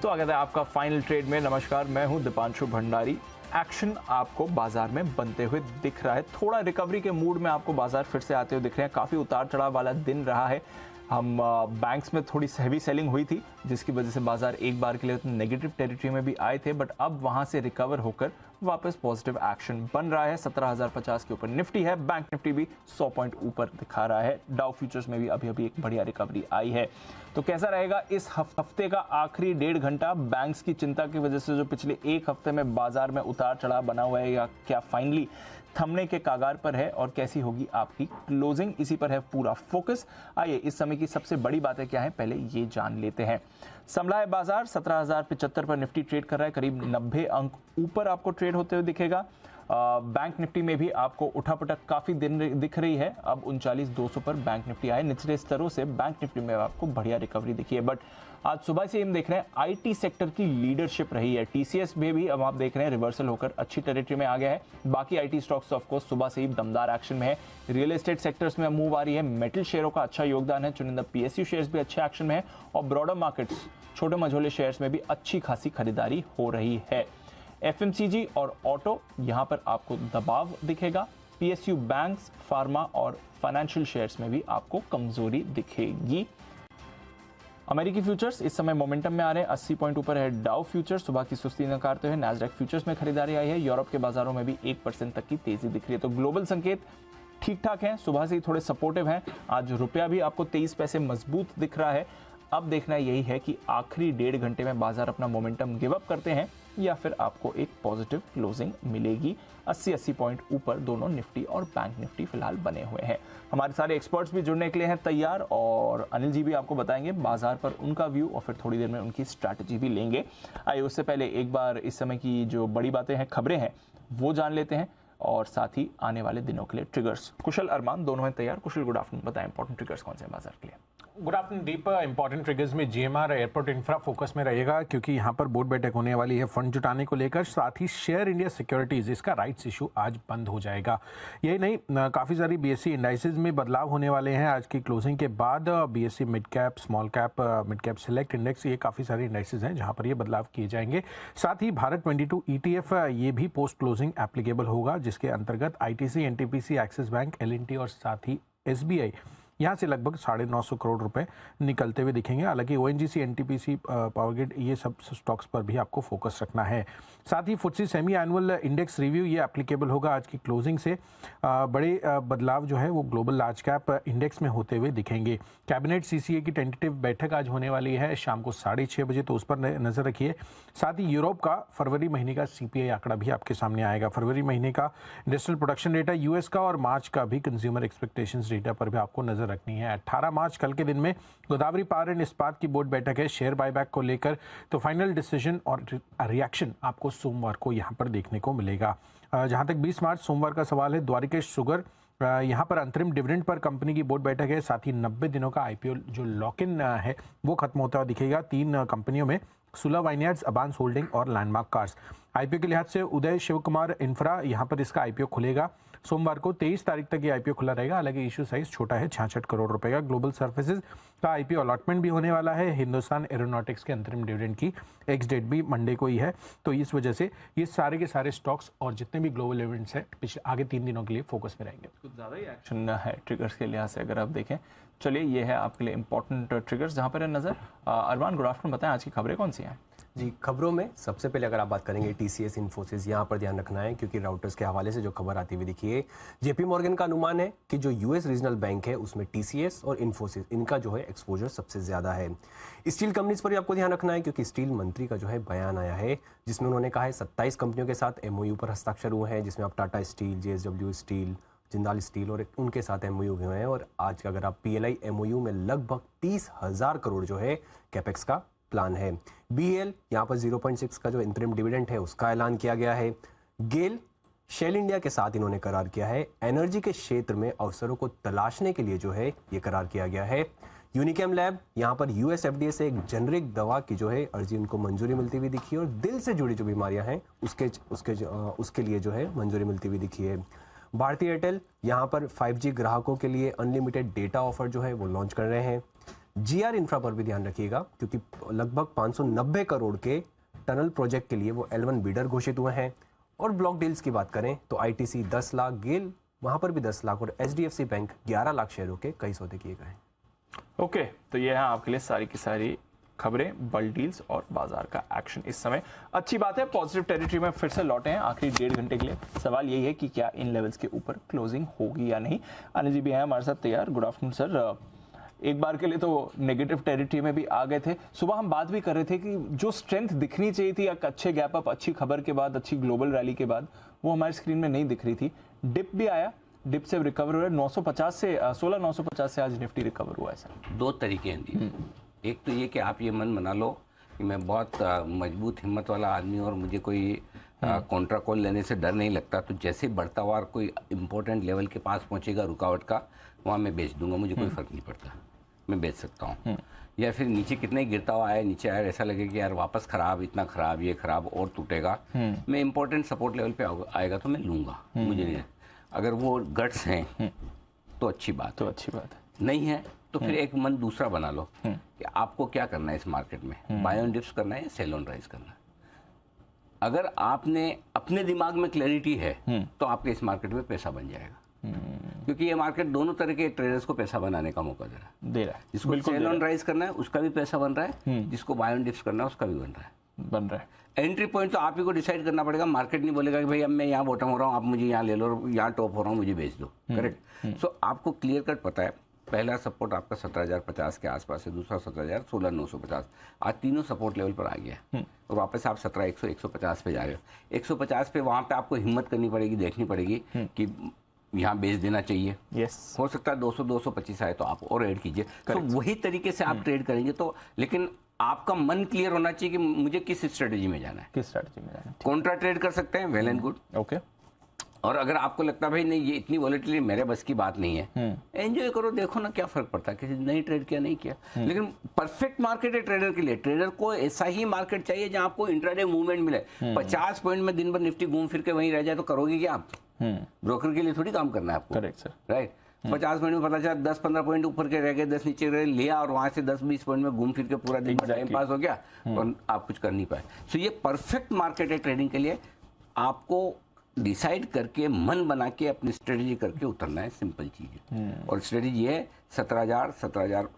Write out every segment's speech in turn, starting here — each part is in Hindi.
स्वागत है आपका फाइनल ट्रेड में। नमस्कार, मैं हूं दीपांशु भंडारी। एक्शन आपको बाजार में बनते हुए दिख रहा है। थोड़ा रिकवरी के मूड में आपको बाजार फिर से आते हुए दिख रहे हैं। काफ़ी उतार चढ़ाव वाला दिन रहा है। हम बैंक्स में थोड़ी हैवी सेलिंग हुई थी, जिसकी वजह से बाजार एक बार के लिए नेगेटिव टेरिटरी में भी आए थे, बट अब वहां से रिकवर होकर वापस पॉजिटिव एक्शन बन रहा है। 17,050 के ऊपर निफ्टी है, बैंक निफ्टी भी 100 पॉइंट ऊपर दिखा रहा है। डाउ फ्यूचर्स में भी अभी अभी एक बढ़िया रिकवरी आई है। तो कैसा रहेगा इस हफ्ते का आखिरी 1.5 घंटा? बैंक्स की चिंता की वजह से जो पिछले एक हफ्ते में बाजार में उतार चढ़ाव बना हुआ है, या क्या फाइनली थमने के कागार पर है, और कैसी होगी आपकी क्लोजिंग, इसी पर है पूरा फोकस। आइए इस समय की सबसे बड़ी बातें क्या है पहले ये जान लेते हैं। संभला है बाजार, 17,075 पर निफ्टी ट्रेड कर रहा है, करीब 90 अंक ऊपर आपको ट्रेड होते हुए दिखेगा। बैंक निफ्टी में भी आपको उठापटक काफी दिन दिख रही है। अब 39,200 पर बैंक निफ्टी आए। निचले स्तरों से बैंक निफ्टी में आपको बढ़िया रिकवरी दिखी है, बट आज सुबह से हम देख रहे हैं आईटी सेक्टर की लीडरशिप रही है। टीसीएस में भी अब आप देख रहे हैं रिवर्सल होकर अच्छी टेरिटरी में आ गया है। बाकी आईटी स्टॉक्स ऑफ कोर्स सुबह से ही दमदार एक्शन में है। रियल एस्टेट सेक्टर्स में मूव आ रही है। मेटल शेयरों का अच्छा योगदान है। चुनिंदा पीएसयू शेयर्स भी अच्छे एक्शन में है, और ब्रॉडर मार्केट्स छोटे मझोले शेयर्स में भी अच्छी खासी खरीदारी हो रही है। एफएमसीजी और ऑटो, यहां पर आपको दबाव दिखेगा। पीएसयू बैंक्स, फार्मा और फाइनेंशियल शेयर्स में भी आपको कमजोरी दिखेगी। अमेरिकी फ्यूचर्स इस समय मोमेंटम में आ रहे हैं। 80 पॉइंट ऊपर है डाउ फ्यूचर्स, सुबह की सुस्ती नकारते हुए। नैस्डैक फ्यूचर्स में खरीदारी आई है। यूरोप के बाजारों में भी 1% तक की तेजी दिख रही है। तो ग्लोबल संकेत ठीक ठाक हैं, सुबह से ही थोड़े सपोर्टिव हैं। आज रुपया भी आपको 23 पैसे मजबूत दिख रहा है। अब देखना यही है कि आखिरी 1.5 घंटे में बाजार अपना मोमेंटम गिव अप करते हैं, या फिर आपको एक पॉजिटिव क्लोजिंग मिलेगी। 80 पॉइंट ऊपर दोनों निफ्टी और बैंक निफ्टी फिलहाल बने हुए हैं। हमारे सारे एक्सपर्ट्स भी जुड़ने के लिए हैं तैयार, और अनिल जी भी आपको बताएंगे बाजार पर उनका व्यू, और फिर थोड़ी देर में उनकी स्ट्रैटेजी भी लेंगे। आइए उससे पहले एक बार इस समय की जो बड़ी बातें हैं, खबरें हैं, वो जान लेते हैं, और साथ ही आने वाले दिनों के लिए ट्रिगर्स। कुशल, अरमान दोनों हैं तैयार। कुशल, गुड आफ्टरनून, बताएं इंपॉर्टेंट ट्रिगर्स कौन से हैं बाजार के लिए? गुड आफ्टरनून दीप। इंपॉर्टेंट ट्रिगर्स में जीएमआर एयरपोर्ट इंफ्रा फोकस में रहेगा, क्योंकि यहाँ पर बोर्ड बैठक होने वाली है फंड जुटाने को लेकर। साथ ही शेयर इंडिया सिक्योरिटीज, इसका राइट्स इशू आज बंद हो जाएगा। यही नहीं, काफ़ी सारी बीएससी इंडाइसेस में बदलाव होने वाले हैं आज की क्लोजिंग के बाद। BSc mid cap, small cap, mid cap select index, ये काफ़ी सारे इंडाइसेस हैं जहाँ पर ये बदलाव किए जाएंगे। साथ ही भारत 22 ETF ये भी पोस्ट क्लोजिंग एप्लीकेबल होगा, जिसके अंतर्गत ITC, NTPC, Axis Bank, LNT और साथ ही एसबीआई, यहाँ से लगभग 950 करोड़ रुपए निकलते हुए दिखेंगे। हालांकि ओएनजीसी, एनटीपीसी, पावर ग्रिड, ये सब स्टॉक्स पर भी आपको फोकस रखना है। साथ ही FTSE semi annual index review ये एप्लीकेबल होगा आज की क्लोजिंग से। बड़े बदलाव जो है वो ग्लोबल लार्ज कैप इंडेक्स में होते हुए दिखेंगे। कैबिनेट सीसीए की टेंटेटिव बैठक आज होने वाली है शाम को 6:30 बजे, तो उस पर नजर रखिए। साथ ही यूरोप का फरवरी महीने का सीपीआई आंकड़ा भी आपके सामने आएगा। फरवरी महीने का इंडस्ट्रियल प्रोडक्शन डेटा यूएस का, और मार्च का भी कंज्यूमर एक्सपेक्टेशंस डेटा पर भी आपको नजर रखनी है। 18 मार्च कल के दिन में गोदावरी पावर एंड इस्पात की बोर्ड बैठक है शेयर बायबैक को लेकर, तो फाइनल डिसीजन और रिएक्शन आपको सोमवार को यहां पर देखने को मिलेगा। जहां तक 20 मार्च सोमवार का सवाल है, द्वारिकेश शुगर, यहाँ पर अंतरिम डिविडेंड पर कंपनी की बोर्ड बैठक है। साथ ही 90 दिनों का आईपीओ जो लॉक इन है वो खत्म होता हुआ दिखेगा 3 कंपनियों में, सुला वाइनयार्ड्स, अबांस होल्डिंग और लैंडमार्क कार्स। आईपीओ के लिहाज से उदय शिव कुमार इंफ्रा, यहाँ पर इसका आईपीओ खुलेगा सोमवार को। 23 तारीख तक ये आईपीओ खुला रहेगा। हालांकि इशू साइज छोटा है, 66 करोड़ रुपए का। ग्लोबल सर्विसेज का आईपीओ अलॉटमेंट भी होने वाला है। हिंदुस्तान एरोनॉटिक्स के अंतरिम डिविडेंड की एक्स डेट भी मंडे को ही है, तो इस वजह से ये सारे के सारे स्टॉक्स और जितने भी ग्लोबल इवेंट्स हैं पिछले आगे 3 दिनों के लिए फोकस में रहेंगे। कुछ ज़्यादा ही एक्शन है ट्रिगर्स के लिहाज से अगर आप देखें। चलिए, ये है आपके लिए इंपॉर्टेंट ट्रिगर्स जहाँ पर है नजर। अरमान, गुड आफ्टरनून, बताएं आज की खबरें कौन सी हैं? जी, खबरों में सबसे पहले अगर आप बात करेंगे टीसीएस, इन्फोसिस, यहाँ पर ध्यान रखना है, क्योंकि राउटर्स के हवाले से जो खबर आती हुई दिखी है, जेपी मॉर्गन का अनुमान है कि जो यूएस रीजनल बैंक है उसमें टीसीएस और इन्फोसिस, इनका जो है एक्सपोजर सबसे ज्यादा है। स्टील कंपनीज पर भी आपको ध्यान रखना है, क्योंकि स्टील मंत्री का जो है बयान आया है, जिसमें उन्होंने कहा है 27 कंपनियों के साथ एमओयू पर हस्ताक्षर हुए हैं, जिसमें आप Tata steel, JSW steel, Jindal steel और उनके साथ एमओयू हुए हैं। और आज का अगर आप पीएलआई एमओयू में लगभग 30,000 करोड़ जो है कैपेक्स का प्लान है। बीएल, यहाँ पर 0.6 का जो इंटरिम डिविडेंड है उसका ऐलान किया गया है। गेल, शेल इंडिया के साथ इन्होंने करार किया है। एनर्जी के क्षेत्र में अवसरों को तलाशने के लिए जो है ये करार किया गया है। यूनिकेम लैब, यहाँ पर यूएसएफडीए से एक जेनरिक दवा की जो है अर्जी उनको मंजूरी मिलती हुई दिखी है, और दिल से जुड़ी जो बीमारियां हैं उसके लिए जो है मंजूरी मिलती हुई दिखी है। भारतीय एयरटेल यहाँ पर 5G ग्राहकों के लिए अनलिमिटेड डेटा ऑफर जो है वो लॉन्च कर रहे हैं। GR इंफ्रा पर भी ध्यान रखिएगा, क्योंकि लगभग 590 करोड़ के टनल प्रोजेक्ट के लिए वो L1 बिडर घोषित हुए हैं। और ब्लॉक डील्स की बात करें तो ITC 10 लाख, गेल वहां पर भी 10 लाख और HDFC बैंक 11 लाख शेयरों के कई सौदे किए गए हैं। ओके, तो ये है आपके लिए सारी की सारी खबरें, बल्क डील्स और बाजार का एक्शन इस समय। अच्छी बात है, पॉजिटिव टेरिटरी में फिर से लौटे हैं आखिरी 1.5 घंटे के लिए। सवाल यही है कि क्या इन लेवल्स के ऊपर क्लोजिंग होगी या नहीं। अनिल जी भी हैं हमारे साथ तैयार। Good afternoon sir. एक बार के लिए तो नेगेटिव टेरिटरी में भी आ गए थे। सुबह हम बात भी कर रहे थे कि जो स्ट्रेंथ दिखनी चाहिए थी एक अच्छे गैप अप, अच्छी खबर के बाद, अच्छी ग्लोबल रैली के बाद, वो हमारी स्क्रीन में नहीं दिख रही थी। डिप भी आया, डिप से रिकवर हो रहा है। 950 से 16,950 से आज निफ्टी रिकवर हुआ है सर। दो तरीके हैं। एक तो ये कि आप ये मन बना लो कि मैं बहुत मजबूत हिम्मत वाला आदमी और मुझे कोई कॉन्ट्रा कॉल लेने से डर नहीं लगता, तो जैसे बढ़ता हुआ कोई इंपॉर्टेंट लेवल के पास पहुंचेगा रुकावट का, वहाँ मैं बेच दूंगा, मुझे कोई फर्क नहीं पड़ता, मैं बेच सकता हूँ। या फिर नीचे कितना ही गिरता हुआ आया, नीचे आया, ऐसा लगे कि यार वापस खराब, इतना खराब, ये खराब और टूटेगा, मैं इंपॉर्टेंट सपोर्ट लेवल पे आएगा तो मैं लूंगा, मुझे नहीं। अगर वो गट्स हैं तो अच्छी बात है, नहीं है तो फिर एक मन दूसरा बना लो कि आपको क्या करना है इस मार्केट में, बाय ऑन डिप्स करना है या सेल ऑन राइज करना है। अगर आपने अपने दिमाग में क्लैरिटी है तो आपके इस मार्केट में पैसा बन जाएगा, क्योंकि ये मार्केट दोनों तरह के ट्रेडर्स को पैसा बनाने का मौका दे रहा है। जिसको सेल ऑन राइज करना है उसका भी पैसा बन रहा है, जिसको बाय ऑन डिप्स करना है उसका भी बन रहा है। एंट्री पॉइंट तो आप ही को डिसाइड करना पड़ेगा। मार्केट नहीं बोलेगा कि भाई अब मैं यहाँ बॉटम हो रहा हूँ, आप मुझे यहाँ ले लो, और यहाँ टॉप हो रहा हूँ, मुझे बेच दो। करेक्ट। सो आपको क्लियर कट पता है, पहला सपोर्ट आपका 17,050 के आसपास है, दूसरा 17,000, 16,950। आज तीनों सपोर्ट लेवल पर आ गया और वापस आप 17,100, 150 पे जा रहे हो। 150 पे वहाँ पे आपको हिम्मत करनी पड़ेगी, देखनी पड़ेगी कि यहाँ बेच देना चाहिए। हो सकता है 200, 225 आए तो आप और ऐड कीजिए। तो वही तरीके से आप ट्रेड करेंगे तो, लेकिन आपका मन क्लियर होना चाहिए कि मुझे किस स्ट्रेटेजी में जाना है। कॉन्ट्रा ट्रेड कर सकते हैं, वेल एंड गुड। ओके। और अगर आपको लगता है भाई नहीं ये इतनी वॉलेटिलिटी मेरे बस की बात नहीं है, एंजॉय करो, देखो ना क्या फर्क पड़ता है, किसी नहीं ट्रेड किया नहीं किया। लेकिन परफेक्ट मार्केट है ट्रेडर के लिए। ट्रेडर को ऐसा ही मार्केट चाहिए जहां आपको इंट्राडे मूवमेंट मिले। 50 पॉइंट में दिन भर निफ्टी घूम फिर के वहीं रह जाए तो करोगे क्या आप? ब्रोकर के लिए थोड़ी काम करना है आपको। Correct sir, right. 50 पॉइंट में पता चला 10-15 पॉइंट ऊपर के रह गए, 10 नीचे रह लिया और वहां से 10-20 पॉइंट में घूम फिर के पूरा दिन टाइम पास हो गया और आप कुछ कर नहीं पाए। सो ये परफेक्ट मार्केट है ट्रेडिंग के लिए। आपको डिसाइड करके मन बना के अपनी स्ट्रेटेजी करके उतरना है, सिंपल चीज है। और स्ट्रेटेजी है 17,000,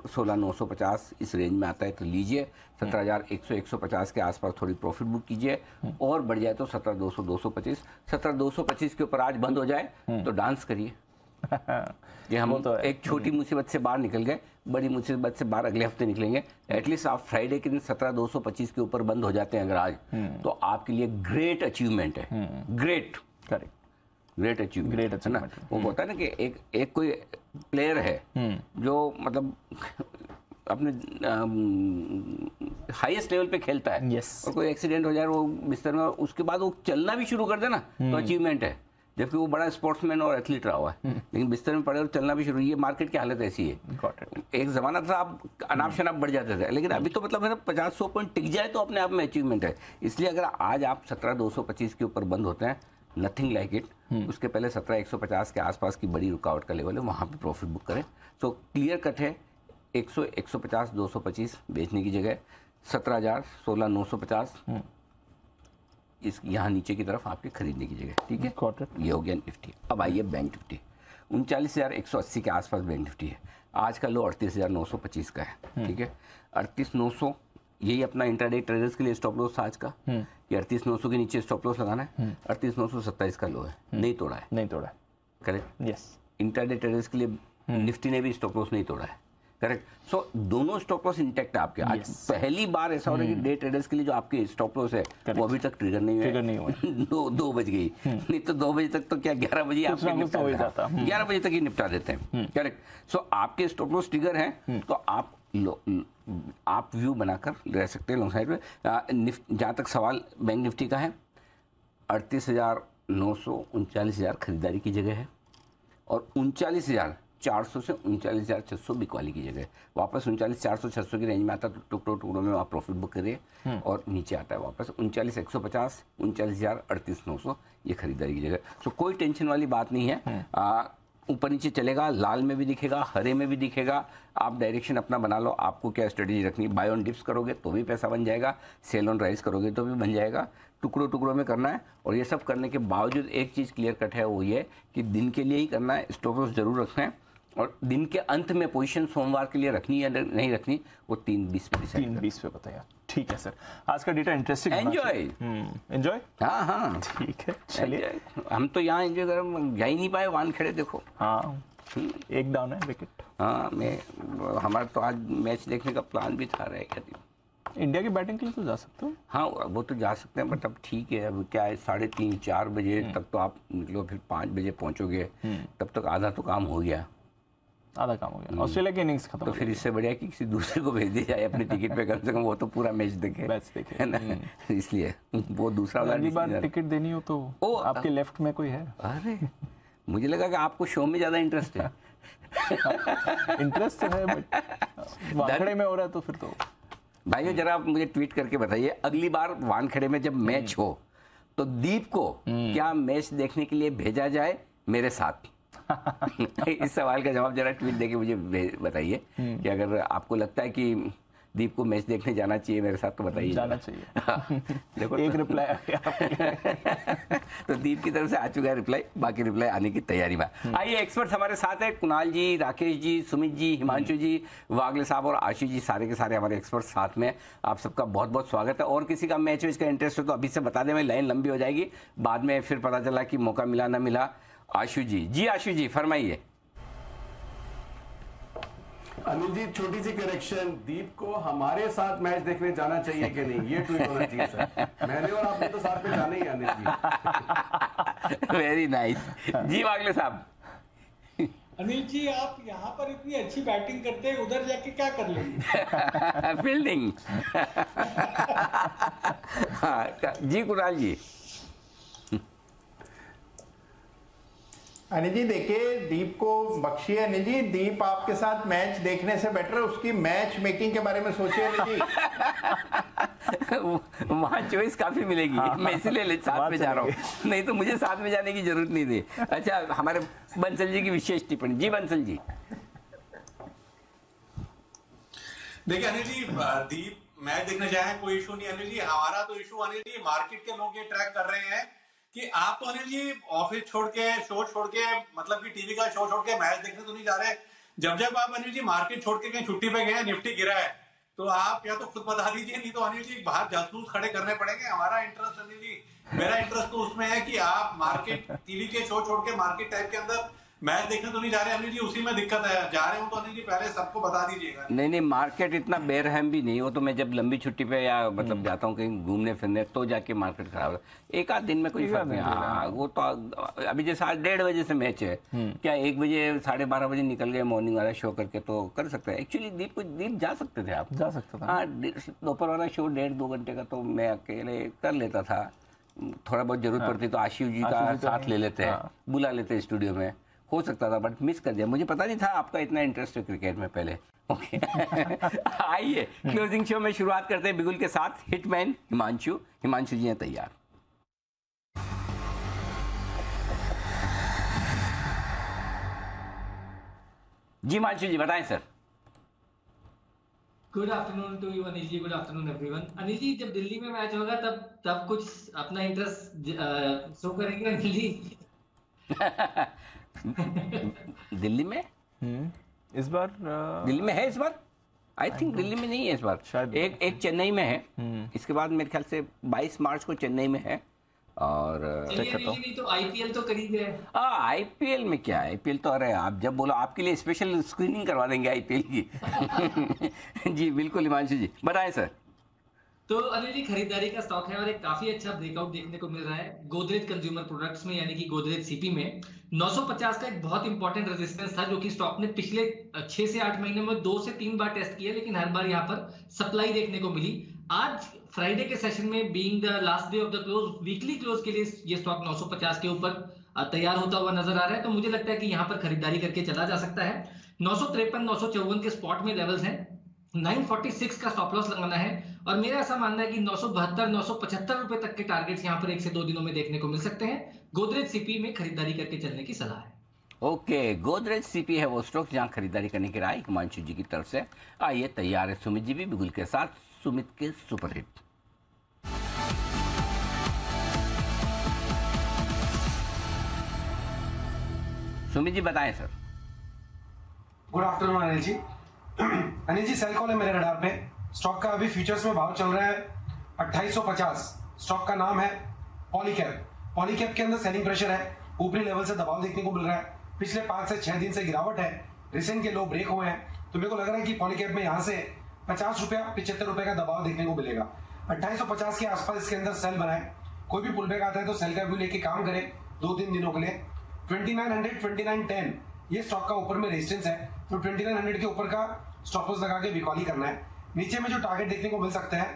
16,950 इस रेंज में आता है तो लीजिए। 17,100, 150 के आसपास थोड़ी प्रॉफिट बुक कीजिए और बढ़ जाए तो 17,200, 225। 17,225 के ऊपर आज बंद हो जाए तो डांस करिए कि हम तो एक छोटी मुसीबत से बाहर निकल गए, बड़ी मुसीबत से बाहर अगले हफ्ते निकलेंगे। एटलीस्ट आप फ्राइडे के दिन 17,225 के ऊपर बंद हो जाते हैं अगर आज, तो आपके लिए ग्रेट अचीवमेंट है। ग्रेट, करेक्ट, ग्रेट अचीवमेंट है ना। वो होता है ना कि एक कोई प्लेयर है जो मतलब अपने हाईएस्ट लेवल पे खेलता है और कोई एक्सीडेंट हो जाए वो बिस्तर में, उसके बाद वो चलना भी शुरू कर दे ना तो अचीवमेंट है, जबकि वो बड़ा स्पोर्ट्समैन और एथलीट रहा हुआ है, लेकिन बिस्तर में पड़े और चलना भी शुरू। ये मार्केट की हालत ऐसी है। एक जमाना था आप अनाप शनाप बढ़ जाते थे, लेकिन अभी तो मतलब है 50-100 पॉइंट टिक जाए तो अपने आप में अचीवमेंट है। इसलिए अगर आज आप 17,225 के ऊपर बंद होते हैं, नथिंग लाइक इट। उसके पहले 17,150 के आसपास की बड़ी रुकावट का लेवल है, वहाँ पे प्रॉफिट बुक करें। सो क्लियर कट है 100, 150, 225 बेचने की जगह 17,000, 16,950 इस यहाँ नीचे की तरफ आपके खरीदने की जगह। ठीक है, ये हो गया निफ्टी। अब आइए बैंक निफ्टी। 39,180 के आसपास बैंक निफ्टी है। आज का लो 38,925 का है। ठीक है, 38,900 यही अपना इंट्राडे ट्रेडर्स के लिए स्टॉप लॉस आज का, कि 38,900 के नीचे स्टॉप लॉस लगाना है। 38,927 का लो है, नहीं तोड़ा है। Correct, yes. इंट्राडे ट्रेडर्स के लिए निफ्टी ने भी स्टॉप लॉस नहीं तोड़ा है। करेक्ट। सो दोनों स्टॉप लॉस इंटैक्ट है आपके। आज पहली बार ऐसा हो रहा है कि डे ट्रेडर्स के लिए जो आपके स्टॉप लॉस है वो अभी तक ट्रिगर नहीं हुआ। 2 बज गई, नहीं तो 2 बजे तक तो क्या 11 बजे आपके निपटा जाता, 11 बजे तक ही निपटा देते हैं। करेक्ट। सो आपके स्टॉप लॉस ट्रिगर हैं तो आप व्यू बनाकर रह सकते हैं लॉन्ग साइड में। जहाँ तक सवाल बैंक निफ्टी का है, 38,900, 39,000 खरीदारी की जगह है और 39,400 से 39,600 बिकवाली की जगह। वापस 39,400, 600 की रेंज में आता है तो टुकड़ों में आप प्रॉफिट बुक करिए और नीचे आता है वापस 39,150, 39,000, 38,900 ये खरीदारी की जगह। तो कोई टेंशन वाली बात नहीं है। ऊपर नीचे चलेगा, लाल में भी दिखेगा, हरे में भी दिखेगा। आप डायरेक्शन अपना बना लो, आपको क्या स्ट्रेटेजी रखनी। बाय ऑन डिप्स करोगे तो भी पैसा बन जाएगा, सेल ऑन राइज करोगे तो भी बन जाएगा। टुकड़ों टुकड़ों में करना है। और ये सब करने के बावजूद एक चीज़ क्लियर कट है, वो ये कि दिन के लिए ही करना है, स्टॉप लॉस जरूर रखना है। और दिन के अंत में पोजीशन सोमवार के लिए रखनी या नहीं रखनी, वो 3:20 पे डिसाइड 3:20 पे बताइए। ठीक है सर, आज का डेटा इंटरेस्टिंग। एंजॉय। हाँ हाँ ठीक है, चलिए। हम तो यहाँ एंजॉय कर जा ही नहीं पाए, वानखेड़े देखो। हाँ, एक डाउन है विकेट। हाँ, हमारा तो आज मैच देखने का प्लान भी था, रह गया। इंडिया की बैटिंग के लिए तो जा सकते हो। हाँ, वो तो जा सकते हैं, बट अब ठीक है। अब क्या है, 3:30-4 बजे तक तो आप निकलो, फिर 5 बजे पहुंचोगे, तब तक आधा तो काम हो गया। आधा काम हो गया, ऑस्ट्रेलिया की इनिंग्स खत्म। तो फिर इससे बढ़िया कि किसी दूसरे को भेज दिया जाए अपने टिकट पे, कम से कम वो तो पूरा मैच देखे, है ना। इसलिए वो दूसरा वाला अगली बार टिकट देनी हो तो आपके लेफ्ट में कोई है? अरे मुझे लगा कि आपको शो में ज्यादा इंटरेस्ट है। इंटरेस्ट है, बट वानखेड़े में हो रहा है तो फिर तो। भाइयों, जरा आप मुझे ट्वीट करके बताइए, अगली बार वानखेड़े में जब मैच हो तो दीप को क्या मैच देखने के लिए भेजा जाए मेरे साथ? इस सवाल का जवाब जरा ट्वीट देके मुझे बताइए कि अगर आपको लगता है कि दीप को मैच देखने जाना चाहिए मेरे साथ, तो बताइए। जाना चाहिए। देखो एक रिप्लाई आ गया। तो दीप की तरफ से आ चुका है रिप्लाई, बाकी रिप्लाई आने की तैयारी में। आइए, एक्सपर्ट्स हमारे साथ है, कुणाल जी, राकेश जी, सुमित जी, हिमांशु जी, वागले साहब और आशीष जी, सारे के सारे हमारे एक्सपर्ट्स साथ में। आप सबका बहुत बहुत स्वागत है। और किसी का मैच वेच का इंटरेस्ट हो तो अभी से बता दें, लाइन लंबी हो जाएगी, बाद में फिर पता चला कि मौका मिला ना मिला। आशु जी, आशु जी फरमाइए। अनिल जी, छोटी सी करेक्शन, दीप को हमारे साथ मैच देखने जाना चाहिए कि नहीं, ये ट्वीट होना चाहिए सर। मैंने और आपने तो साथ में जाना ही है अनिल जी। Very nice. जी वागले साहब। अनिल जी, आप यहाँ पर इतनी अच्छी बैटिंग करते हैं, उधर जाके क्या कर लेंगे? फील्डिंग। हाँ जी, कुणाल जी। अनिल जी देखिए, दीप को बख्शिए। अनिल जी, दीप आपके साथ मैच देखने से बेटर है उसकी मैच मेकिंग के बारे में सोचिए। अनिल जी वहाँ चॉइस काफी मिलेगी। मैं इसलिए साथ में जा रहा हूँ, नहीं तो मुझे साथ में जाने की जरूरत नहीं थी। अच्छा, हमारे बंसल जी की विशेष टिप्पणी। जी बंसल जी। देखिए अनिल जी, दीप मैच देखने जाए कोई इशू नहीं अनिल जी। हमारा तो इशू अनिल जी, मार्केट के लोग ये ट्रैक कर रहे हैं कि आप तो अनिल जी ऑफिस छोड़ के, शो छोड़ के, मतलब कि टीवी का शो छोड़ के मैच देखने तो नहीं जा रहे। जब आप अनिल जी मार्केट छोड़ के कहीं छुट्टी पे गए, निफ्टी गिरा है, तो आप या तो खुद बता दीजिए, नहीं तो अनिल जी बाहर जासूस खड़े करने पड़ेंगे। हमारा इंटरेस्ट अनिल जी, मेरा इंटरेस्ट तो उसमें है कि आप मार्केट टीवी के शो छोड़ के मार्केट टाइप के अंदर मैच देखने तो नहीं जा रहे अनिल जी, उसी में दिक्कत है। जा रहे हो तो अनिल जी पहले सबको बता दीजिएगा। नहीं, मार्केट इतना बेरहम भी नहीं हो। तो मैं जब लंबी छुट्टी पे या मतलब जाता हूँ कहीं घूमने फिरने, तो जाके मार्केट खराब है। एक आध दिन में कोई फर्क नहीं। हाँ, वो तो अभी जैसे आज 1:30 बजे से मैच है, क्या 1 बजे 12:30 बजे निकल गए मॉर्निंग वाला शो करके, तो कर सकते हैं। एक्चुअली दीप जा सकते थे आप, जा सकता था। हाँ, दोपहर वाला शो 1.5-2 घंटे का तो मैं अकेले कर लेता था। थोड़ा बहुत जरूरत पड़ती तो आशीष जी का साथ ले लेते हैं, बुला लेते स्टूडियो में, हो सकता था, बट मिस कर दिया। मुझे पता नहीं था आपका इतना इंटरेस्ट है क्रिकेट में पहले। ओके। आइए, क्लोजिंग शो में शुरुआत करते हैं बिगुल के साथ। हिटमैन हिमांशु जी हैं तैयार। जी हिमांशु जी बताएं sir. Good afternoon to you Anil ji, good afternoon everyone. Anil ji, जब दिल्ली में मैच होगा तब कुछ अपना इंटरेस्ट शो करेंगे अनिल जी? दिल्ली में इस बार दिल्ली में है इस बार। आई थिंक दिल्ली में नहीं है इस बार, शायद एक चेन्नई में है। इसके बाद मेरे ख्याल से 22 मार्च को चेन्नई में है। और नहीं तो आईपीएल तो करीब है। आईपीएल में क्या, आईपीएल तो अरे आप जब बोलो आपके लिए स्पेशल स्क्रीनिंग करवा देंगे आईपीएल की। जी बिल्कुल हिमांशु जी बताएं सर। तो अनिल जी, खरीदारी का स्टॉक है और एक काफी अच्छा ब्रेकआउट देखने को मिल रहा है गोदरेज कंज्यूमर प्रोडक्ट्स में, यानी कि गोदरेज सीपी में। 950 का एक बहुत इंपॉर्टेंट रेजिस्टेंस था, जो कि स्टॉक ने पिछले 6 से 8 महीने में 2 से 3 बार टेस्ट किया, लेकिन हर बार यहाँ पर सप्लाई देखने को मिली। आज फ्राइडे के सेशन में, being the last day of the close, weekly close के लिए ये स्टॉक 950 के ऊपर तैयार होता हुआ नजर आ रहा है। तो मुझे लगता है कि यहाँ पर खरीदारी करके चला जा सकता है। 953, 954 के स्पॉट में लेवल्स हैं। 946 का स्टॉप लॉस लगाना है और मेरा ऐसा मानना है कि 972, 975 रुपए तक के टारगेट्स यहाँ पर 1 से 2 दिनों में देखने को मिल सकते हैं। गोदरेज सीपी में खरीदारी करके चलने की सलाह है। ओके, गोदरेज सीपी है वो स्टॉक जहां खरीदारी करने की राय हिमांशु जी की तरफ से। आइए, तैयार है सुमित जी भी बिगुल के साथ, सुमित के सुपरहिट। सुमित जी बताएं sir. Good afternoon Anil ji. Anil ji, cell call है मेरे रडार पे। स्टॉक का अभी फ्यूचर्स में भाव चल रहा है 2850। स्टॉक का नाम है पॉलीकैब। पॉलीकैब के अंदर सेलिंग प्रेशर है, ऊपरी लेवल से दबाव देखने को मिल रहा है। पिछले 5 से 6 दिन से गिरावट है, रिसेंट के लो ब्रेक हुए हैं, तो मेरे को लग रहा है कि पॉलीकैब में यहाँ से 50 रुपया 75 रुपए का दबाव देखने को मिलेगा। 2850 के आसपास इसके अंदर सेल बनाए, कोई भी पुलबैक आता है तो सेल का व्यू लेके काम करें 2-3 दिनों के लिए। 2900 2910 ये स्टॉक का ऊपर में रेजिस्टेंस है, तो 2900 के ऊपर का स्टॉप लॉस लगा के बिकॉली करना है। नीचे में जो टारगेट देखने को मिल सकता है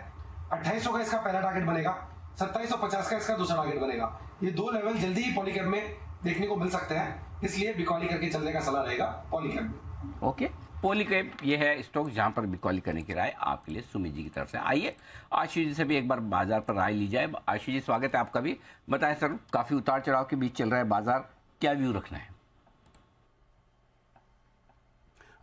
2800 का इसका पहला टारगेट बनेगा, 2750 का इसका दूसरा टारगेट बनेगा। ये 2 लेवल जल्दी ही पॉलीकैब में देखने को मिल सकते हैं, इसलिए बिकॉली करके चलने का सलाह रहेगा पॉलीकैब में। ओके, पॉलीकैब ये है स्टॉक जहां पर बिकॉली करने की राय आपके लिए सुमित जी की तरफ से। आइए, आशीष जी से भी एक बार बाजार पर राय ली जाए। आशीष जी, स्वागत है आपका भी। बताएं सर, काफी उतार चढ़ाव के बीच चल रहा है बाजार, क्या व्यू रखना है?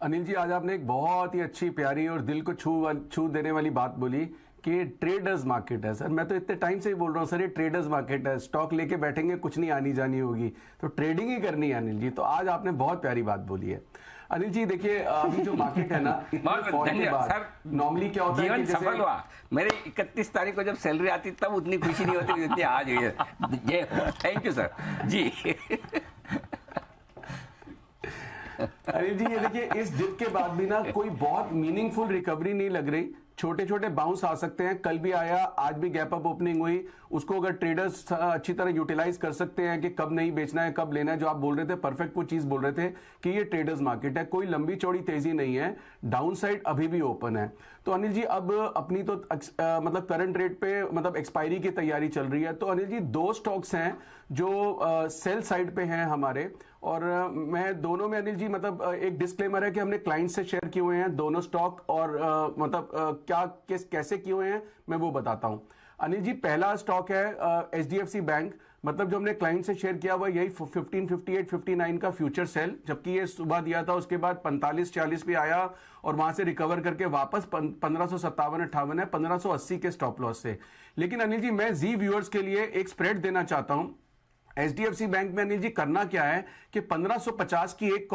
अनिल जी, आज आपने एक बहुत ही अच्छी, प्यारी और दिल को छू देने वाली बात बोली कि ट्रेडर्स मार्केट है। सर, मैं तो इतने टाइम से ही बोल रहा हूँ सर, ये ट्रेडर्स मार्केट है, स्टॉक लेके बैठेंगे, कुछ नहीं आनी जानी होगी, तो ट्रेडिंग ही करनी है अनिल जी। तो आज आपने बहुत प्यारी बात बोली है अनिल जी। देखिए, अभी जो मार्केट है ना, नॉर्मली क्या होता है कि जीवन सफल हुआ। मेरे 31 तारीख को जब सैलरी आती तब उतनी खुशी नहीं होती जितनी आज हुई है। थैंक यू सर जी। अनिल जी, ये देखिए, इस डिप के बाद भी ना कोई बहुत मीनिंगफुल रिकवरी नहीं लग रही। छोटे छोटे बाउंस आ सकते हैं, कल भी आया, आज भी गैप अप ओपनिंग हुई। उसको अगर ट्रेडर्स अच्छी तरह यूटिलाइज कर सकते हैं कि कब नहीं बेचना है, कब लेना है, जो आप बोल रहे थे, परफेक्ट वो चीज बोल रहे थे कि ये ट्रेडर्स मार्केट है, कोई लंबी चौड़ी तेजी नहीं है, डाउन साइड अभी भी ओपन है। तो अनिल जी, अब अपनी तो मतलब करंट रेट पे मतलब एक्सपायरी की तैयारी चल रही है। तो अनिल जी, 2 स्टॉक्स हैं जो सेल साइड पे हैं हमारे, और मैं दोनों में अनिल जी मतलब एक डिस्क्लेमर है कि हमने क्लाइंट से शेयर किए हुए हैं दोनों स्टॉक, और मतलब क्या कैसे किए हुए हैं मैं वो बताता हूं। अनिल जी, पहला स्टॉक है HDFC बैंक, मतलब जो हमने क्लाइंट से शेयर किया हुआ यही 1558-59 का फ्यूचर सेल, जबकि ये सुबह दिया था, उसके बाद 45-46 पे आया और वहां से रिकवर करके वापस 1557-58 है, 1580 के स्टॉप लॉस से। लेकिन अनिल जी, मैं जी व्यूअर्स के लिए एक स्प्रेड देना चाहता हूं। HDFC बैंक में अनिल जी करना क्या है कि 1550 की एक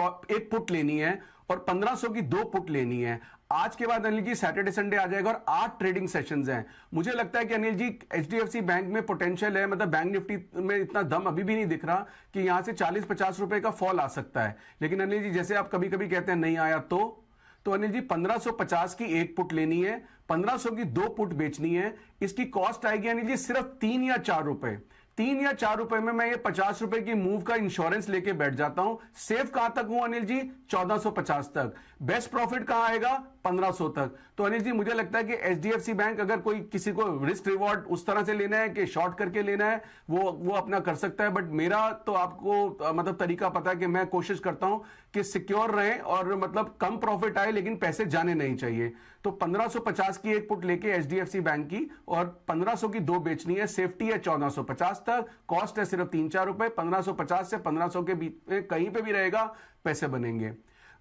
पुट लेनी है और 1500 की 2 पुट लेनी है। आज के बाद अनिल जी सैटरडे संडे आ जाएगा और 8 ट्रेडिंग सेशंस हैं। मुझे लगता है कि अनिल जी HDFC बैंक में पोटेंशियल है, मतलब बैंक निफ्टी में इतना दम अभी भी नहीं दिख रहा कि यहां से 40-50 रुपए का फॉल आ सकता है। लेकिन अनिल जी, जैसे आप कभी कभी कहते हैं नहीं आया तो अनिल जी 1550 की एक पुट लेनी है, 1500 की 2 पुट बेचनी है। इसकी कॉस्ट आएगी अनिल जी सिर्फ 3 या 4 रुपए। 3 या 4 रुपए में मैं ये 50 रुपए की मूव का इंश्योरेंस लेके बैठ जाता हूं। सेफ कहां तक हूं अनिल जी? 1450 तक। बेस्ट प्रॉफिट कहां आएगा? 1500 तक। तो अनिल जी, मुझे लगता है कि HDFC बैंक, अगर कोई किसी को रिस्क रिवॉर्ड उस तरह से लेना है कि शॉर्ट करके लेना है, वो अपना कर सकता है। बट मेरा तो आपको मतलब तरीका पता है कि मैं कोशिश करता हूं कि सिक्योर रहे और मतलब कम प्रॉफिट आए लेकिन पैसे जाने नहीं चाहिए। तो 1550 की एक पुट लेके HDFC बैंक की और 1500 की 2 बेचनी है। सेफ्टी है 1450 तक, कॉस्ट है सिर्फ 3-4 रुपए। 1550 से 1500 के बीच में कहीं पे भी रहेगा, पैसे बनेंगे।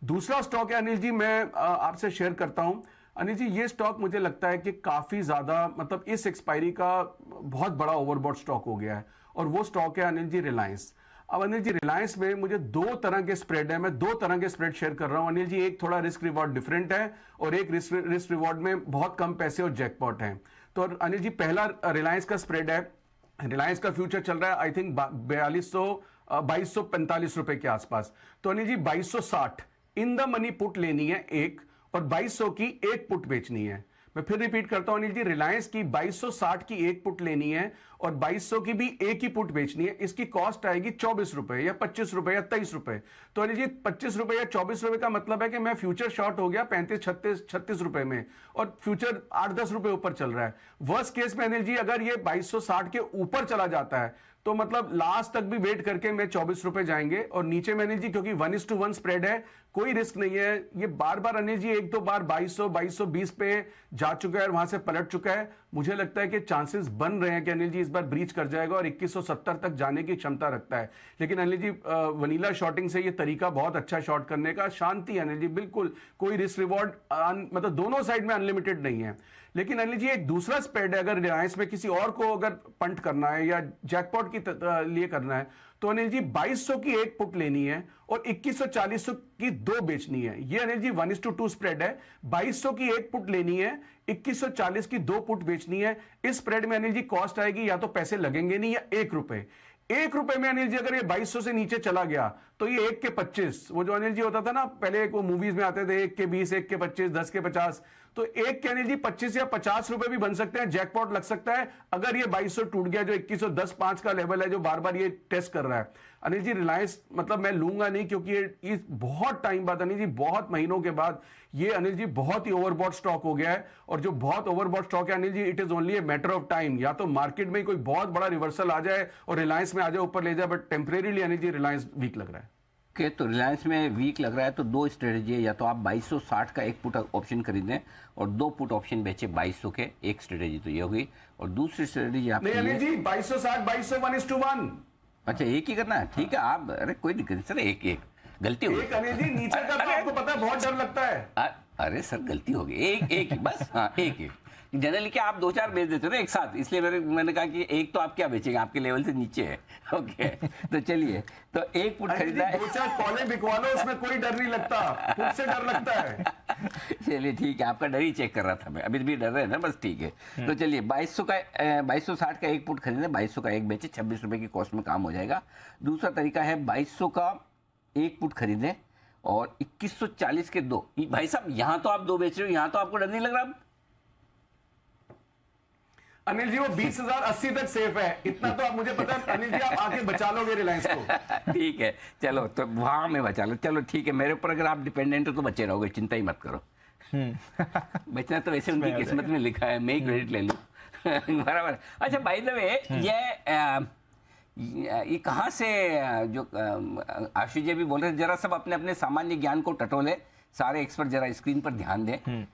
दूसरा स्टॉक है अनिल जी, मैं आपसे शेयर करता हूं। अनिल जी, ये स्टॉक मुझे लगता है कि काफी ज्यादा मतलब इस एक्सपायरी का बहुत बड़ा ओवरबॉट स्टॉक हो गया है, और वो स्टॉक है अनिल जी रिलायंस। अब अनिल जी, रिलायंस में मुझे 2 तरह के स्प्रेड है, मैं 2 तरह के स्प्रेड शेयर कर रहा हूं अनिल जी। एक थोड़ा रिस्क रिवॉर्ड डिफरेंट है और एक रिस्क रिवॉर्ड में बहुत कम पैसे और जैकपॉट है। तो अनिल जी, पहला रिलायंस का स्प्रेड है। रिलायंस का फ्यूचर चल रहा है आई थिंक 2245 रुपए के आसपास। तो Anil ji 2260 in the money put लेनी है एक, और 2200 की एक पुट बेचनी है। मैं फिर रिपीट करता हूं अनिल जी, रिलायंस की 2260 की एक पुट लेनी है और 2200 की भी एक ही पुट बेचनी है। इसकी कॉस्ट आएगी 24 रुपए या 25 रुपए या 23 रुपए। तो अनिल जी 25 रुपए या 24 रुपए का मतलब है कि मैं फ्यूचर शॉर्ट हो गया 35-36 रुपए में, और फ्यूचर 8-10 रुपए ऊपर चल रहा है। वर्स्ट केस में अनिल जी, अगर ये 2260 के ऊपर चला जाता है तो मतलब लास्ट तक भी वेट करके मैं 24 रुपए जाएंगे, और नीचे में अनिल जी क्योंकि 1:1 स्प्रेड है, कोई रिस्क नहीं है। ये बार बार अनिल जी एक दो बार 2220 पे जा चुका है और वहां से पलट चुका है। मुझे लगता है कि चांसेस बन रहे हैं कि अनिल जी इस बार ब्रीच कर जाएगा और 2170 तक जाने की क्षमता रखता है। लेकिन अनिल जी वनीला शॉर्टिंग से ये तरीका बहुत अच्छा शॉर्ट करने का, शांति है अनिल जी, बिल्कुल कोई रिस्क रिवॉर्ड मतलब दोनों साइड में अनलिमिटेड नहीं है। लेकिन अनिल जी एक दूसरा स्प्रेड है, अगर रिलायंस में किसी और को अगर पंट करना है या जैकपॉट की लिए करना है तो अनिल जी 2200 की एक पुट लेनी है और 2140 की दो बेचनी है। ये अनिल जी 1:2 स्प्रेड है। 2200 की एक पुट लेनी है, 2140 की दो पुट बेचनी है। इस स्प्रेड में अनिल जी कॉस्ट आएगी या तो पैसे लगेंगे नहीं या ₹1। ₹1 में अनिल जी अगर ये 2200 से नीचे चला गया तो ये 1 के 25, वो जो अनिल जी होता था ना पहले वो मूवीज में आते थे 1 के 20, 1 के 25, 10 के 50, तो 1 के अनिल जी 25 या ₹50 भी बन सकते हैं, जैकपॉट लग सकता है अगर ये 2200 टूट गया जो 2110.5 का लेवल है जो बार बार ये टेस्ट कर रहा है। अनिल जी रिलायंस मतलब मैं लूंगा नहीं, क्योंकि ये बहुत टाइम बाद अनिल जी, बहुत महीनों के बाद ये अनिल जी बहुत ही ओवरबॉट स्टॉक हो गया है। और जो बहुत ओवरबॉट स्टॉक है Anil ji, it is only a matter of time, या तो मार्केट में कोई बहुत बड़ा रिवर्सल आ जाए और रिलायंस में आ जाए ऊपर ले जाए, but temporarily Anil ji Reliance weak लग रहा है। ओके, तो रिलायंस में वीक लग रहा है तो दो स्ट्रेटजी है, या तो आप 2260 का एक पुट ऑप्शन खरीदें और दो पुट ऑप्शन बेचे 2200 के, एक स्ट्रेटजी तो ये होगी। और दूसरी स्ट्रेटजी आप नहीं अनिल जी 2260 2200 1:1। अच्छा एक ही करना है, ठीक है। आप अरे कोई दिक्कत नहीं सर, एक गलती हो एक अनिल जी नीचे का तो आपको पता है बहुत डर लगता है। अरे सर गलती हो गई, एक ही बस। हाँ एक जनरली क्या आप 2-4 बेच देते हो ना एक साथ, इसलिए मैंने कहा कि एक तो आप क्या बेचेंगे, आपके लेवल से नीचे है। ओके तो चलिए, तो एक पुट खरीदा है, 2-4 कॉले बिकवा लो, उसमें कोई डर नहीं लगता, पुट से डर लगता है। चलिए ठीक है, आपका डर ही चेक कर रहा था मैं, अभी भी डर रहे हैं ना, बस ठीक है। तो चलिए 2260 का एक पुट खरीदे, 2200 का एक बेचे, ₹26 की कॉस्ट में काम हो जाएगा। दूसरा तरीका है 2200 का एक पुट खरीदें और 2140 के दो। भाई साहब यहाँ तो आप दो बेच रहे हो, यहाँ तो आपको डर नहीं लग रहा? अनिल जी वो 20,080 तक सेफ है, इतना तो आप मुझे पता है अनिल जी, आप आके बचा लोगे रिलायंस को। ठीक है चलो, तो वहां में बचा लो, चलो ठीक है। मेरे ऊपर अगर आप डिपेंडेंट हो तो बचे रहोगे, चिंता ही मत करो। बचना तो वैसे उनकी किस्मत में लिखा है, मैं ही क्रेडिट ले लूं। बराबर। अच्छा बाय द वे, ये कहाँ से जो आशीष जी भी बोल रहे थे, जरा सब अपने अपने सामान्य ज्ञान को टटोले, सारे एक्सपर्ट जरा स्क्रीन पर ध्यान दें।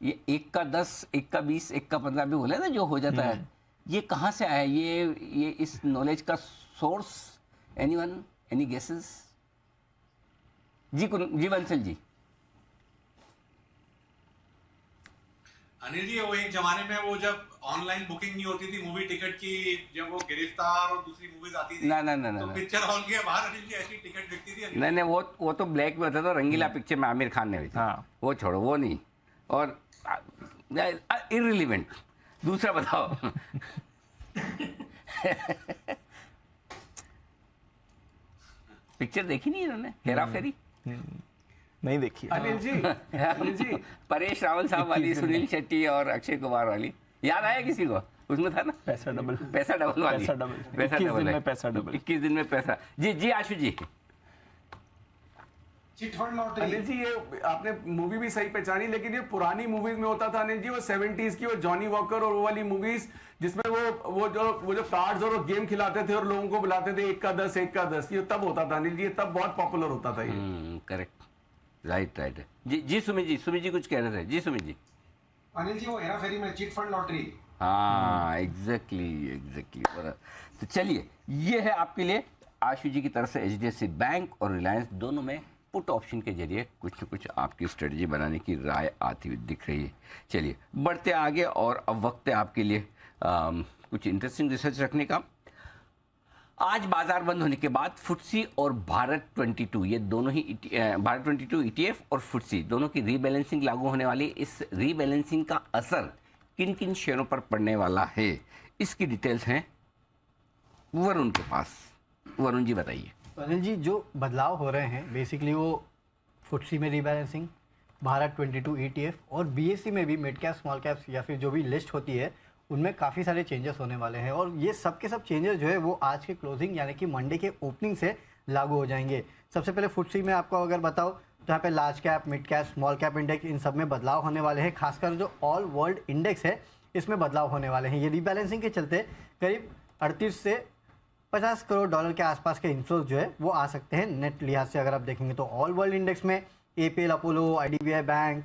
ये 1 का 10, 1 का 20, 1 का 15 भी बोले ना जो हो जाता है, ये कहाँ से आया? ये इस नॉलेज का सोर्स, एनीवन, एनी गेसेस? जी बंसल जी। अनिल जी वो एक जमाने में वो जब ऑनलाइन बुकिंग नहीं होती थी मूवी टिकट की, जब वो गिरफ्तार और दूसरी मूवीज आती थी, ना तो पिक्चर हॉल के बाहर अनिल जी ऐसी टिकट बिकती थी। नहीं वो तो ब्लैक में होता था, रंगीला पिक्चर में आमिर खान ने भेजी। हाँ। वो छोड़ो, वो नहीं, और इररिलेवेंट। दूसरा बताओ। पिक्चर देखी नहीं इन्होंने, हेरा फेरी? नहीं देखी अनिल जी परेश रावल साहब वाली, सुनील शेट्टी और अक्षय कुमार वाली, याद आया किसी को? उसमें था ना पैसा डबल वाली, पैसा डबल 21 दिन में पैसा। जी आशु जी। Chit fund lottery. अनिल जी ये आपने मूवी भी सही पहचानी, लेकिन ये पुरानी मूवीज में होता था अनिल जी, वो 70s की, वो जॉनी वॉकर और वो वाली मूवीज जिसमें वो जो कार्ड्स और वो गेम खिलाते थे और लोगों को बुलाते थे 1 का 10, 1 का 10, ये तब होता था अनिल जी, तब बहुत पॉपुलर होता था ये। Correct, right. जी सुमित जी कुछ कह रहे थे। जी सुमित जी। अनिल जी वो हेरा फेरी में चिटफंड लॉटरी। हाँ एग्जैक्टली। तो चलिए, ये है आपके लिए आशु जी की तरफ से HDFC बैंक और रिलायंस दोनों में पुट ऑप्शन के जरिए कुछ न कुछ आपकी स्ट्रेटजी बनाने की राय आती हुई दिख रही है। चलिए बढ़ते आगे, और अब वक्त है आपके लिए कुछ इंटरेस्टिंग रिसर्च रखने का। आज बाजार बंद होने के बाद फुट्सी और भारत 22, ये दोनों ही भारत 22 ETF और फुट्सी दोनों की रीबैलेंसिंग लागू होने वाली। इस रीबैलेंसिंग का असर किन किन शेयरों पर पड़ने वाला है, इसकी डिटेल्स हैं वरुण के पास। वरुण जी बताइए। अनिल जी, जो बदलाव हो रहे हैं बेसिकली वो फुट्सी में रीबैलेंसिंग, भारत 22 ETF और BSE में भी मिड कैप, स्मॉल कैप्स या फिर जो भी लिस्ट होती है उनमें काफ़ी सारे चेंजेस होने वाले हैं। और ये सब के सब चेंजेस जो है वो आज के क्लोजिंग यानी कि मंडे के ओपनिंग से लागू हो जाएंगे। सबसे पहले फुट्सी में आपको अगर बताओ तो यहाँ पे large cap, mid cap, small cap index, इन सब में बदलाव होने वाले हैं। खासकर जो ऑल वर्ल्ड इंडेक्स है इसमें बदलाव होने वाले हैं। ये रीबैलेंसिंग के चलते करीब 38 से 50 करोड़ डॉलर के आसपास के इन्फ्लोज जो है वो आ सकते हैं नेट लिहाज से। अगर आप देखेंगे तो ऑल वर्ल्ड इंडेक्स में APL Apollo, IDBI bank,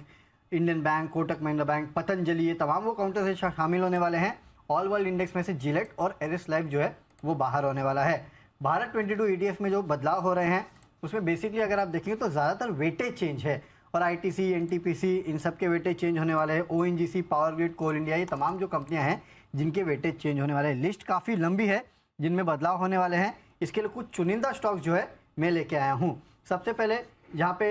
Indian bank, Kotak Mahindra bank, Patanjali, ये तमाम वो काउंटर से शामिल होने वाले हैं। ऑल वर्ल्ड इंडेक्स में से जिलेट और एरिस लाइफ जो है वो बाहर होने वाला है। भारत 22 ETF में जो बदलाव हो रहे हैं उसमें बेसिकली अगर आप देखेंगे तो ज़्यादातर वेटेज चेंज है, और ITC, NTPC इन सब के वेटेज चेंज होने वाले हैं। ONGC, पावर ग्रिड, कोल इंडिया, ये तमाम जो कंपनियां हैं जिनके वेटेज चेंज होने वाले हैं। लिस्ट काफ़ी लंबी है जिनमें बदलाव होने वाले हैं। इसके लिए कुछ चुनिंदा स्टॉक जो है मैं लेके आया हूँ। सबसे पहले जहाँ पे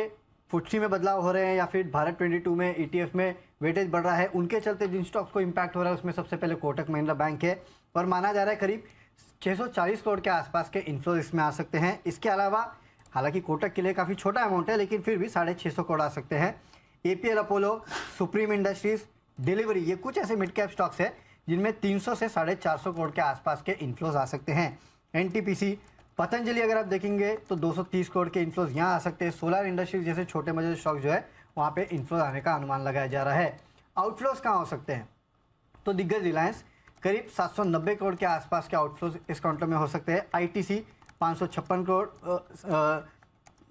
FTSE में बदलाव हो रहे हैं या फिर भारत 22 में ETF में वेटेज बढ़ रहा है, उनके चलते जिन स्टॉक्स को इम्पैक्ट हो रहा है उसमें सबसे पहले कोटक महिंद्रा बैंक है, और माना जा रहा है करीब 640 करोड़ के आसपास के इन्फ्लो इसमें आ सकते हैं। इसके अलावा हालांकि कोटक के लिए काफ़ी छोटा अमाउंट है लेकिन फिर भी 650 करोड़ आ सकते हैं। APL Apollo, supreme industries, delivery, ये कुछ ऐसे मिड कैप स्टॉक्स हैं जिनमें 300 से 450 करोड़ के आसपास के इन्फ्लोज आ सकते हैं। NTPC, पतंजलि अगर आप देखेंगे तो 230 करोड़ के इन्फ्लोज यहाँ आ सकते हैं। सोलर इंडस्ट्रीज जैसे छोटे मजे स्टॉक जो है वहाँ पे इन्फ्लोज आने का अनुमान लगाया जा रहा है। आउटफ्लोज कहाँ हो सकते हैं तो दिग्गज रिलायंस करीब 790 करोड़ के आसपास के आउटफ्लोज इस काउंटर में हो सकते हैं। ITC 556 करोड़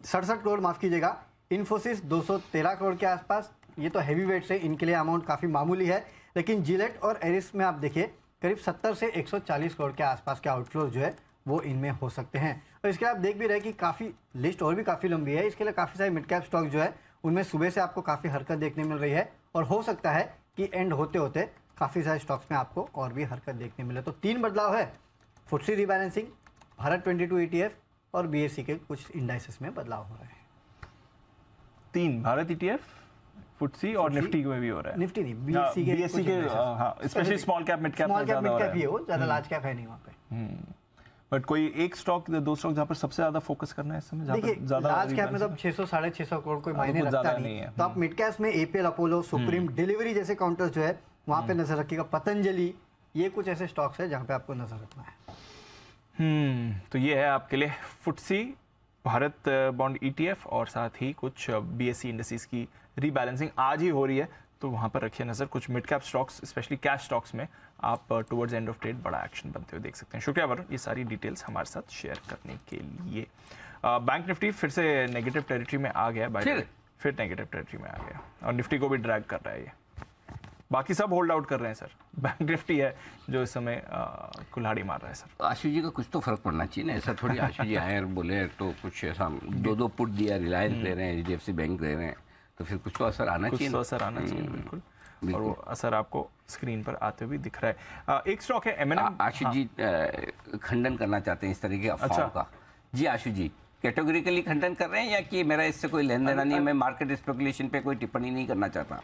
67 करोड़ माफ़ कीजिएगा। इन्फोसिस 213 करोड़ के आसपास, ये तो हैवी वेट्स है, इनके लिए अमाउंट काफ़ी मामूली है। लेकिन जिलेट और एरिस में आप देखिए करीब 70 से 140 करोड़ के आसपास के आउटफ्लोज जो है वो इनमें हो सकते हैं। और इसके आप देख भी रहे कि काफ़ी लिस्ट और भी काफ़ी लंबी है। इसके लिए काफ़ी सारे मिड कैप स्टॉक जो है उनमें सुबह से आपको काफ़ी हरकत देखने मिल रही है, और हो सकता है कि एंड होते होते काफ़ी सारे स्टॉक्स में आपको और भी हरकत देखने मिले। तो 3 बदलाव है, FTSE रीबैलेंसिंग, भारत 22 ETF और BSE के कुछ इंडाइसेस में बदलाव हो रहे हैं। 3 भारत ETF, FTSE और निफ्टी में भी हो रहा है। निफ्टी नहीं, BSE के हाँ, specially small cap mid cap mid cap ही है वो, ज़्यादा लार्ज कैप है नहीं वहाँ पे। बट कोई एक स्टॉक, 2 स्टॉक जहाँ पर सबसे ज्यादा फोकस करना है इस समय? देखिए लार्ज कैप में तो 600-650 करोड़ कोई मायने रखता नहीं है। तो आप मिड कैप में APL अपोलो, सुप्रीम, डिलीवरी जैसे काउंटर्स जो है वहाँ पे नजर रखिएगा। पतंजलि, ये कुछ ऐसे स्टॉक्स है जहाँ पे आपको नजर रखना है। तो ये है आपके लिए FTSE, भारत बॉन्ड ETF और साथ ही कुछ BSE इंडस्ट्रीज की रीबैलेंसिंग आज ही हो रही है, तो वहाँ पर रखिए नज़र। कुछ mid cap stocks specially cash stocks में आप टुवर्ड्स एंड ऑफ ट्रेड बड़ा एक्शन बनते हुए देख सकते हैं। शुक्रिया वरुण ये सारी डिटेल्स हमारे साथ शेयर करने के लिए। बैंक निफ्टी फिर से नेगेटिव टेरिटरी में आ गया, फिर नेगेटिव टेरिटरी में आ गया और निफ्टी को भी ड्रैग कर रहा है ये। बाकी सब होल्ड आउट कर रहे हैं सर, बैंक निफ्टी है जो इस समय कुल्हाड़ी मार रहा है सर। आशु जी का कुछ तो फर्क पड़ना चाहिए ना, ऐसा थोड़ी आशु जी आए और बोले तो कुछ ऐसा 2 पुट दिया, रिलायंस दे रहे हैं, HDFC बैंक दे रहे हैं, तो फिर कुछ तो असर आना चाहिए। कुछ तो असर आना चाहिए, बिल्कुल। और वो असर आपको स्क्रीन पर आते हुए दिख रहा है। एक स्टॉक है M&M। आशु जी खंडन करना चाहते हैं इस तरह के अफवाहों का। जी आशु जी कैटेगोरिकली खंडन कर रहे हैं या कि मेरा इससे कोई लेन देना नहीं है, मैं मार्केट स्पेकुलेशन पे कोई टिप्पणी नहीं करना चाहता।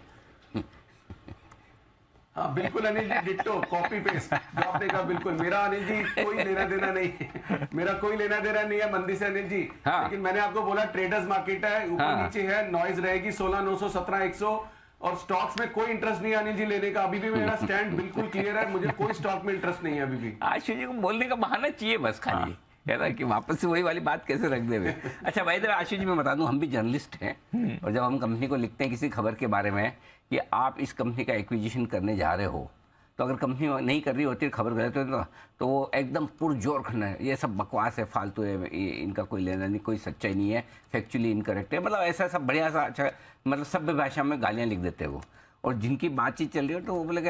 हाँ बिल्कुल Anil ji, ditto copy paste जो आपने कहा, बिल्कुल मेरा अनिल जी कोई लेना देना नहीं है, मेरा कोई लेना देना नहीं है मंदी से अनिल जी। हाँ। लेकिन मैंने आपको बोला ट्रेडर्स मार्केट है, ऊपर हाँ। नीचे है, नॉइज रहेगी, 16,900, 17,100 और स्टॉक्स में कोई इंटरेस्ट नहीं है अनिल जी लेने का। अभी भी मेरा स्टैंड बिल्कुल क्लियर है, मुझे कोई स्टॉक में इंटरेस्ट नहीं है अभी भी। आशु जी को बोलने का बहाना चाहिए बस खाली, कहता है कि वापस से वही वाली बात कैसे रख दे हुए। अच्छा भाई आशु जी मैं बता दूं, हम भी जर्नलिस्ट हैं और जब हम कंपनी को लिखते हैं किसी खबर के बारे में कि आप इस कंपनी का एक्विजिशन करने जा रहे हो, तो अगर कंपनी नहीं कर रही होती, खबर गलत होती तो वो एकदम पुरजोर खंडन है, ये सब बकवास है, फालतू है, इनका कोई लेना नहीं, कोई सच्चाई नहीं है, फैक्चुअली इनकरेक्ट है, मतलब ऐसा सब बढ़िया सा अच्छा, मतलब सभ्य भाषा में गालियाँ लिख देते हैं वो। और जिनकी बातचीत चल रही हो तो वो बोले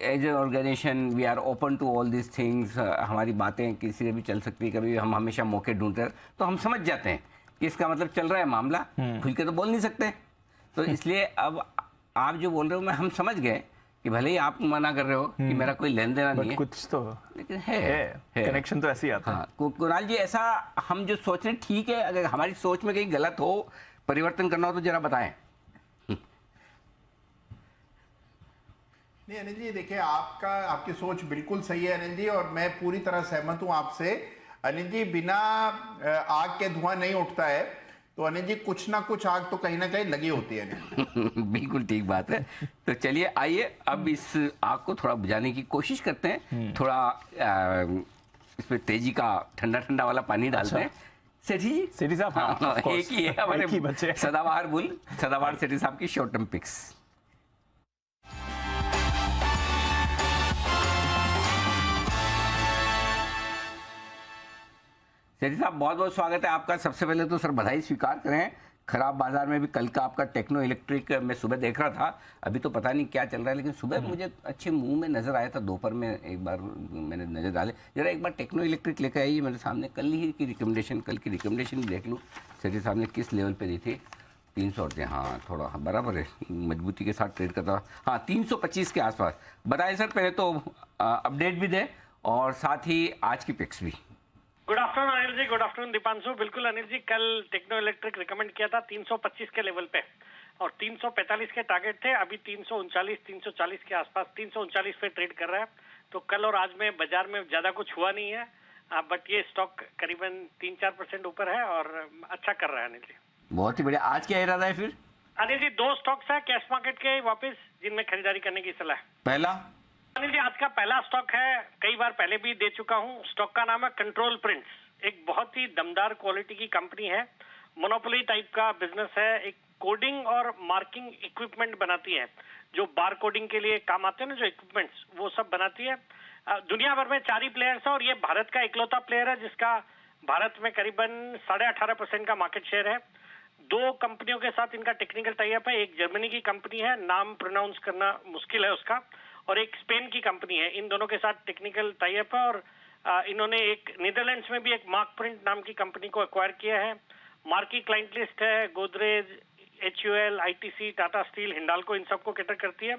as a organisation we are open to all this things, हमारी बातें किसी से भी चल सकती है, कभी हम हमेशा मौके ढूंढते हैं, तो हम समझ जाते हैं कि इसका मतलब चल रहा है मामला, खुल के तो बोल नहीं सकते। तो इसलिए अब आप जो बोल रहे हो मैं हम समझ गए कि भले ही आप मना कर रहे हो कि मेरा कोई लेन देना नहीं है, कुछ तो लेकिन है कनेक्शन तो ऐसे ही आता है। हाँ कुणाल जी, ऐसा हम जो सोच रहे हैं ठीक है, अगर हमारी सोच में कहीं गलत हो, परिवर्तन करना हो तो जरा बताएं। नहीं अनिल जी देखिए, आपकी सोच बिल्कुल सही है अनिल जी, और मैं पूरी तरह सहमत हूं आपसे। अनिल जी बिना आग के धुआं नहीं उठता है, तो अनिल जी कुछ ना कुछ आग तो कहीं ना कहीं लगी होती है। बिल्कुल ठीक बात है। तो चलिए आइए अब इस आग को थोड़ा बुझाने की कोशिश करते हैं, थोड़ा इसमें तेजी का ठंडा ठंडा वाला पानी डालते हैं। सेठी साहब, हाँ, एक ही है हमारे सदाबहार बुल, सदाबहार सेठी साहब की शॉर्ट टर्म पिक्स। सेठी साहब बहुत बहुत स्वागत है आपका। सबसे पहले तो सर बधाई स्वीकार करें खराब बाजार में भी कल का आपका टेक्नो इलेक्ट्रिक मैं सुबह देख रहा था, अभी तो पता नहीं क्या चल रहा है, लेकिन सुबह मुझे अच्छे मुंह में नजर आया था। दोपहर में एक बार मैंने नजर डाले, जरा एक बार टेक्नो इलेक्ट्रिक लेकर आइए मेरे सामने। कल की रिकमेंडेशन देख लूँ सेठी साहब ने किस लेवल पे दी थी। 300 हाँ थोड़ा बराबर है, मजबूती के साथ ट्रेड करता। हाँ 325 के आसपास। बताएं सर, पहले तो अपडेट भी दें और साथ ही आज की पिक्स भी। Good afternoon Anil ji, good afternoon Deepanshu. बिल्कुल अनिल जी, कल टेक्नो इलेक्ट्रिक रिकमेंड किया था 325 के लेवल पे और 345 के टारगेट थे। अभी 339 340 के आसपास 339 पे ट्रेड कर रहा है। तो कल और आज में बाजार में ज्यादा कुछ हुआ नहीं है, बट ये स्टॉक करीबन 3-4% ऊपर है और अच्छा कर रहा है अनिल जी। बहुत ही बढ़िया। आज क्या इरादा है फिर अनिल जी? 2 स्टॉक्स है कैश मार्केट के वापस, जिनमें खरीदारी करने की सलाह है। पहला अनिल जी, आज का पहला स्टॉक है, कई बार पहले भी दे चुका हूं। स्टॉक का नाम है कंट्रोल प्रिंट्स। एक बहुत ही दमदार क्वालिटी की कंपनी है, मोनोपोली टाइप का बिजनेस है। एक कोडिंग और मार्किंग इक्विपमेंट बनाती है, जो बार कोडिंग के लिए काम आते हैं ना, जो इक्विपमेंट्स, वो सब बनाती है। दुनिया भर में 4 ही प्लेयर्स है और ये भारत का इकलौता प्लेयर है जिसका भारत में करीबन 18.5% का मार्केट शेयर है। 2 कंपनियों के साथ इनका टेक्निकल टाइप है। एक जर्मनी की कंपनी है, नाम प्रोनाउंस करना मुश्किल है उसका, और एक स्पेन की कंपनी है। इन दोनों के साथ टेक्निकल टाइप है और इन्होंने एक नीदरलैंड्स में भी एक मार्क प्रिंट नाम की कंपनी को एक्वायर किया है। मार्की क्लाइंट लिस्ट है, Godrej, HUL, ITC, Tata steel, Hindalco, इन सबको कैटर करती है।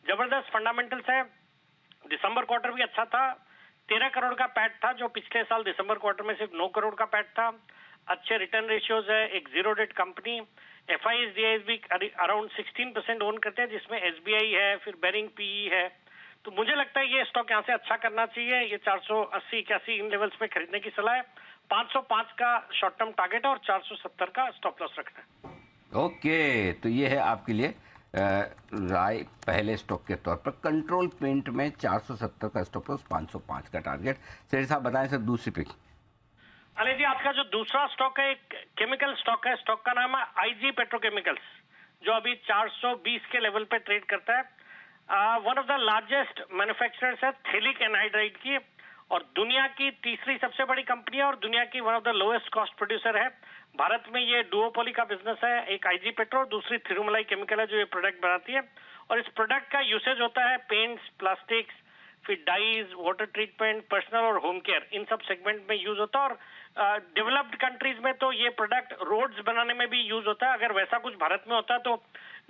जबरदस्त फंडामेंटल्स है। दिसंबर क्वार्टर भी अच्छा था, 13 करोड़ का पैट था, जो पिछले साल दिसंबर क्वार्टर में सिर्फ 9 करोड़ का पैट था। अच्छे रिटर्न रेशियोज है, एक zero debt company. FIs, DIs भी अराउंड 16% ओन करते हैं, जिसमें SBI है, फिर बेरिंग PE है। तो मुझे लगता है ये स्टॉक यहाँ से अच्छा करना चाहिए। ये 480-81 इन लेवल्स पे खरीदने की सलाह है। 505 का शॉर्ट टर्म टारगेट है और 470 का स्टॉप लॉस रखना है। ओके, तो ये है आपके लिए राय पहले स्टॉक के तौर पर। कंट्रोल प्रिंट में 470 का स्टॉप लॉस, 505 का टारगेट। सेठी साहब बताएं सर दूसरी पिक। अनिल जी, आज का जो दूसरा स्टॉक है एक केमिकल स्टॉक है। स्टॉक का नाम है IG पेट्रोकेमिकल्स, जो अभी 420 के लेवल पे ट्रेड करता है। One of the largest manufacturers है थैलिक एनहाइड्राइड की और दुनिया की तीसरी सबसे बड़ी कंपनी है और दुनिया की one of the lowest cost producer है। भारत में ये डुओपोली का बिजनेस है। एक IG पेट्रो, दूसरी थिरुमलाई केमिकल है जो ये प्रोडक्ट बनाती है। और इस प्रोडक्ट का यूसेज होता है पेंट्स, प्लास्टिक्स, फिर डाइज, वाटर ट्रीटमेंट, पर्सनल और होम केयर, इन सब सेगमेंट में यूज होता है। और डेवलप्ड कंट्रीज में तो ये प्रोडक्ट रोड्स बनाने में भी यूज होता है। अगर वैसा कुछ भारत में होता तो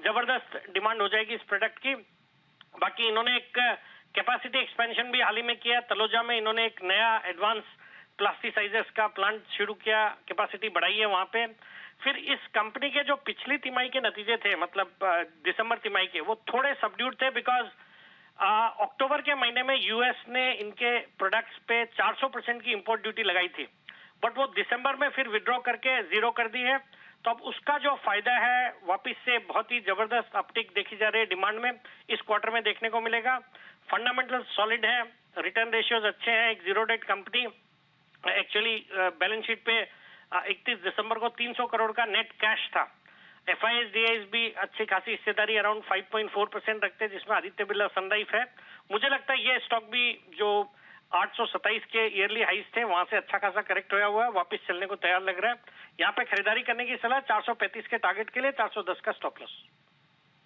जबरदस्त डिमांड हो जाएगी इस प्रोडक्ट की। बाकी इन्होंने एक कैपेसिटी एक्सपेंशन भी हाल ही में किया। तलोजा में इन्होंने एक नया एडवांस प्लास्टिसाइजर्स का प्लांट शुरू किया, कैपेसिटी बढ़ाई है वहां पे। फिर इस कंपनी के जो पिछली तिमाही के नतीजे थे, मतलब दिसंबर तिमाही के, वो थोड़े सबड्यूड थे बिकॉज अक्टूबर के महीने में यूएस ने इनके प्रोडक्ट्स पे 400% की इंपोर्ट ड्यूटी लगाई थी, बट वो दिसंबर में फिर विड्रॉ करके 0 कर दी है। तो अब उसका जो फायदा है, वापस से बहुत ही जबरदस्त अपटिक देखी जा रही है डिमांड में, इस क्वार्टर में देखने को मिलेगा। फंडामेंटल सॉलिड है, रिटर्न रेशियोज अच्छे हैं। एक zero debt company, actually balance sheet पे 31 दिसंबर को 300 करोड़ का नेट कैश था। FIs, DIs भी अच्छी खासी हिस्सेदारी अराउंड 5.4% रखते हैं, जिसमें आदित्य बिरला सनलाइफ है। मुझे लगता है ये स्टॉक भी जो 827 के ईयरली हाइस थे, वहां से अच्छा खासा करेक्ट होया हुआ है, वापस चलने को तैयार लग रहा है। यहाँ पे खरीदारी करने की सलाह 435 के टारगेट के लिए, 410 का स्टॉप लॉस।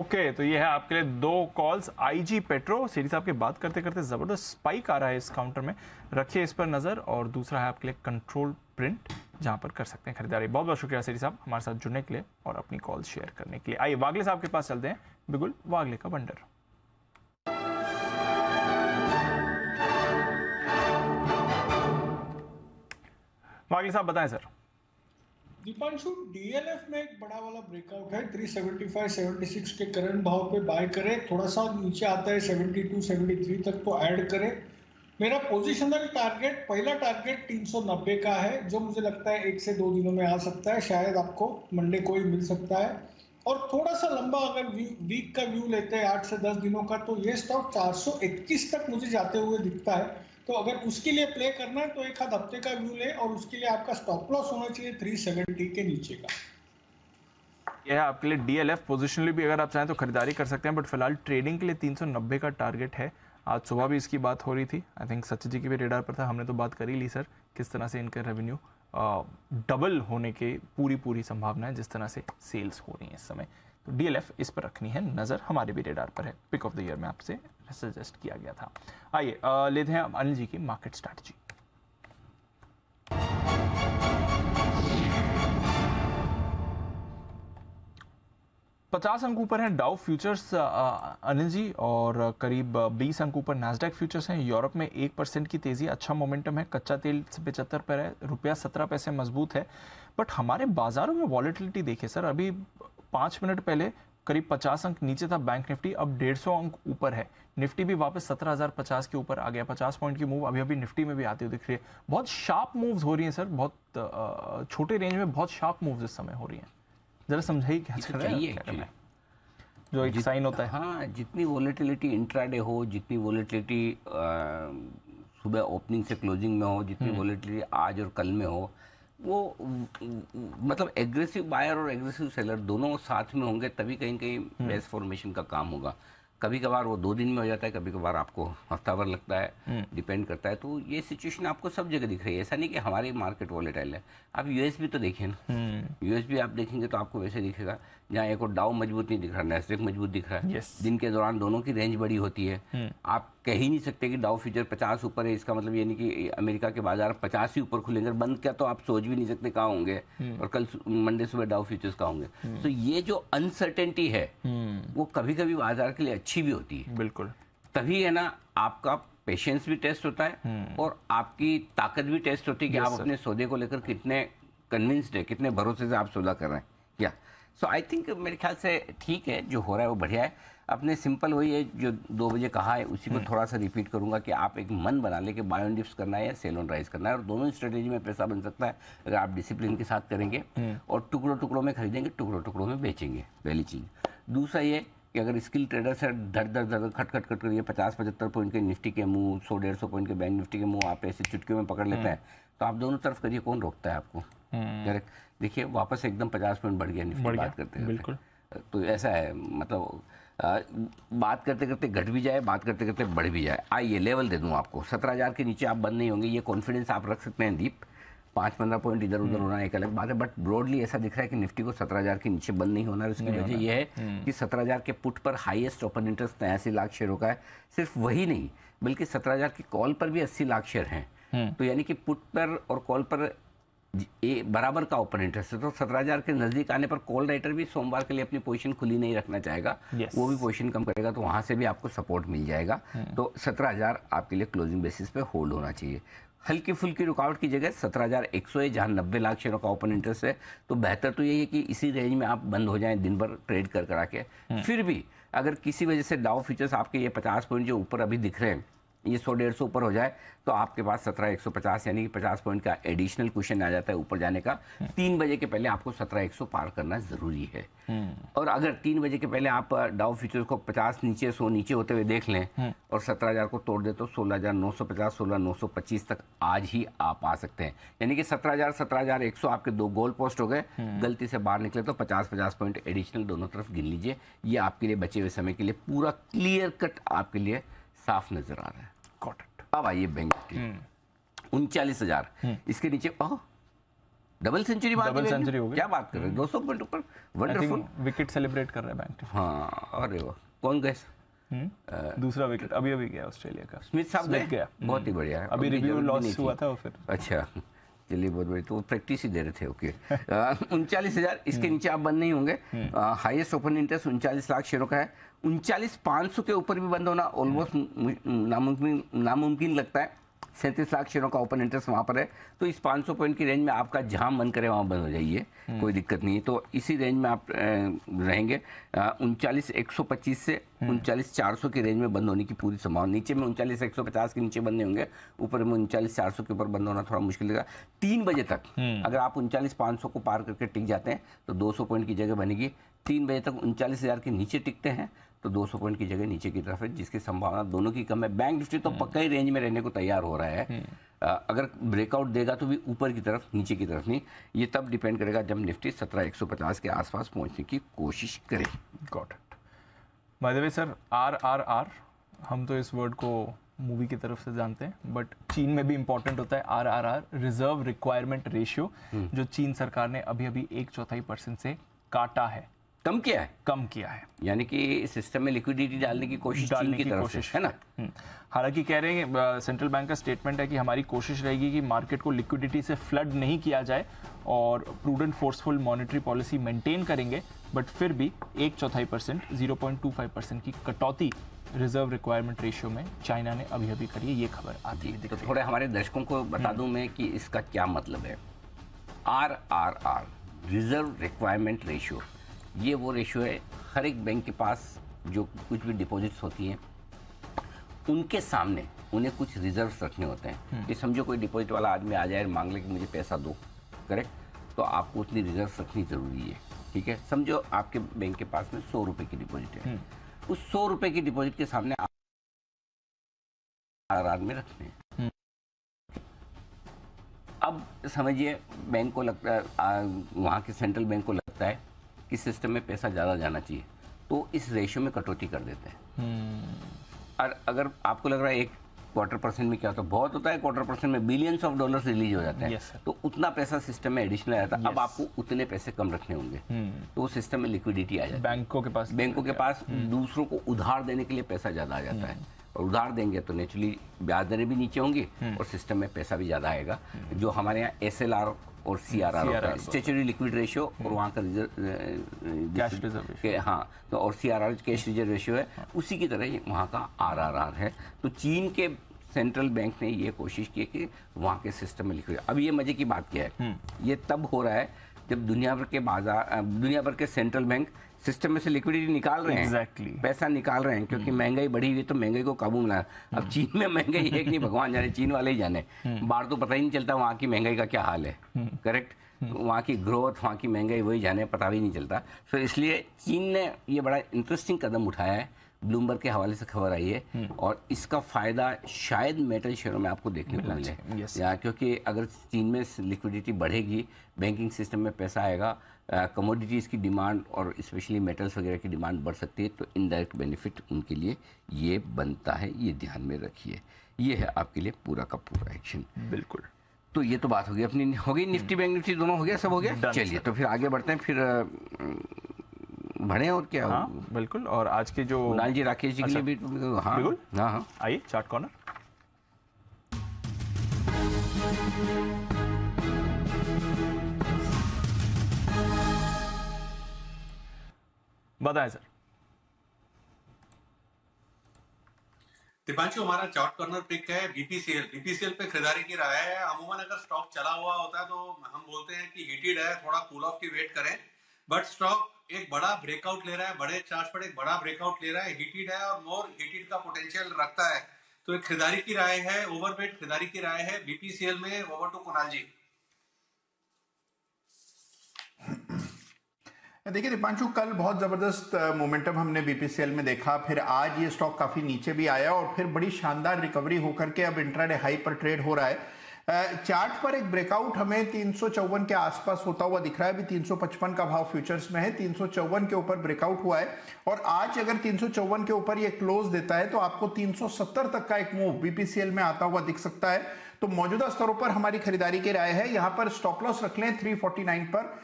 ओके, तो ये है आपके लिए 2 कॉल्स। IG पेट्रो, सीरी साहब की बात करते करते जबरदस्त स्पाइक आ रहा है इस काउंटर में, रखिए इस पर नजर। और दूसरा है आपके लिए कंट्रोल प्रिंट, जहां पर कर सकते हैं खरीदारी। बहुत बहुत शुक्रिया सीरी साहब हमारे साथ जुड़ने के लिए और अपनी कॉल शेयर करने के लिए। आइए वागले साहब के पास चलते हैं, बिगुल वागले का बंडर। वागले साहब बताएं सर। दीपांशु, DLF में एक बड़ा वाला ब्रेकआउट है, 375-76 के करंट भाव पे बाय करे, थोड़ा सा नीचे आता है 72-73 तक तो ऐड करे। मेरा पोजिशनल टारगेट, पहला टारगेट 390 का है, जो मुझे लगता है 1 से 2 दिनों में आ सकता है, शायद आपको मंडे को ही मिल सकता है। और थोड़ा सा लंबा अगर वीक का व्यू लेते हैं 8 से 10 दिनों का, तो ये स्टॉक 421 तक मुझे जाते हुए दिखता है। तो अगर उसके लिए प्ले करना है तो एक आध हफ्ते का व्यू ले, और उसके लिए आपका स्टॉप लॉस होना चाहिए 370 के नीचे का। यह है आपके लिए DLF। पोजिशनली भी अगर आप चाहें तो खरीदारी कर सकते हैं, बट फिलहाल ट्रेडिंग के लिए 390 का टारगेट है। आज सुबह भी इसकी बात हो रही थी, आई थिंक सचिन जी की भी रेडार पर था, हमने तो बात कर ही ली सर किस तरह से इनका रेवेन्यू डबल होने की पूरी संभावना है जिस तरह से सेल्स हो रही हैं इस समय। तो डीएलएफ इस पर रखनी है नज़र, हमारे भी रेडार पर है। पिक ऑफ द ईयर में आपसे सजेस्ट किया गया था। आइए लेते हैं अनिल जी की मार्केट स्ट्रैटेजी। पचास अंक ऊपर है डाउ फ्यूचर्स अनिल जी, और करीब 20 अंक ऊपर नैस्डैक फ्यूचर्स हैं। यूरोप में 1% की तेजी, अच्छा मोमेंटम है। कच्चा तेल 75 पर है, रुपया 17 पैसे मजबूत है। बट हमारे बाजारों में वॉलेटिलिटी देखिए सर, अभी 5 मिनट पहले करीब 50 अंक नीचे था बैंक निफ्टी, अब 150 अंक ऊपर है। निफ्टी भी वापस 17,050 के ऊपर आ गया। 50 पॉइंट की मूव अभी निफ्टी में भी आती हुई दिख रही है। बहुत शार्प मूव्स हो रही हैं सर, बहुत छोटे रेंज में बहुत शार्प मूव्स इस समय हो रही हैं। जरा समझाइए क्या चल रहा है, जो एक साइन होता है। हाँ, जितनी वॉलेटिलिटी इंट्राडे हो, जितनी वॉलेटिलिटी सुबह ओपनिंग से क्लोजिंग में हो, जितनी वॉलेटिलिटी आज और कल में हो, वो मतलब एग्रेसिव बायर और एग्रेसिव सेलर दोनों साथ में होंगे तभी कहीं कहीं बेस फॉर्मेशन का काम होगा। कभी कभार वो 2 दिन में हो जाता है, कभी कभार आपको हफ्ता भर लगता है, डिपेंड करता है। तो ये सिचुएशन आपको सब जगह दिख रही है, ऐसा नहीं कि हमारी मार्केट वॉलेटाइल है। आप यूएस भी तो देखिए ना, यूएस भी आप देखेंगे तो आपको वैसे दिखेगा, जहाँ एक और डाउ मजबूत नहीं दिख रहा, नैस्डैक मजबूत दिख रहा है। दिन के दौरान दोनों की रेंज बड़ी होती है। आप कह ही नहीं सकते कि डाउ फ्यूचर 50 ऊपर है, इसका मतलब ये नहीं कि अमेरिका के बाजार 50 ही ऊपर खुलेंगे। बंद क्या तो आप सोच भी नहीं सकते कहाँ होंगे, और कल मंडे सुबह डाउ फ्यूचर्स कहाँ होंगे। तो ये जो अनसर्टेनिटी है वो कभी कभी बाजार के लिए अच्छी भी होती है। बिल्कुल, तभी है ना आपका पेशेंस भी टेस्ट होता है और आपकी ताकत भी टेस्ट होती है कि आप अपने सौदे को लेकर कितने कन्विंस्ड है, कितने भरोसे से आप सौदा कर रहे हैं क्या। सो आई थिंक मेरे ख्याल से ठीक है, जो हो रहा है वो बढ़िया है। अपने सिंपल वही है जो 2 बजे कहा है, उसी को थोड़ा सा रिपीट करूंगा कि आप एक मन बना ले कि बाय ऑन डिप्स करना है या सेल ऑन राइज करना है, और दोनों स्ट्रेटेजी में पैसा बन सकता है अगर आप डिसिप्लिन के साथ करेंगे और टुकड़ों टुकड़ों में खरीदेंगे, टुकड़ों टुकड़ों में बेचेंगे, पहली चीज़। दूसरा ये कि अगर स्किल ट्रेडर्स है धड़ खट करिए 50-75 पॉइंट के निफ्टी के मुंह, 100-150 पॉइंट के बैंक निफ्टी के मुंह आप ऐसे चुटकियों में पकड़ लेते हैं, तो आप दोनों तरफ करिए, कौन रोकता है आपको। देखिए वापस एकदम 50 पॉइंट बढ़ गया निफ्टी बात करते बिल्कुल। तो ऐसा है, मतलब बात करते करते घट भी जाए, बात करते करते बढ़ भी जाए। आइए लेवल दे दूं आपको, 17,000 के नीचे आप बंद नहीं होंगे, ये कॉन्फिडेंस आप रख सकते हैं दीप। 5-15 पॉइंट इधर उधर होना एक अलग बात है, बट ब्रॉडली ऐसा दिख रहा है कि निफ्टी को 17,000 के नीचे बंद नहीं होना है। उसकी वजह यह है कि 17,000 के पुट पर हाईएस्ट ओपन इंटरेस्ट 83 लाख शेयरों का है। सिर्फ वही नहीं, बल्कि 17,000 की कॉल पर भी 80 लाख शेयर हैं। तो यानी कि पुट पर और कॉल पर बराबर का ओपन इंटरेस्ट है। तो 17,000 के नजदीक आने पर कॉल राइटर भी सोमवार के लिए अपनी पोजीशन खुली नहीं रखना चाहेगा, वो भी पोजीशन कम करेगा, तो वहां से भी आपको सपोर्ट मिल जाएगा। तो 17,000 आपके लिए क्लोजिंग बेसिस पे होल्ड होना चाहिए। हल्की फुल्की रुकावट की जगह 17,100 है, जहां 90 लाख शेयरों का ओपन इंटरेस्ट है। तो बेहतर तो यही है कि इसी रेंज में आप बंद हो जाएं दिन भर ट्रेड कर करा के। फिर भी अगर किसी वजह से डाउ फ्यूचर्स आपके ये 50 पॉइंट जो ऊपर अभी दिख रहे हैं, ये 100-150 ऊपर हो जाए तो आपके पास 17,150 यानी कि 50 पॉइंट का एडिशनल क्वेश्चन आ जाता है ऊपर जाने का। 3 बजे के पहले आपको 17,100 पार करना जरूरी है। और अगर 3 बजे के पहले आप डाउ फ्यूचर्स को 50 नीचे 100 नीचे होते हुए देख लें और 17,000 को तोड़ दे तो 16,950 16,925 तक आज ही आप आ सकते हैं। यानी कि 17,000 17,100 आपके 2 गोल पोस्ट हो गए। गलती से बाहर निकले तो 50-50 पॉइंट एडिशनल दोनों तरफ गिन लीजिए। ये आपके लिए बचे हुए समय के लिए पूरा क्लियर कट आपके लिए साफ नजर आ रहा है। अब आइए बैंक की 39,000 इसके नीचे डबल सेंचुरी हो गई। क्या बात कर रहे हैं, 200 पॉइंट ऊपर, वंडरफुल। विकेट सेलिब्रेट कर रहे हैं बैंक। हाँ, अरे वाह, कौन गए? दूसरा विकेट अभी गया ऑस्ट्रेलिया का, स्मिथ साहब गया। बहुत ही बढ़िया है, अभी रिव्यू लॉस हुआ था फिर। अच्छा, चलिए बहुत बड़ी, तो प्रैक्टिस ही दे रहे थे। ओके 39,000 इसके नीचे आप बंद नहीं होंगे। हाईएस्ट ओपन इंटरेस्ट 39 लाख शेयरों का है। 39,500 के ऊपर भी बंद होना ऑलमोस्ट नामुमकिन लगता है। 37 लाख शेयरों का ओपन इंटरेस्ट वहां पर है। तो इस 500 पॉइंट की रेंज में आपका जहां मन करे वहां बंद हो जाइए, कोई दिक्कत नहीं है। तो इसी रेंज में आप रहेंगे। 39,125 से 39,400 की रेंज में बंद होने की पूरी संभावना। नीचे में 39,150 के नीचे बंद नहीं होंगे, ऊपर में 39,400 के ऊपर बंद होना थोड़ा मुश्किल लगेगा। 3 बजे तक अगर आप 39,500 को पार करके टिक जाते हैं तो 200 पॉइंट की जगह बनेगी। 3 बजे तक 39,000 के नीचे टिकते हैं तो 200 पॉइंट की जगह नीचे की तरफ है, जिसकी संभावना दोनों की कम है। बैंक निफ्टी तो पक्का ही रेंज में रहने को तैयार हो रहा है। अगर ब्रेकआउट देगा तो भी ऊपर की तरफ, नीचे की तरफ नहीं। ये तब डिपेंड करेगा जब निफ्टी 17,150 के आसपास पहुंचने की कोशिश करे। Got it. Bye the way sir, RRR हम तो इस वर्ड को मूवी की तरफ से जानते हैं, बट चीन में भी इंपॉर्टेंट होता है RRR, रिजर्व रिक्वायरमेंट रेशियो, जो चीन सरकार ने अभी अभी 1/4% से काटा है, कम किया है, यानी कि सिस्टम में लिक्विडिटी डालने की कोशिश चीन की तरफ से है ना। हालांकि कह रहे हैं, सेंट्रल बैंक का स्टेटमेंट है कि हमारी कोशिश रहेगी कि मार्केट को लिक्विडिटी से फ्लड नहीं किया जाए और prudent forceful monetary policy maintain करेंगे, बट फिर भी 1/4% 0.25% की कटौती रिजर्व रिक्वायरमेंट रेशियो में चाइना ने अभी अभी करी है। ये खबर आती है। तो थोड़े हमारे दर्शकों को बता दूं मैं कि इसका क्या मतलब है। RRR, रिजर्व रिक्वायरमेंट रेशियो, ये वो रेशियो है हर एक बैंक के पास जो कुछ भी डिपॉजिट्स होती हैं उनके सामने उन्हें कुछ रिजर्व्स रखने होते हैं। कि समझो कोई डिपॉजिट वाला आदमी आ जाए और मांग ले कि मुझे पैसा दो, करेक्ट, तो आपको उतनी रिजर्व्स रखनी जरूरी है। ठीक है, समझो आपके बैंक के पास में 100 रुपए की डिपॉजिट है, उस 100 रुपए की डिपॉजिट के सामने आप RRR में रखने हैं। अब समझिए बैंक को लगता है, वहाँ के सेंट्रल बैंक को लगता है कि सिस्टम में पैसा ज़्यादा जाना चाहिए, तो इस रेशियो में कटौती कर देते हैं। और अगर आपको लग रहा है 1/4% में क्या होता है, बहुत होता है, 1/4% में बिलियंस ऑफ डॉलर्स रिलीज हो जाते हैं। तो उतना पैसा सिस्टम में एडिशनल आ जाता है। अब आपको उतने पैसे कम रखने होंगे, तो सिस्टम में लिक्विडिटी आ जाती है। बैंकों के पास दूसरों को उधार देने के लिए पैसा ज़्यादा आ जाता है, और उधार देंगे तो नेचुरली ब्याज दरें भी नीचे होंगी और सिस्टम में पैसा भी ज़्यादा आएगा। जो हमारे यहाँ SLR और CRR होता है, स्टेचुरी लिक्विड रेशियो, और वहाँ का कैश रिजर्व, हाँ, तो और CRR कैश रिजर्व रेशियो है, उसी की तरह वहाँ का RRR है। तो चीन के सेंट्रल बैंक ने ये कोशिश की कि वहाँ के सिस्टम में लिक्विड। अब ये मजे की बात क्या है, ये तब हो रहा है जब दुनिया भर के सेंट्रल बैंक सिस्टम में से लिक्विडिटी निकाल रहे हैं, पैसा निकाल रहे हैं, क्योंकि महंगाई बढ़ी हुई, तो महंगाई को काबू में लाना। अब चीन में महंगाई है कि नहीं भगवान जाने, चीन वाले ही जाने। बाहर तो पता ही नहीं चलता वहाँ की महंगाई का क्या हाल है, करेक्ट, वहाँ की ग्रोथ, वहाँ की महंगाई वही जाने, पता भी नहीं चलता। तो इसलिए चीन ने ये बड़ा इंटरेस्टिंग कदम उठाया है, ब्लूमबर्ग के हवाले से खबर आई है, और इसका फायदा शायद मेटल शेयरों में आपको देखने को मिले, या क्योंकि अगर चीन में लिक्विडिटी बढ़ेगी, बैंकिंग सिस्टम में पैसा आएगा, कमोडिटीज़ की डिमांड और स्पेशली मेटल्स वगैरह की डिमांड बढ़ सकती है, तो इनडायरेक्ट बेनिफिट उनके लिए ये बनता है, ये ध्यान में रखिए। ये है आपके लिए पूरा का पूरा एक्शन। बिल्कुल। तो ये तो बात हो गई अपनी, हो गई निफ्टी बैंक निफ्टी दोनों हो गया, सब हो गया। चलिए तो फिर आगे बढ़ते हैं, फिर बढ़े और क्या। हाँ बिल्कुल, और आज के जो कुणाल जी राकेश जी के लिए भी, हाँ बिल्कुल, हाँ आइए चार्ट कॉर्नर। बताएं सर। दीपांशु, हमारा चार्ट कॉर्नर पिक है बीपीसीएल पे खरीदारी की राय है। अमूमन अगर स्टॉक चला हुआ होता है तो हम बोलते हैं कि हीटेड है, थोड़ा कूल ऑफ की वेट करें, बट स्टॉक एक बड़ा ब्रेकआउट ले रहा है, बड़े चार्ज पर एक बड़ा ब्रेकआउट ले रहा है, हीटेड है और मोर हीटेड का पोटेंशियल रखता है, तो एक खरीदारी की राय है, ओवरवेट खरीदारी की राय है बीपीसीएल में। ओवर टू कुणाल जी। देखिए दीपांशु, कल बहुत जबरदस्त मोमेंटम हमने बीपीसीएल में देखा, फिर आज ये स्टॉक काफी नीचे भी आया और फिर बड़ी शानदार रिकवरी होकर के अब इंट्राडे हाई पर ट्रेड हो रहा है। चार्ट पर एक ब्रेकआउट हमें 354 के आसपास होता हुआ दिख रहा है। अभी 355 का भाव फ्यूचर्स में है, 354 के ऊपर ब्रेकआउट हुआ है, और आज अगर 354 के ऊपर ये क्लोज देता है तो आपको 370 तक का एक मूव बीपीसीएल में आता हुआ दिख सकता है। तो मौजूदा स्तरों पर हमारी खरीदारी की राय है। यहां पर स्टॉप लॉस रख लें 349 पर,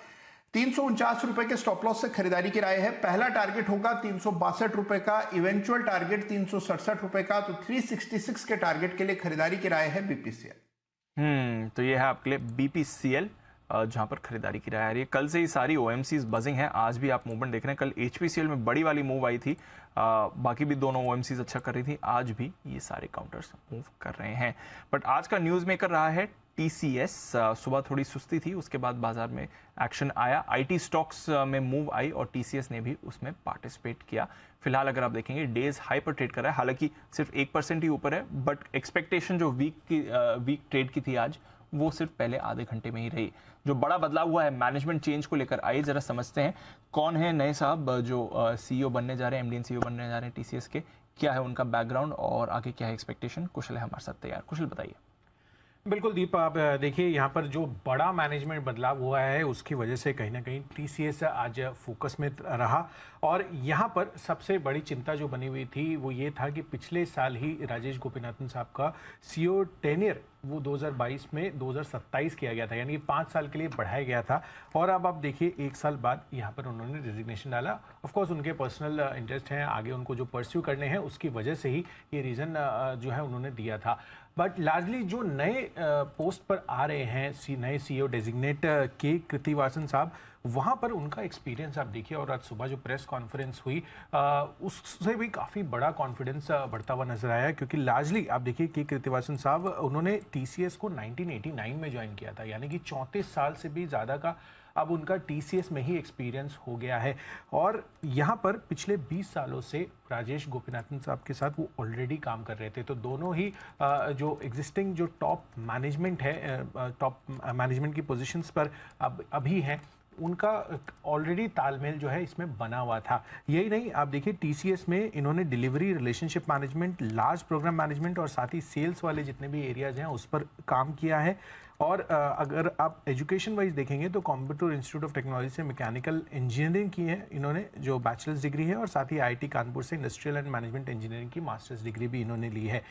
349 रुपए के स्टॉप लॉस से खरीदारी की राय है। पहला टारगेट होगा 362 रुपए का, इवेंचुअल टारगेट 367 रुपए का, तो 366 के टारगेट के लिए खरीदारी की राय है बीपीसीएल। तो ये है आपके लिए बीपीसीएल, जहां पर खरीदारी की राय आ रही है। कल से ही सारी ओएमसीज बजिंग है, आज भी आप मूवमेंट देख रहे हैं। कल एचपीसीएल में बड़ी वाली मूव आई थी, बाकी भी दोनों ओएमसीज अच्छा कर रही थी, आज भी ये सारे काउंटर्स मूव कर रहे हैं। बट आज का न्यूज मेकर रहा है टीसीएस। सुबह थोड़ी सुस्ती थी, उसके बाद बाजार में एक्शन आया, आईटी स्टॉक्स में मूव आई और टीसीएस ने भी उसमें पार्टिसिपेट किया। फिलहाल अगर आप देखेंगे डेज हाई पर ट्रेड कर रहा है, हालांकि सिर्फ 1% ही ऊपर है, बट एक्सपेक्टेशन जो वीक ट्रेड की थी आज, वो सिर्फ पहले आधे घंटे में ही रही। जो बड़ा बदलाव हुआ है मैनेजमेंट चेंज को लेकर, आइए जरा समझते हैं कौन है नए साहब जो सीईओ बनने जा रहे हैं, एमडी सीईओ बनने जा रहे हैं टीसीएस के, क्या है उनका बैकग्राउंड और आगे क्या है एक्सपेक्टेशन। कुशल है हमारे साथ तैयार। कुशल बताइए। बिल्कुल दीप, आप देखिए यहाँ पर जो बड़ा मैनेजमेंट बदलाव हुआ है उसकी वजह से कहीं ना कहीं टीसीएस आज फोकस में रहा। और यहाँ पर सबसे बड़ी चिंता जो बनी हुई थी वो ये था कि पिछले साल ही राजेश गोपीनाथन साहब का सीईओ टेन्योर वो 2022 में 2027 किया गया था, यानी 5 साल के लिए बढ़ाया गया था। और अब आप देखिए 1 साल बाद यहाँ पर उन्होंने रिजिग्नेशन डाला। ऑफ कोर्स उनके पर्सनल इंटरेस्ट हैं, आगे उनको जो परस्यू करने हैं उसकी वजह से ही ये रीज़न जो है उन्होंने दिया था। बट लार्जली जो नए पोस्ट पर आ रहे हैं नए सीईओ डेजिग्नेट के कृतिवासन साहब, वहाँ पर उनका एक्सपीरियंस आप देखिए, और आज सुबह जो प्रेस कॉन्फ्रेंस हुई उससे भी काफ़ी बड़ा कॉन्फिडेंस बढ़ता हुआ नजर आया। क्योंकि लार्जली आप देखिए कि कृतिवासन साहब उन्होंने टीसीएस को 1989 में ज्वाइन किया था, यानी कि 34 साल से भी ज़्यादा का अब उनका टीसीएस में ही एक्सपीरियंस हो गया है। और यहाँ पर पिछले 20 सालों से राजेश गोपीनाथन साहब के साथ वो ऑलरेडी काम कर रहे थे। तो दोनों ही जो एग्जिस्टिंग जो टॉप मैनेजमेंट है, टॉप मैनेजमेंट की पोजीशंस पर अभी हैं, उनका ऑलरेडी तालमेल जो है इसमें बना हुआ था। यही नहीं, आप देखिए टीसीएस में इन्होंने delivery, relationship management, large programme management और साथ ही सेल्स वाले जितने भी एरियाज हैं उस पर काम किया है। और अगर आप एजुकेशन वाइज देखेंगे तो कॉम्बटूर इंस्टीट्यूट ऑफ टेक्नोलॉजी से मैकेनिकल इंजीनियरिंग की है इन्होंने, जो बैचलर्स डिग्री है, और साथ ही आईआईटी कानपुर से इंडस्ट्रियल एंड मैनेजमेंट इंजीनियरिंग की मास्टर्स डिग्री भी इन्होंने ली है।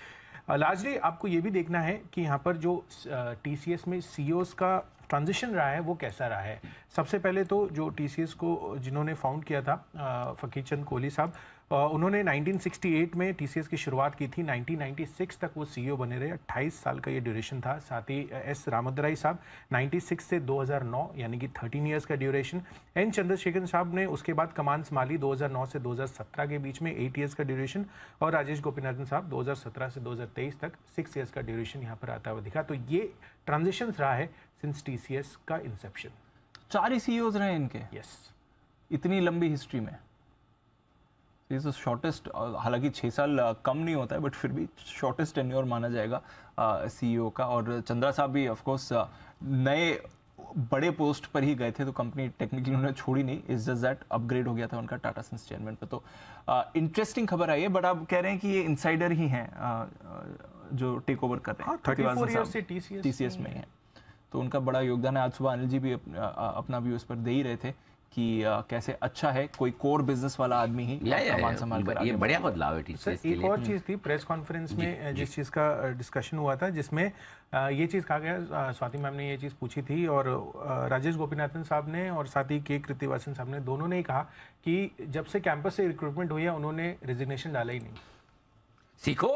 लार्जली आपको ये भी देखना है कि यहाँ पर जो टीसीएस में सीईओज का ट्रांजिशन रहा है वो कैसा रहा है। सबसे पहले तो जो टीसीएस को जिन्होंने फाउंड किया था फकीर चंद कोहली साहब, उन्होंने 1968 में टीसीएस की शुरुआत की थी। 1996 तक वो सीईओ बने रहे, 28 साल का ये ड्यूरेशन था। साथ ही एस रामदराई साहब 96 से 2009 यानी कि 13 इयर्स का ड्यूरेशन। एन चंद्रशेखर साहब ने उसके बाद कमान संभाली 2009 से 2017 के बीच में 8 इयर्स का ड्यूरेशन। और राजेश गोपीनाथन साहब 2017 से 2023 तक 6 इयर्स का ड्यूरेशन यहाँ पर आता हुआ दिखा। तो ये ट्रांजिशन रहा है सिंस टीसीएस का इंसेप्शन। 4 ही सीईओज रहे इनके। यस, इतनी लंबी हिस्ट्री में इज शॉर्टेस्ट। हालांकि 6 साल कम नहीं होता है, बट फिर भी शॉर्टेस्ट टेन्योर माना जाएगा सीईओ का। और चंद्रा साहब भी ऑफ कोर्स नए बड़े पोस्ट पर ही गए थे, तो कंपनी टेक्निकली उन्होंने छोड़ी नहीं, इज जस्ट दैट अपग्रेड हो गया था उनका टाटा सन्स चेयरमैन पे। तो इंटरेस्टिंग खबर आई है। बट आप कह रहे हैं कि ये इनसाइडर ही हैं जो टेक ओवर कर रहे हैं, 34 ईयर्स से टीसीएस में है, तो उनका बड़ा योगदान है। आज सुबह अनिल जी भी अपना व्यू इस पर दे ही रहे थे कि कैसे अच्छा है कोई कोर बिजनेस वाला आदमी ही कमान संभाल कर। ये बढ़िया बदलाव है टीसीएस के लिए। एक और चीज़ थी प्रेस कॉन्फ्रेंस में जिस चीज़ का डिस्कशन हुआ था, जिसमें ये चीज़ कहा गया, स्वाति मैम ने ये चीज़ पूछी थी और राजेश गोपीनाथन साहब ने और साथ ही के कृतिवासन साहब ने, दोनों ने कहा कि जब से कैंपस से रिक्रूटमेंट हुई है उन्होंने रिजिग्नेशन डाला ही नहीं। सीखो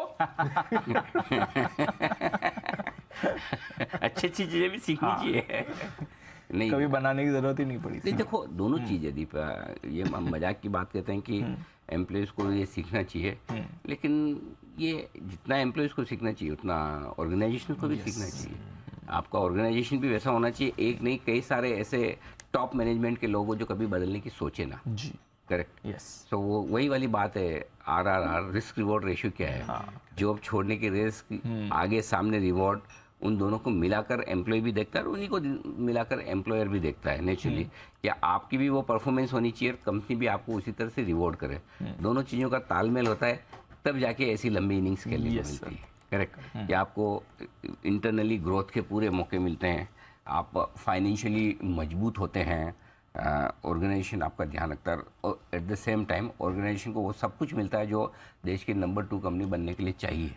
अच्छी चीजें भी सीखनी चाहिए। नहीं, कभी बनाने की जरूरत ही नहीं पड़ी। नहीं, देखो दोनों चीजें दीप, ये मजाक की बात कहते हैं कि एम्प्लॉयज़ को ये सीखना चाहिए, लेकिन ये जितना एम्प्लॉयज़ को सीखना चाहिए उतना ऑर्गेनाइजेशन को भी सीखना चाहिए। आपका ऑर्गेनाइजेशन भी वैसा होना चाहिए, एक नहीं कई सारे ऐसे टॉप मैनेजमेंट के लोग जो कभी बदलने की सोचे ना। जी, करेक्ट। यस। तो वो वही वाली बात है, RRR रिस्क रिवॉर्ड रेशियो क्या है। जॉब छोड़ने के रिस्क, आगे सामने रिवॉर्ड, उन दोनों को मिलाकर एम्प्लॉय भी देखता है और उन्हीं को मिलाकर एम्प्लॉयर भी देखता है नेचुरली। क्या आपकी भी वो परफॉर्मेंस होनी चाहिए और कंपनी भी आपको उसी तरह से रिवॉर्ड करे। दोनों चीज़ों का तालमेल होता है, तब जाके ऐसी लंबी इनिंग्स खेलने को मिलती है। करेक्ट। कि आपको इंटरनली ग्रोथ के पूरे मौके मिलते हैं, आप फाइनेंशियली मजबूत होते हैं, ऑर्गेनाइजेशन आपका ध्यान रखता है, और at the same time organisation को वो सब कुछ मिलता है जो देश की नंबर 2 कंपनी बनने के लिए चाहिए।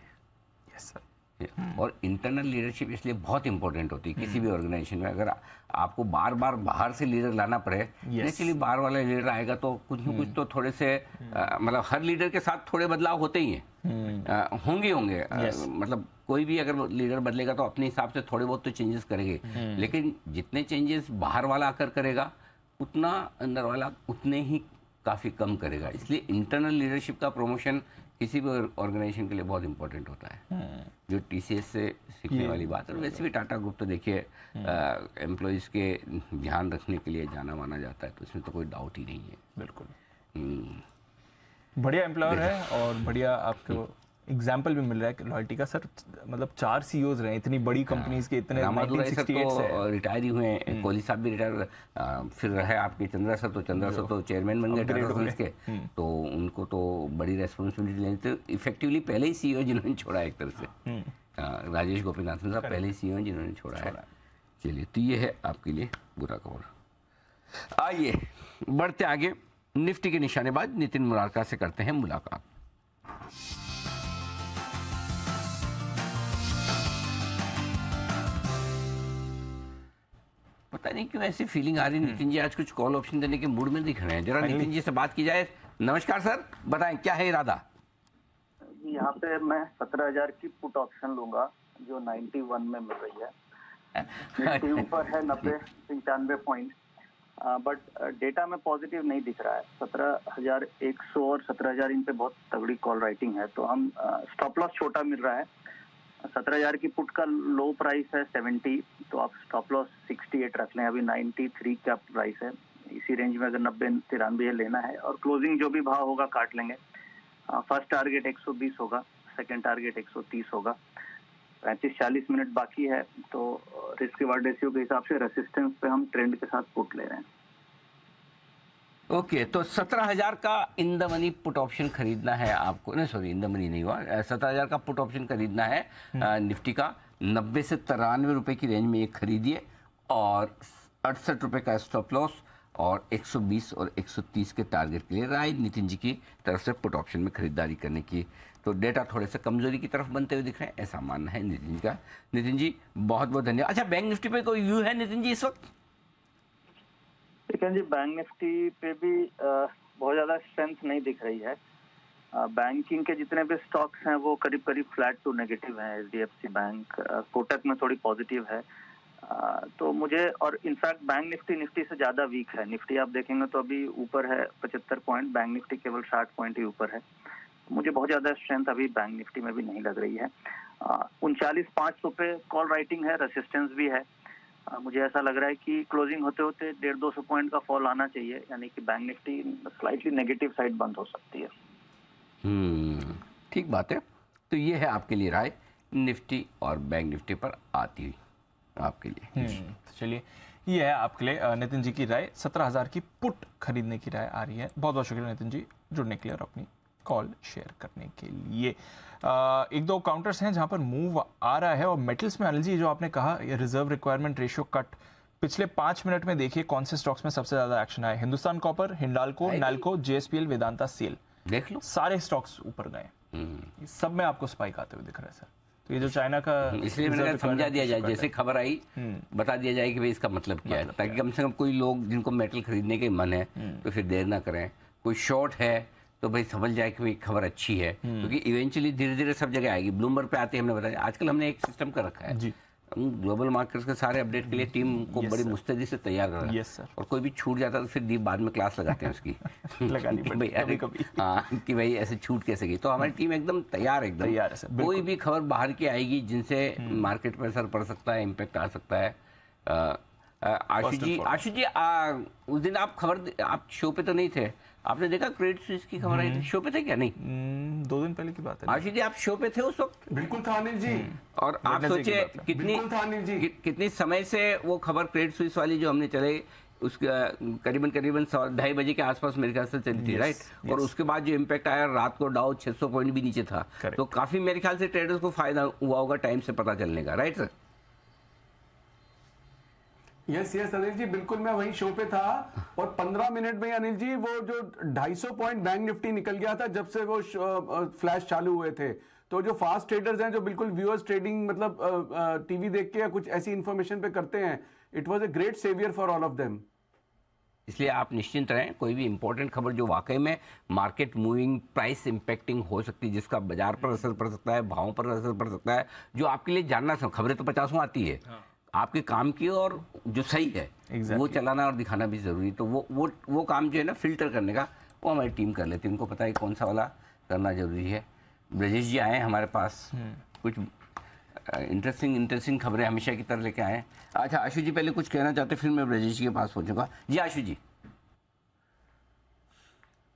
Yes sir. और इंटरनल लीडरशिप इसलिए बहुत इंपॉर्टेंट होती है किसी भी ऑर्गेनाइजेशन में। अगर आपको बार बार बाहर से लीडर लाना पड़े, नेचुरली बाहर वाला लीडर आएगा तो कुछ न कुछ तो थोड़े से मतलब हर लीडर के साथ थोड़े बदलाव होते ही हैं, होंगे मतलब कोई भी अगर लीडर बदलेगा तो अपने हिसाब से थोड़े बहुत तो चेंजेस करेंगे, लेकिन जितने चेंजेस बाहर वाला आकर करेगा उतना अंदर वाला उतने ही काफ़ी कम करेगा। इसलिए इंटरनल लीडरशिप का प्रमोशन किसी भी ऑर्गेनाइजेशन के लिए बहुत इंपॉर्टेंट होता है, जो टीसीएस से सीखने वाली बात है। वैसे भी टाटा ग्रुप तो देखिए एम्प्लॉयज़ के ध्यान रखने के लिए जाना माना जाता है, तो इसमें तो कोई डाउट ही नहीं है। बिल्कुल बढ़िया एम्प्लॉयर है और बढ़िया आपको एग्जाम्पल भी मिल रहा है लॉयल्टी का। सर मतलब 4 सीईओज रहे इतनी बड़ी कंपनीज के, इतने 1968 से रिटायर ही हुए हैं। कोहली साहब भी रिटायर, फिर रहे आपके चंद्रा सर तो चेयरमैन बन गए टाटा सन्स के, तो उनको तो बड़ी रेस्पॉन्सिबिलिटी लेनी थी। इफेक्टिवली पहले ही सीईओ जिन्होंने छोड़ा एक तरह से राजेश गोपीनाथन साहब पहले सीईओ हैं जिन्होंने छोड़ा है। चलिए, तो ये है आपके लिए बुरा खबर। आइए बढ़ते आगे, निफ्टी के निशानेबाज नितिन मुरारका से करते हैं मुलाकात। पता नहीं क्यों ऐसी फीलिंग आ रही है नितिन जी आज कुछ कॉल ऑप्शन देने के मूड में दिख रहे हैं। जरा नितिन जी से बात की जाए। नमस्कार सर, बताएं क्या है इरादा? यहाँ पे मैं 17,000 की पुट ऑप्शन लूंगा जो 91 में मिल रही है। निफ्टी ऊपर है 95 पॉइंट, बट डेटा में पॉजिटिव नहीं दिख रहा है। 17,100 और 17,000 इन पे बहुत तगड़ी कॉल राइटिंग है, तो हम स्टॉप लॉस छोटा मिल रहा है। 17,000 की पुट का लो प्राइस है 70, तो आप स्टॉप लॉस 68 रख लें। अभी 93 का प्राइस है, इसी रेंज में अगर 90-93 लेना है और क्लोजिंग जो भी भाव होगा काट लेंगे। फर्स्ट टारगेट 120 होगा, सेकंड टारगेट 130 होगा। 35-40 मिनट बाकी है, तो रिस्क रिवार्ड रेशियो के हिसाब से रेसिस्टेंस पे हम ट्रेंड के साथ पुट ले रहे हैं। ओके, तो 17,000 का in the money put option खरीदना है आपको। नहीं सॉरी, इन द मनी नहीं हुआ, 17,000 का पुट ऑप्शन खरीदना है निफ्टी का। 90 से 93 रुपए की रेंज में ये खरीदिए और 68 रुपए का स्टॉप लॉस और 120 और 130 के टारगेट के लिए राय नितिन जी की तरफ से पुट ऑप्शन में खरीदारी करने की। तो डेटा थोड़े से कमजोरी की तरफ बनते हुए दिख रहे हैं, ऐसा मानना है नितिन का। नितिन जी बहुत बहुत धन्यवाद। अच्छा, बैंक निफ्टी पे कोई व्यू है नितिन जी इस वक्त? ठीक है जी, बैंक निफ्टी पे भी बहुत ज्यादा स्ट्रेंथ नहीं दिख रही है। बैंकिंग के जितने भी स्टॉक्स हैं वो करीब करीब फ्लैट टू नेगेटिव हैं। एचडीएफसी बैंक, कोटक में थोड़ी पॉजिटिव है। तो मुझे, और इनफैक्ट बैंक निफ्टी से ज्यादा वीक है। निफ्टी आप देखेंगे तो अभी ऊपर है 75 पॉइंट, बैंक निफ्टी केवल 60 पॉइंट ही ऊपर है। मुझे बहुत ज्यादा स्ट्रेंथ अभी बैंक निफ्टी में भी नहीं लग रही है। 39,500 पे कॉल राइटिंग है, रेसिस्टेंस भी है। मुझे ऐसा लग रहा है कि क्लोजिंग होते होते 150-200 पॉइंट का फॉल आना चाहिए, यानी कि bank Nifty slightly negative side बंद हो सकती है। ठीक बात है। तो ये है आपके लिए राय निफ्टी और बैंक निफ्टी पर आती हुई आपके लिए। चलिए, ये है आपके लिए नितिन जी की राय। 17,000 की पुट खरीदने की राय आ रही है। बहुत बहुत शुक्रिया नितिन जी जुड़ने के लिए और अपनी कॉल शेयर करने के लिए। एक दो काउंटर्स हैं जहां पर मूव आ रहा है, और मेटल्स में अनिल जी जो आपने कहा ये रिजर्व रिक्वायरमेंट रेशियो कट, पिछले 5 मिनट में देखिए कौन से स्टॉक्स में सबसे ज्यादा एक्शन आया। Hindustan Copper, Hindalco, Nalco, JSPL, Vedanta, SAIL, देख लो सारे स्टॉक्स ऊपर गए। सब में आपको स्पाइक आते हुए दिख रहा है सर। तो ये जो चाइना का, इसलिए मैंने समझा दिया जाए, जैसे खबर आई बता दिया जाए कि भाई इसका मतलब क्या है, ताकि कम से कम कोई लोग जिनको मेटल खरीदने के मन है तो फिर देर ना करें। कोई शॉर्ट है तो भाई समझ जाए कि भाई खबर अच्छी है, क्योंकि इवेंचुअली धीरे धीरे सब जगह आएगी। ब्लूमबर्ग पे आते हमने बताया, आजकल हमने एक सिस्टम कर रखा है जी, ग्लोबल मार्केट्स के सारे अपडेट के लिए टीम को बड़ी मुस्तैदी से तैयार कर रहा है। और कोई भी छूट जाता है तो फिर बाद में क्लास लगाते हैं उसकी लगानी पड़ती कभी। हाँ, कि भाई ऐसे छूट कैसे गई। तो हमारी टीम एकदम तैयार है। कोई भी खबर बाहर की आएगी जिनसे मार्केट पर असर पड़ सकता है, इम्पैक्ट आ सकता है। आशु जी उस दिन आप शो पे तो नहीं थे, आपने देखा क्रेडिट स्विस की खबर आई थी, शो पे थे क्या? नहीं, 2 दिन पहले की बात है। आशु जी आप शो पे थे उस वक्त? बिल्कुल था अनिल जी। और आप सोचिए कितनी समय से वो खबर क्रेडिट स्विस वाली जो हमने चले उसका करीबन 2:30 बजे के आसपास मेरे ख्याल से चली थी, राइट? और उसके बाद जो इम्पैक्ट आया, रात को डाउ 600 पॉइंट भी नीचे था। तो काफी मेरे ख्याल से ट्रेडर्स को फायदा हुआ होगा टाइम से पता चलने का, right sir? Yes Anil ji, बिल्कुल मैं वही शो पे था। और 15 मिनट में अनिल जी वो जो 250 पॉइंट बैंक निफ्टी निकल गया था जब से वो फ्लैश चालू हुए थे। तो जो फास्ट ट्रेडर्स हैं, जो बिल्कुल व्यूअर्स ट्रेडिंग मतलब टीवी देख के या कुछ ऐसी इंफॉर्मेशन पे करते हैं, it was a great saviour for all of them. इसलिए आप निश्चिंत रहें, कोई भी इंपॉर्टेंट खबर जो वाकई में मार्केट मूविंग, प्राइस इंपैक्टिंग हो सकती है, जिसका बाजार पर असर पड़ सकता है, भावों पर असर पड़ सकता है, जो आपके लिए जानना चाहिए। खबरें तो 50 आती है, आपके काम की और जो सही है वो चलाना और दिखाना भी जरूरी। तो वो काम जो है ना फिल्टर करने का, वो हमारी टीम कर लेती है। उनको पता है कौन सा वाला करना जरूरी है। ब्रजेश जी आए हमारे पास, कुछ इंटरेस्टिंग खबरें हमेशा की तरह लेके आए। अच्छा आशु जी पहले कुछ कहना चाहते, फिर मैं ब्रजेश जी के पास पहुंचूंगा। जी आशु जी।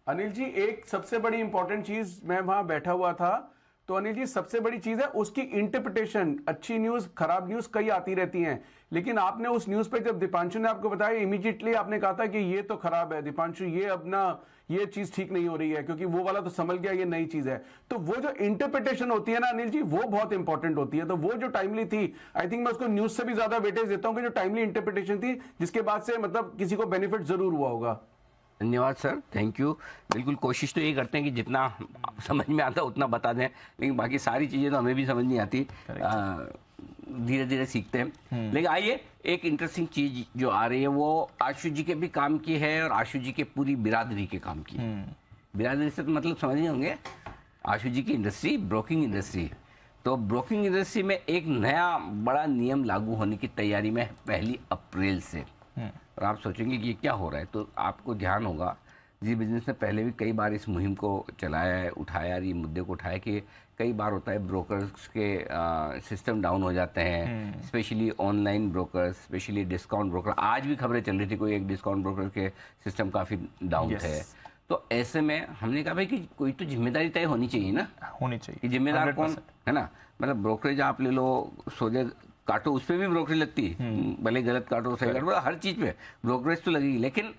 अनिल जी, एक सबसे बड़ी इंपॉर्टेंट चीज, मैं वहां बैठा हुआ था, तो अनिल जी सबसे बड़ी चीज है उसकी इंटरप्रिटेशन। अच्छी न्यूज, खराब न्यूज कई आती रहती हैं, लेकिन आपने उस न्यूज पे जब दीपांशु ने आपको बताया, इमीडिएटली आपने कहा था कि ये तो खराब है दीपांशु, ये अपना ये चीज ठीक नहीं हो रही है, क्योंकि वो वाला तो समझ गया ये नई चीज है। तो वो जो इंटरप्रिटेशन होती है ना अनिल जी, वो बहुत इंपॉर्टेंट होती है। तो वो जो टाइमली थी, आई थिंक मैं उसको न्यूज से भी ज्यादा वेटेज देता हूं कि जो टाइमली इंटरप्रिटेशन थी, जिसके बाद से मतलब किसी को बेनिफिट जरूर हुआ होगा। धन्यवाद सर, थैंक यू। बिल्कुल कोशिश तो ये करते हैं कि जितना समझ में आता है उतना बता दें, लेकिन बाकी सारी चीज़ें तो हमें भी समझ नहीं आती, धीरे धीरे सीखते हैं। लेकिन आइए, एक इंटरेस्टिंग चीज जो आ रही है वो आशु जी के भी काम की है और आशु जी के पूरी बिरादरी के काम की। बिरादरी से तो मतलब समझ नहीं होंगे, आशु जी की इंडस्ट्री ब्रोकिंग इंडस्ट्री। तो ब्रोकिंग इंडस्ट्री में एक नया बड़ा नियम लागू होने की तैयारी में 1 अप्रैल से। और आप सोचेंगे कि ये क्या हो रहा है, तो आपको ध्यान होगा जी बिजनेस ने पहले भी कई बार इस मुहिम को चलाया है, उठाया, ये मुद्दे को उठाया कि कई बार होता है ब्रोकर्स के सिस्टम डाउन हो जाते हैं, specially online brokers, specially discount broker. आज भी खबरें चल रही थी कोई एक डिस्काउंट ब्रोकर के सिस्टम काफ़ी डाउन थे। तो ऐसे में हमने कहा भाई कि कोई तो जिम्मेदारी तय होनी चाहिए ना, होनी चाहिए कि जिम्मेदार कौन है ना। मतलब ब्रोकरेज आप ले लो, सोचे काटो उस पर भी ब्रोकरेज लगती है, भले गलत काटो सही काटो, हर चीज पे ब्रोकरेज तो लगेगी, लेकिन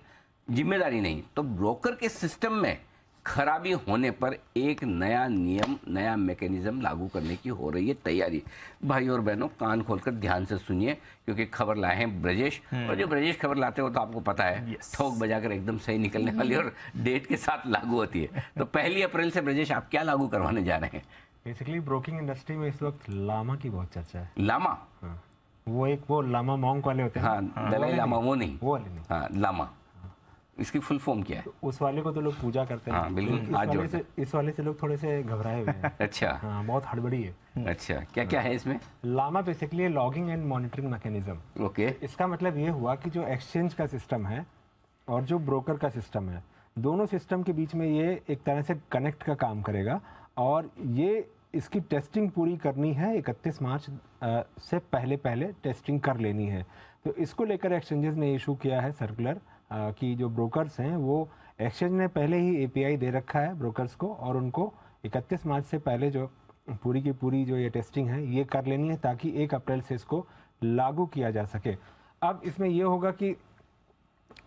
जिम्मेदारी नहीं। तो ब्रोकर के सिस्टम में खराबी होने पर एक नया नियम, नया मैकेनिज्म लागू करने की हो रही है तैयारी। भाई और बहनों कान खोलकर ध्यान से सुनिए, क्योंकि खबर लाए हैं ब्रजेश, और जो ब्रजेश खबर लाते हो तो आपको पता है ठोक बजाकर एकदम सही निकलने वाली और डेट के साथ लागू होती है। तो 1 अप्रैल से ब्रजेश आप क्या लागू करवाने जा रहे हैं? बेसिकली ब्रोकिंग इंडस्ट्री में इस वक्त लामा की बहुत चर्चा है। लामा? हाँ। वो लामा मॉन्क वाले होते हैं। हाँ, दलाई लामा वो नहीं, वो वाले नहीं। हाँ, लामा। इसकी फुल फॉर्म क्या है? तो उस वाले को तो लोग पूजा करते हैं। हाँ, बिल्कुल। इस वाले से लोग थोड़े से घबराए हुए हैं। अच्छा। हाँ, बहुत हड़बड़ी है। अच्छा, क्या क्या है इसमें? लामा basically logging and monitoring mechanism. Okay. इसका मतलब ये हुआ कि जो एक्सचेंज का सिस्टम है और जो ब्रोकर का सिस्टम है, दोनों सिस्टम के बीच में ये एक तरह से कनेक्ट का काम करेगा, और ये इसकी टेस्टिंग पूरी करनी है 31 मार्च से पहले टेस्टिंग कर लेनी है। तो इसको लेकर एक्सचेंजेस ने इशू किया है सर्कुलर कि जो ब्रोकर्स हैं वो एक्सचेंज ने पहले ही API दे रखा है ब्रोकर्स को, और उनको 31 मार्च से पहले जो पूरी की पूरी जो ये टेस्टिंग है ये कर लेनी है, ताकि 1 अप्रैल से इसको लागू किया जा सके। अब इसमें ये होगा कि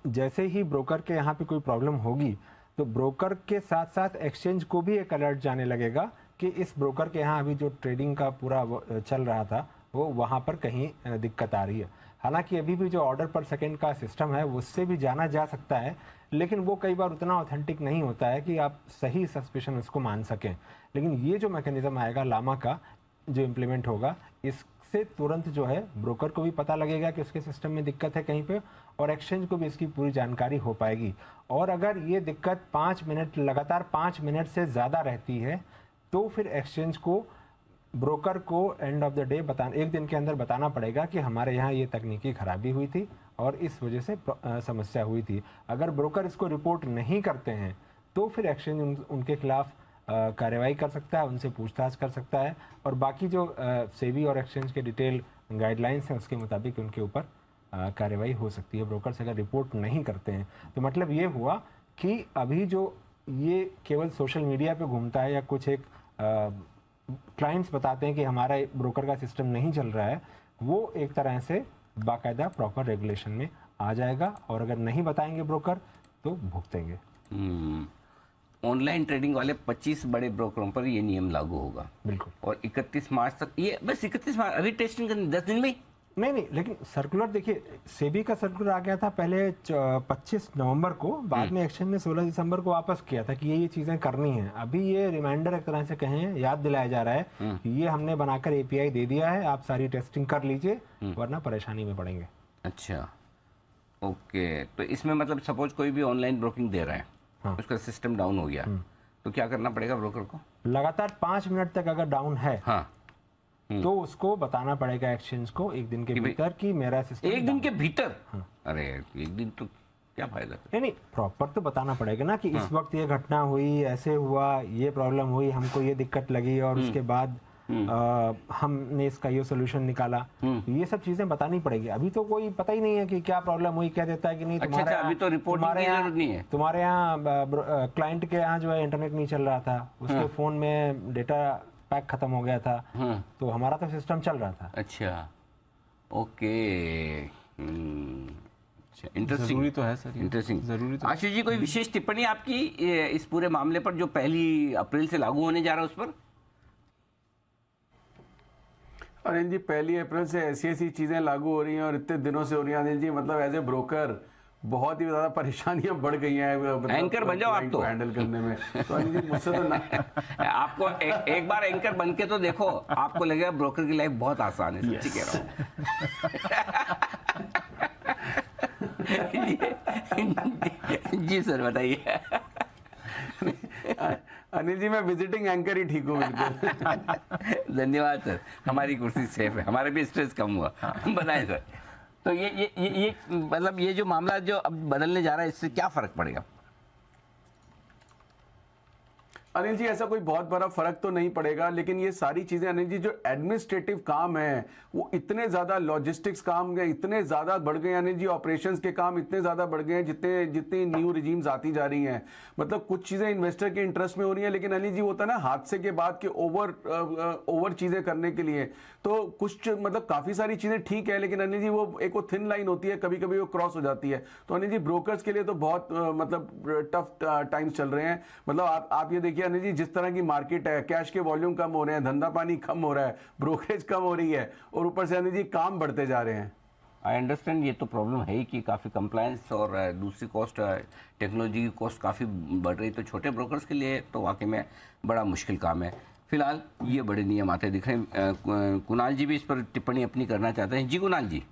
जैसे ही ब्रोकर के यहाँ पे कोई प्रॉब्लम होगी तो ब्रोकर के साथ साथ एक्सचेंज को भी एक अलर्ट जाने लगेगा कि इस ब्रोकर के यहाँ अभी जो ट्रेडिंग का पूरा चल रहा था वो वहाँ पर कहीं दिक्कत आ रही है। हालांकि अभी भी जो ऑर्डर पर सेकंड का सिस्टम है उससे भी जाना जा सकता है, लेकिन वो कई बार उतना ऑथेंटिक नहीं होता है कि आप सही सस्पिशन उसको मान सकें। लेकिन ये जो मैकेनिज्म आएगा लामा का जो इम्प्लीमेंट होगा, इससे तुरंत जो है ब्रोकर को भी पता लगेगा कि उसके सिस्टम में दिक्कत है कहीं पे, और एक्सचेंज को भी इसकी पूरी जानकारी हो पाएगी। और अगर ये दिक्कत 5 मिनट लगातार 5 मिनट से ज़्यादा रहती है तो फिर एक्सचेंज को ब्रोकर को एंड ऑफ द डे एक दिन के अंदर बताना पड़ेगा कि हमारे यहाँ ये तकनीकी खराबी हुई थी और इस वजह से समस्या हुई थी। अगर ब्रोकर इसको रिपोर्ट नहीं करते हैं तो फिर एक्सचेंज उनके खिलाफ कार्रवाई कर सकता है, उनसे पूछताछ कर सकता है, और बाकी जो सेबी और एक्सचेंज के डिटेल गाइडलाइंस हैं उसके मुताबिक उनके ऊपर कार्रवाई हो सकती है ब्रोकर्स अगर रिपोर्ट नहीं करते हैं। तो मतलब ये हुआ कि अभी जो ये केवल सोशल मीडिया पे घूमता है या कुछ एक क्लाइंट्स बताते हैं कि हमारा ब्रोकर का सिस्टम नहीं चल रहा है, वो एक तरह से बाकायदा प्रॉपर रेगुलेशन में आ जाएगा, और अगर नहीं बताएंगे ब्रोकर तो भुगतेंगे। ऑनलाइन ट्रेडिंग वाले 25 बड़े ब्रोकरों पर ये नियम लागू होगा। बिल्कुल। और 31 मार्च तक, ये बस 31 मार्च, अभी टेस्टिंग करनी 10 दिन में? नहीं, लेकिन सर्कुलर देखिए, सेबी का सर्कुलर आ गया था पहले 25 नवंबर को, बाद में एक्सचेंज ने 16 दिसंबर को वापस किया था कि ये चीज़ें करनी है। अभी ये रिमाइंडर एक तरह से कहें, याद दिलाया जा रहा है कि ये हमने बनाकर API दे दिया है, आप सारी टेस्टिंग कर लीजिए वरना परेशानी में पड़ेंगे। अच्छा, ओके। तो इसमें मतलब सपोज कोई भी ऑनलाइन ब्रोकिंग दे रहा है, हाँ, उसका सिस्टम डाउन हो गया, तो क्या करना पड़ेगा ब्रोकर को? लगातार 5 मिनट तक अगर डाउन है, हाँ, तो उसको बताना पड़ेगा एक्सचेंज को 1 दिन के भीतर कि मेरा सिस्टम 1 दिन के भीतर। हाँ। अरे 1 दिन तो क्या फायदा? नहीं, प्रॉपर तो बताना पड़ेगा ना कि इस वक्त ये घटना हुई, ऐसे हुआ, ये प्रॉब्लम हुई, हमको ये दिक्कत लगी और उसके बाद हमने इसका ये सोल्यूशन निकाला। ये सब चीजें बतानी पड़ेगी। अभी तो कोई पता ही नहीं है कि क्या प्रॉब्लम हुई, क्या देता है कि नहीं। अच्छा, अभी तो रिपोर्ट नहीं है। तुम्हारे यहाँ क्लाइंट के यहाँ जो है इंटरनेट नहीं चल रहा था, उसके फोन में डेटा पैक खत्म हो गया था, तो हमारा तो सिस्टम चल रहा था। अच्छा, ओके। इंटरेस्टिंग जरूरी तो है सर, इंटरेस्टिंग जरूरी तो। आशीष जी, कोई विशेष टिप्पणी आपकी इस पूरे मामले पर जो 1 अप्रैल से लागू होने जा रहा है उस पर? अनिल जी 1 अप्रैल से ऐसी चीजें लागू हो रही हैं और इतने दिनों से हो रही हैं अनिल जी, मतलब एज ए ब्रोकर बहुत ही ज्यादा परेशानियां बढ़ गई हैं, मतलब एंकर बन जाओ आप तो हैंडल करने में। तो अनिल जी मुझसे तो ना आपको एक बार एंकर बन के तो देखो, आपको लगेगा ब्रोकर की लाइफ बहुत आसान है, सच्ची कह रहा हूँ। जी सर बताइए। अनिल जी मैं विजिटिंग एंकर ही ठीक हूँ बिल्कुल। धन्यवाद सर, हमारी कुर्सी सेफ है, हमारे भी स्ट्रेस कम हुआ। बताएं सर, तो ये मतलब ये जो मामला जो अब बदलने जा रहा है, इससे क्या फर्क पड़ेगा? अनिल जी ऐसा कोई बहुत बड़ा फर्क तो नहीं पड़ेगा, लेकिन ये सारी चीजें अनिल जी जो एडमिनिस्ट्रेटिव काम है वो इतने ज्यादा, लॉजिस्टिक्स काम के इतने ज्यादा बढ़ गए अनिल जी, ऑपरेशंस के काम इतने ज्यादा बढ़ गए हैं, जितनी न्यू रिजीम्स आती जा रही हैं। मतलब कुछ चीजें इन्वेस्टर के इंटरेस्ट में हो रही हैं, लेकिन अनिल जी होता है ना हादसे के बाद के ओवर चीजें करने के लिए, तो कुछ मतलब काफी सारी चीजें ठीक है, लेकिन अनिल जी वो थिन लाइन होती है, कभी कभी वो क्रॉस हो जाती है। तो अनिल जी ब्रोकर्स के लिए तो बहुत मतलब टफ टाइम्स चल रहे हैं। मतलब आप ये देखिए अनिल जी, जिस तरह की मार्केट है, कैश के वॉल्यूम कम हो रहे हैं, धंधा पानी कम हो रहा है, ब्रोकरेज कम हो रही है, और ऊपर से अनिल जी काम बढ़ते जा रहे हैं। आई अंडरस्टैंड, ये तो प्रॉब्लम है ही कि काफ़ी कंप्लायंस और दूसरी कॉस्ट, टेक्नोलॉजी की कॉस्ट काफ़ी बढ़ रही है, तो छोटे ब्रोकर्स के लिए तो वाकई में बड़ा मुश्किल काम है। फिलहाल ये बड़े नियम आते दिख रहे हैं। कुणाल जी भी इस पर टिप्पणी अपनी करना चाहते हैं। जी कुणाल जी।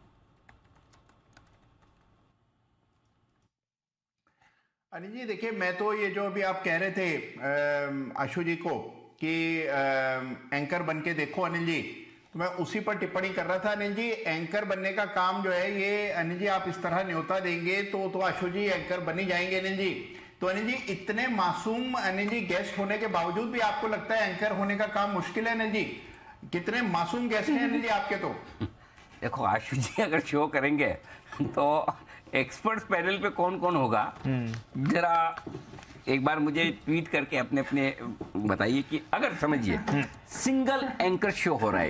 अनिल जी देखिए, मैं तो ये जो अभी आप कह रहे थे आशु जी को कि एंकर बन के देखो अनिल जी, तो मैं उसी पर टिप्पणी कर रहा था। अनिल जी एंकर बनने का काम जो है ये अनिल जी आप इस तरह न्योता देंगे तो आशु जी एंकर बन ही जाएंगे अनिल जी। तो अनिल जी इतने मासूम अनिल जी गेस्ट होने के बावजूद भी आपको लगता है एंकर होने का काम मुश्किल है अनिल जी? कितने मासूम गेस्ट हैं अनिल जी आपके? तो देखो आशु जी अगर शो करेंगे तो एक्सपर्ट्स पैनल पे कौन कौन होगा, जरा एक बार मुझे ट्वीट करके अपने बताइए कि अगर समझिए सिंगल एंकर शो हो रहा है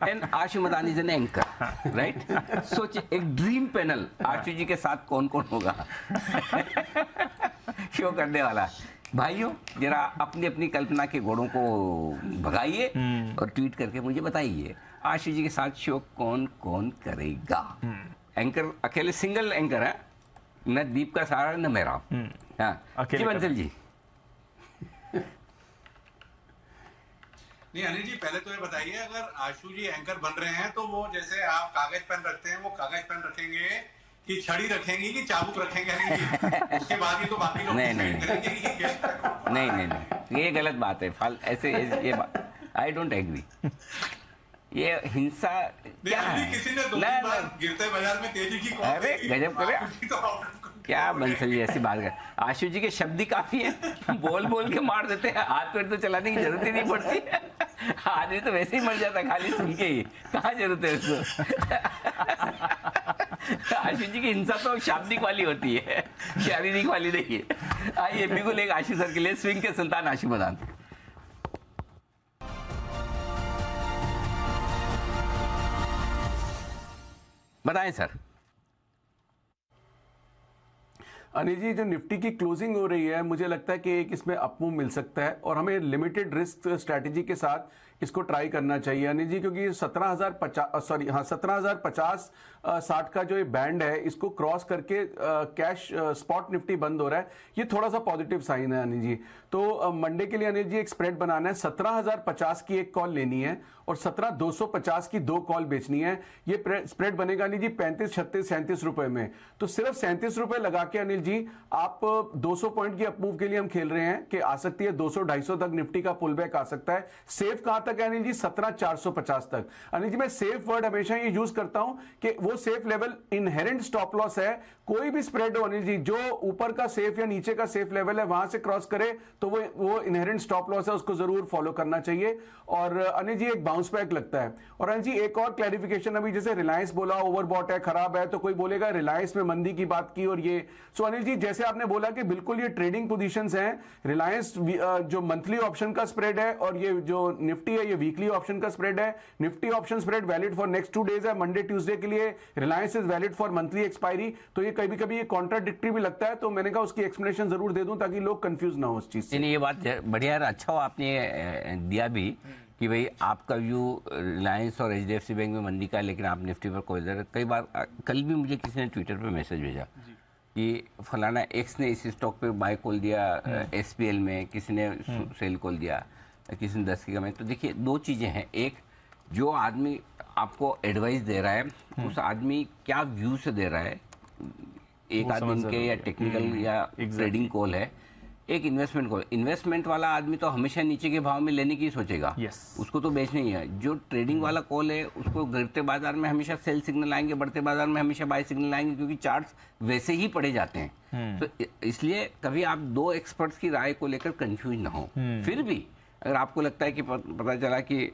एंड आशु मदानी इज एन एंकर, राइट? सोचिए एक ड्रीम पैनल आशु जी के साथ कौन कौन होगा शो करने वाला। भाइयों जरा अपनी अपनी कल्पना के घोड़ों को भगाइए और ट्वीट करके मुझे बताइए आशु जी के साथ शो कौन कौन करेगा। एंकर अकेले सिंगल एंकर है, न दीप का सहारा न मेरा। हाँ जी बंसल जी। नहीं अनिल जी पहले तो ये बताइए, अगर आशु जी एंकर बन रहे हैं तो वो जैसे आप कागज पेन रखते हैं, वो कागज पेन रखेंगे कि छड़ी रखेंगे कि चाबुक रखेंगे अनिल जी? उसके बाद ही तो बाकी लोग करेंगे कि गेस्ट नहीं, ये गलत बात है। ऐसे ये बात आई डोंट एग्री। ये हिंसा क्या है? किसी ने 2 बार गिरते बाजार में तेजी की कौन? अरे गजब करे क्या बंसल जी ऐसी बात कर। आशु जी के शब्द ही काफी है, बोल बोल के मार देते हैं, हाथ पैर तो चलाने की जरूरत ही नहीं पड़ती है। आदमी तो वैसे ही मर जाता खाली सुन के ही, कहाँ जरूरत है उसको। आशु जी की हिंसा तो शाब्दिक वाली होती है, शारीरिक वाली नहीं है। आइए बिल्कुल एक आशु सर के लिए स्विंग के सुल्तान आशु मदान। बताएं सर। अनिल जी जो निफ्टी की क्लोजिंग हो रही है, मुझे लगता है कि एक इसमें अपमूव मिल सकता है और हमें लिमिटेड रिस्क स्ट्रैटेजी के साथ इसको ट्राई करना चाहिए अनिल जी, क्योंकि 17,050 60 का जो ये बैंड है इसको क्रॉस करके कैश स्पॉट निफ्टी बंद हो रहा है, ये थोड़ा सा पॉजिटिव साइन है अनिल जी। तो मंडे के लिए अनिल जी एक स्प्रेड बनाना है, 17,050 की एक कॉल लेनी है और 17,250 की 2 कॉल बेचनी है। ये स्प्रेड बनेगा अनिल जी 35, 36, 37 रुपए में। तो सिर्फ 37 रुपए लगा के अनिल जी आप 200 पॉइंट की अपमूव के लिए हम खेल रहे हैं कि आ सकती है 200-250 तक निफ्टी का पुल बैक आ सकता है। सेफ कहां तक है अनिल जी? 17,450 तक। अनिल जी मैं सेफ वर्ड हमेशा ये यूज करता हूं कि वो safe level inherent stop loss है। कोई भी स्प्रेड हो अनिल जी, जो ऊपर का सेफ या नीचे का सेफ लेवल है वहां से क्रॉस करे तो वो इनहेरेंट स्टॉप लॉस है, उसको जरूर फॉलो करना चाहिए। और अनिल जी एक बाउंस बैक लगता है। और अनिल जी एक और क्लैरिफिकेशन, अभी जैसे रिलायंस बोला ओवरबॉट है, खराब है, तो कोई बोलेगा रिलायंस में मंदी की बात की और ये। सो अनिल जी जैसे आपने बोला कि बिल्कुल ये ट्रेडिंग पोजीशंस हैं, रिलायंस जो मंथली ऑप्शन का स्प्रेड है और ये जो निफ्टी है ये वीकली ऑप्शन का स्प्रेड है। Nifty option spread valid for next 2 days है, मंडे ट्यूसडे के लिए। Reliance is valid for monthly expiry. तो ये कभी कभी ये कॉन्ट्राडिक्टरी भी लगता है, तो मैंने कहा उसकी एक्सप्लेनेशन जरूर दे दूं ताकि लोग कंफ्यूज ना हो उस चीज से। ये बात बढ़िया है, अच्छा हो आपने दिया भी कि भाई आपका व्यू रिलायंस और एचडीएफसी बैंक में मंदी का है, लेकिन आप निफ्टी पर कोई जरूरत। कई बार कल भी मुझे किसी ने ट्विटर पे मैसेज भेजा कि फलाना एक्स ने इस स्टॉक पे बाय कॉल दिया एसपीएल में, किसी ने सेल कॉल दिया, किसी ने 10 की कमाई। तो देखिए 2 चीज़ें हैं, एक जो आदमी आपको एडवाइस दे रहा है उस आदमी क्या व्यू से दे रहा है, एक आदमी के या टेक्निकल या ट्रेडिंग कॉल है, एक इन्वेस्टमेंट कॉल। इन्वेस्टमेंट वाला आदमी तो हमेशा नीचे के भाव में लेने की सोचेगा, उसको तो बेचना ही है। जो ट्रेडिंग वाला कॉल है उसको गिरते बाजार में हमेशा सेल सिग्नल आएंगे, बढ़ते बाजार में हमेशा बाय सिग्नल आएंगे, क्योंकि चार्ट्स वैसे ही पढ़े जाते हैं। तो इसलिए कभी आप 2 एक्सपर्ट्स की राय को लेकर कंफ्यूज ना हो। फिर भी अगर आपको लगता है कि पता चला कि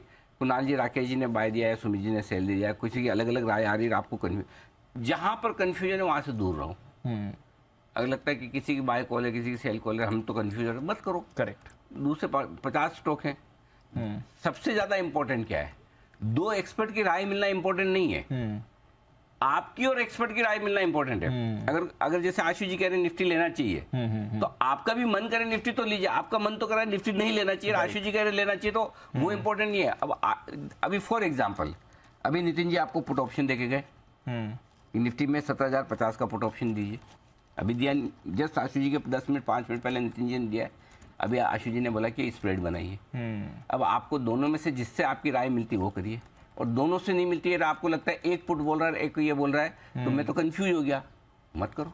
कुणाल जी राकेश जी ने बाय दिया है, सुमित जी ने सेल दिया है, किसी की अलग अलग राय आ रही है, आपको कंफ्यूज, जहां पर कंफ्यूजन है वहां से दूर रहो। अगर लगता है कि किसी की बाय कॉल है, किसी की सेल कॉल है, हम तो कंफ्यूज है, मत करो। करेक्ट। दूसरे 50 स्टॉक हैं। सबसे ज्यादा इंपॉर्टेंट क्या है, 2 एक्सपर्ट की राय मिलना इंपॉर्टेंट नहीं है, आपकी और एक्सपर्ट की राय मिलना इंपॉर्टेंट है। अगर जैसे आशु जी कह रहे हैं निफ्टी लेना चाहिए, तो आपका भी मन करे निफ्टी तो लीजिए, आपका मन तो कह रहा है निफ्टी नहीं लेना चाहिए, आशु जी कह रहे लेना चाहिए, तो वो इंपॉर्टेंट नहीं है। अभी फॉर एग्जाम्पल अभी नितिन जी आपको पुट ऑप्शन देके गए, निफ्टी में 17,050 का पुट ऑप्शन दीजिए, अभी दिया जस्ट आशु जी के 10 मिनट 5 मिनट पहले नितिन जी ने दिया है, अभी आशु जी ने बोला कि स्प्रेड बनाइए। अब आपको दोनों में से जिससे आपकी राय मिलती है वो करिए, और दोनों से नहीं मिलती है, आपको लगता है एक पुट बोल रहा है एक ये बोल रहा है, तो मैं तो कंफ्यूज हो गया, मत करो।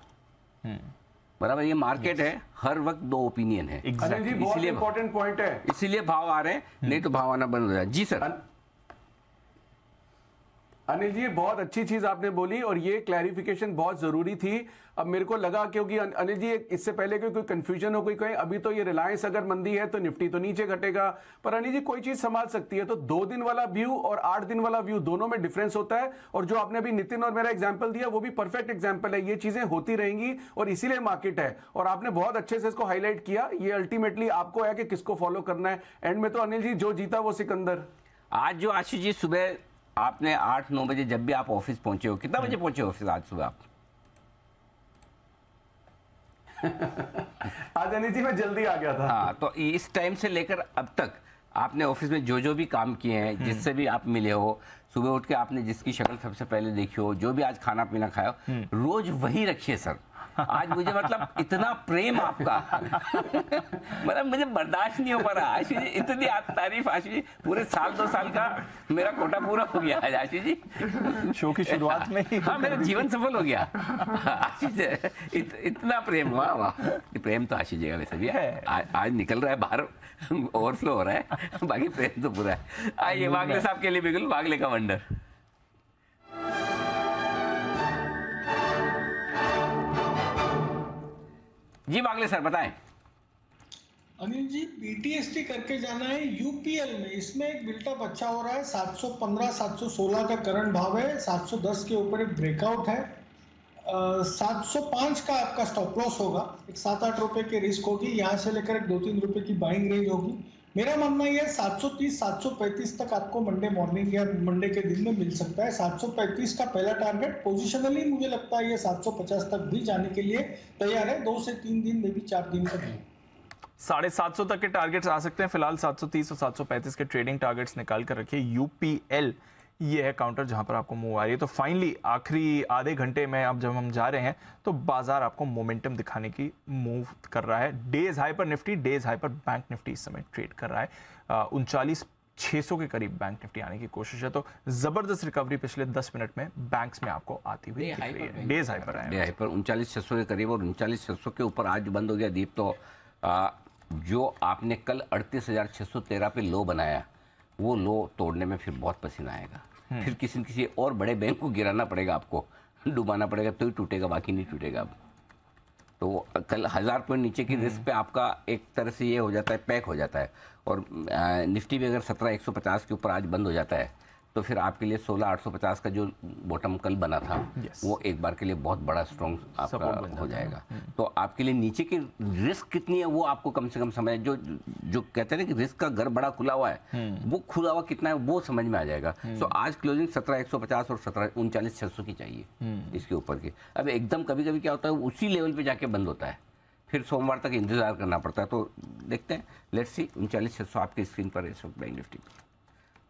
बराबर, ये मार्केट है, हर वक्त 2 ओपिनियन है, इसीलिए इंपॉर्टेंट पॉइंट है, इसीलिए भाव आ रहे हैं, नहीं तो भाव आना बंद हो जाए। जी सर। अनिल जी बहुत अच्छी चीज आपने बोली और ये क्लैरिफिकेशन बहुत जरूरी थी। अब मेरे को लगा क्योंकि अनिल जी इससे पहले कोई कंफ्यूजन हो कोई कहे अभी तो ये रिलायंस अगर मंदी है तो निफ्टी तो नीचे घटेगा, पर अनिल जी कोई चीज संभाल सकती है। तो 2 दिन वाला व्यू और 8 दिन वाला व्यू दोनों में डिफरेंस होता है, और जो आपने अभी नितिन और मेरा एग्जाम्पल दिया वो भी परफेक्ट एग्जाम्पल है। ये चीजें होती रहेंगी और इसीलिए मार्केट है, और आपने बहुत अच्छे से इसको हाईलाइट किया। ये अल्टीमेटली आपको है कि किसको फॉलो करना है। एंड में तो अनिल जी जो जीता वो सिकंदर। आज जो आशीष जी सुबह आपने 8-9 बजे जब भी आप ऑफिस पहुंचे हो, कितना बजे पहुंचे ऑफिस आज सुबह आप? आज अनिल जी मैं जल्दी आ गया था। हाँ, तो इस टाइम से लेकर अब तक आपने ऑफिस में जो भी काम किए हैं, जिससे भी आप मिले हो, सुबह उठ के आपने जिसकी शक्ल सबसे पहले देखी हो, जो भी आज खाना पीना खाया हो, रोज वही रखिए सर। आज मुझे मतलब इतना प्रेम आपका मतलब मुझे बर्दाश्त नहीं हो पा रहा। आशीष जी इतनी तारीफ, आशीष जी पूरे 2 साल का मेरा कोटा पूरा हो गया आज आशीष जी, शो की शुरुआत में ही। हाँ, मेरा जीवन सफल हो गया आशीष। इतना प्रेम, वाह वाह, प्रेम तो आशीष जी का वैसे भी है, आज निकल रहा है बाहर, ओवरफ्लो हो रहा है, बाकी प्रेम तो पूरा है। आइए वागले साहब के लिए बिल्कुल वागले का वंडर। जी वागले सर बताएं। अनिल जी बीटीएसटी करके जाना है यूपीएल में, इसमें एक बिल्टअप अच्छा हो रहा है, 715 716 का करंट भाव है, 710 के ऊपर एक ब्रेकआउट है, 705 का आपका स्टॉप लॉस होगा, एक 7-8 रुपए की रिस्क होगी, यहाँ से लेकर एक 2-3 रुपए की बाइंग रेंज होगी। मेरा मानना यह 730 735 तक आपको मंडे मॉर्निंग या मंडे के दिन में मिल सकता है। 735 का पहला टारगेट, पोजिशनली मुझे लगता है ये 750 तक भी जाने के लिए तैयार है, 2 से 3 दिन में भी 4 दिन तक। 750 तक के टारगेट्स आ सकते हैं। फिलहाल 730 और 735 के ट्रेडिंग टारगेट्स निकाल कर रखिए। यूपीएल ये है काउंटर जहां पर आपको मूव आ रही है। तो फाइनली आखिरी आधे घंटे में अब जब हम जा रहे हैं तो बाजार आपको मोमेंटम दिखाने की मूव कर रहा है। डेज हाई पर निफ्टी, डेज हाई पर बैंक निफ्टी इस समय ट्रेड कर रहा है। 39,600 के करीब बैंक निफ्टी आने की कोशिश है। तो जबरदस्त रिकवरी पिछले 10 मिनट में बैंक्स में आपको आती हुई दिख रही है। डेज हाई पर 39,600 के करीब, और 39,600 के ऊपर आज बंद हो गया दीप। तो जो आपने कल 38,613 पे लो बनाया, वो लो तोड़ने में फिर बहुत पसीना आएगा। फिर किसी और बड़े बैंक को गिराना पड़ेगा, आपको डुबाना पड़ेगा, तो ही टूटेगा, बाकी नहीं टूटेगा। अब तो कल 1000 पॉइंट नीचे की रिस्क पे आपका एक तरह से ये हो जाता है, पैक हो जाता है। और निफ्टी भी अगर 17,150 के ऊपर आज बंद हो जाता है तो फिर आपके लिए 16,850 का जो बॉटम कल बना था वो एक बार के लिए बहुत बड़ा स्ट्रॉन्ग आपका हो जाएगा। तो आपके लिए नीचे की रिस्क कितनी है वो आपको कम से कम समझ, जो कहते हैं ना कि रिस्क का घर बड़ा खुला हुआ है, वो खुला हुआ कितना है वो समझ में आ जाएगा। तो आज क्लोजिंग 17,150 और 17,39,600 की चाहिए इसके ऊपर की। अब एकदम कभी कभी क्या होता है उसी लेवल पे जाके बंद होता है, फिर सोमवार तक इंतजार करना पड़ता है। तो देखते हैं, लेट्स सी। 39,600 आपकी स्क्रीन पर इस वक्त बैंक निफ्टी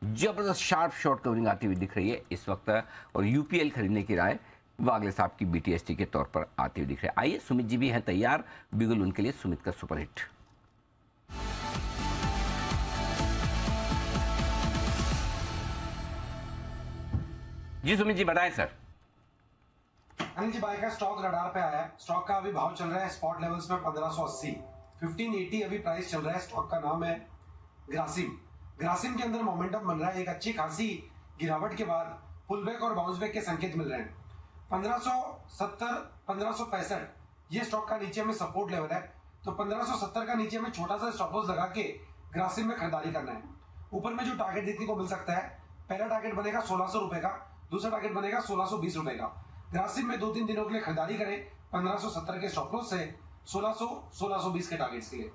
जबरदस्त शार्प शॉर्ट कवरिंग आती हुई दिख रही है इस वक्त, और यूपीएल खरीदने की राय वागले साहब की बीटीएसटी के तौर पर आती हुई दिख रही है। आइए, सुमित जी भी हैं तैयार, बिगुल उनके लिए सुमित का सुपरहिट। जी सुमित जी बताएं सर। अनिल जी, बाय का स्टॉक रडार पे आया है। स्टॉक का अभी भाव चल रहा है स्पॉट लेवल्स में 1580, 1580 अभी प्राइस चल रहा है। स्टॉक का नाम है ग्रासिम। ग्रासिम के अंदर मोमेंटम बन रहा है, एक अच्छी खासी गिरावट के बाद पुलबैक और बाउंस बैक के संकेत मिल रहे हैं। 1570, 1565 ये स्टॉक का नीचे में सपोर्ट लेवल है, तो 1570 का नीचे में छोटा सा स्टॉप लॉस लगा के ग्रासिम में खरीदारी करना है। ऊपर में जो टारगेट देखने को मिल सकता है, पहला टारगेट बनेगा 1600 रुपए का, दूसरा टारगेट बनेगा 1620 रुपए का। ग्रासिम में 2-3 दिनों के लिए खरीदारी करें 1570 के स्टॉप लॉस से 1600-1620 के टारगेट्स के लिए।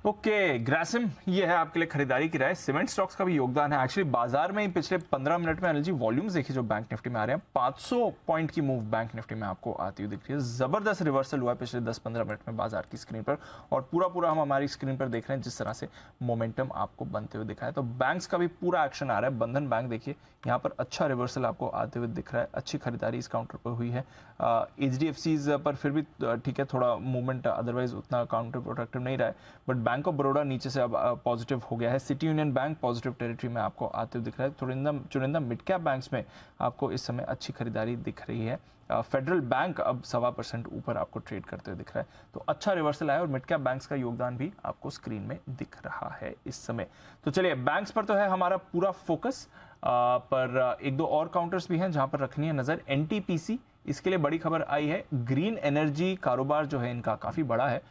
ओके, ग्रासिम ये है आपके लिए खरीदारी की राय। सीमेंट स्टॉक्स का भी योगदान है। एक्चुअली बाजार में ही पिछले 15 मिनट में एनर्जी वॉल्यूम्स देखिए जो बैंक निफ्टी में आ रहे हैं, 500 पॉइंट की मूव बैंक निफ्टी में आपको आती हुई दिख रही है। जबरदस्त रिवर्सल हुआ है पिछले 10-15 मिनट में बाजार की स्क्रीन पर, और पूरा हम हमारी स्क्रीन पर देख रहे हैं जिस तरह से मोमेंटम आपको बनते हुए दिखा है। तो बैंक्स का भी पूरा एक्शन आ रहा है। बंधन बैंक देखिए यहाँ पर अच्छा रिवर्सल आपको आते हुए दिख रहा है, अच्छी खरीदारी इस काउंटर पर हुई है। HDFCs पर फिर भी ठीक है, थोड़ा मूवमेंट अदरवाइज उतना काउंटर प्रोडक्टिव नहीं रहा है, बट बैंक ऑफ बड़ौदा नीचे से अब पॉजिटिव हो गया है। City union bank positive territory में आपको आते हुए दिख रहा है। चुनिंदा मिड कैप बैंक्स में आपको इस समय अच्छी खरीदारी दिख रही है। फेडरल बैंक अब 1.25% ऊपर आपको ट्रेड करते हुए दिख रहा है, तो अच्छा रिवर्सल आया और मिड कैप बैंक्स का योगदान भी आपको स्क्रीन में दिख रहा है इस समय। तो चलिए, बैंक्स पर तो है हमारा पूरा फोकस, पर एक दो और काउंटर्स भी हैं जहां पर रखनी है नजर। NTPC, इसके लिए बड़ी खबर आई है। ग्रीन एनर्जी कारोबार जो है इनका काफी बड़ा है,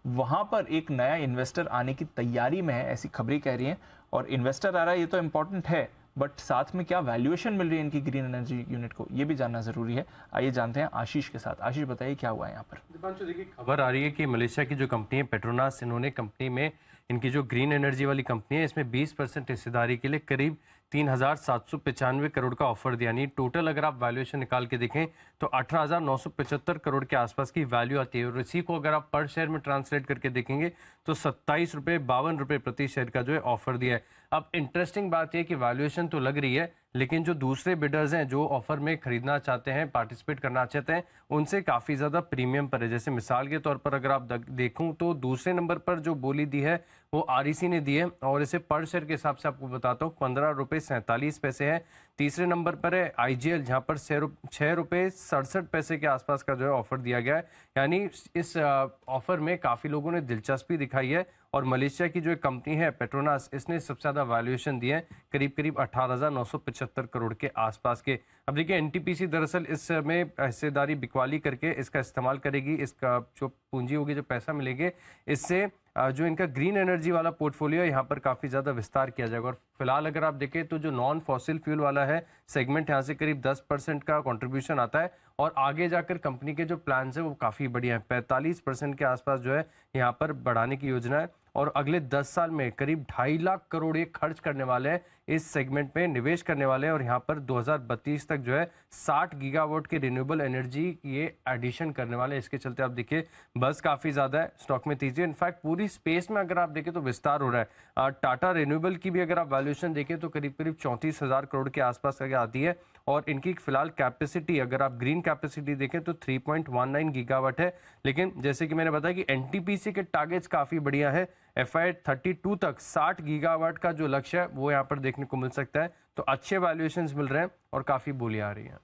वहां पर एक नया इन्वेस्टर आने की तैयारी में है, ऐसी खबरें कह रही हैं। और इन्वेस्टर आ रहा है ये तो इंपॉर्टेंट है, बट साथ में क्या वैल्यूएशन मिल रही है इनकी ग्रीन एनर्जी यूनिट को, ये भी जानना जरूरी है। आइए जानते हैं आशीष के साथ। आशीष बताइए क्या हुआ है यहाँ पर। दीपांशु, देखिए खबर आ रही है कि मलेशिया की जो कंपनी है पेट्रोनास, इन्होंने कंपनी में इनकी जो ग्रीन एनर्जी वाली कंपनी है इसमें 20% हिस्सेदारी के लिए करीब 3,795 करोड़ का ऑफर दिया। यानी टोटल अगर आप वैल्यूएशन निकाल के देखें तो 18,975 करोड़ के आसपास की वैल्यू आती है। और इसी को अगर आप पर शेयर में ट्रांसलेट करके देखेंगे तो 27 रुपए प्रति शेयर का जो है ऑफर दिया है। अब इंटरेस्टिंग बात यह कि वैल्यूएशन तो लग रही है, लेकिन जो दूसरे बिडर्स हैं जो ऑफर में खरीदना चाहते हैं, पार्टिसिपेट करना चाहते हैं, उनसे काफ़ी ज़्यादा प्रीमियम पर है। जैसे मिसाल के तौर पर अगर आप देखूं तो दूसरे नंबर पर जो बोली दी है वो REC ने दी है, और इसे पर शेयर के हिसाब से आपको बताता हूँ 15.47 है। तीसरे नंबर पर है IGL, जहाँ पर 6.67 के आसपास का जो है ऑफर दिया गया है। यानी इस ऑफर में काफ़ी लोगों ने दिलचस्पी दिखाई है। और मलेशिया की जो एक कंपनी है पेट्रोनास, इसने सबसे ज़्यादा वैल्यूएशन दी है, करीब 18,975 करोड़ के आसपास के। अब देखिए NTPC दरअसल इसमें हिस्सेदारी बिकवाली करके इसका इस्तेमाल करेगी, इसका जो पूंजी होगी, जो पैसा मिलेंगे, इससे जो इनका ग्रीन एनर्जी वाला पोर्टफोलियो है यहाँ पर काफ़ी ज़्यादा विस्तार किया जाएगा। और फिलहाल अगर आप देखें तो जो नॉन फॉसिल फ्यूल वाला है सेगमेंट, यहाँ से करीब 10% का कंट्रीब्यूशन आता है, और आगे जाकर कंपनी के जो प्लान्स है वो काफ़ी बढ़िया है। 45% के आसपास जो है यहाँ पर बढ़ाने की योजना है, और अगले 10 साल में करीब 2.5 लाख करोड़ ये खर्च करने वाले हैं, इस सेगमेंट में निवेश करने वाले हैं। और यहाँ पर 2032 तक जो है 60 गीगावाट की रिन्यूएबल एनर्जी ये एडिशन करने वाले हैं। इसके चलते आप देखिए बस काफ़ी ज़्यादा है, स्टॉक में तेजी। इनफैक्ट पूरी स्पेस में अगर आप देखें तो विस्तार हो रहा है। टाटा रिन्यूएबल की भी अगर आप वैल्यूएशन देखें तो करीब 34,000 करोड़ के आसपास आती है, और इनकी फिलहाल कैपेसिटी अगर आप ग्रीन कैपेसिटी देखें तो 3.19 गीगावाट है। लेकिन जैसे कि मैंने बताया कि NTPC के टारगेट्स काफ़ी बढ़िया है। FY 32 तक 60 गीगावाट का जो लक्ष्य है वो यहाँ पर देखने को मिल सकता है। तो अच्छे वैल्यूएशंस मिल रहे हैं और काफ़ी बोलियां आ रही हैं।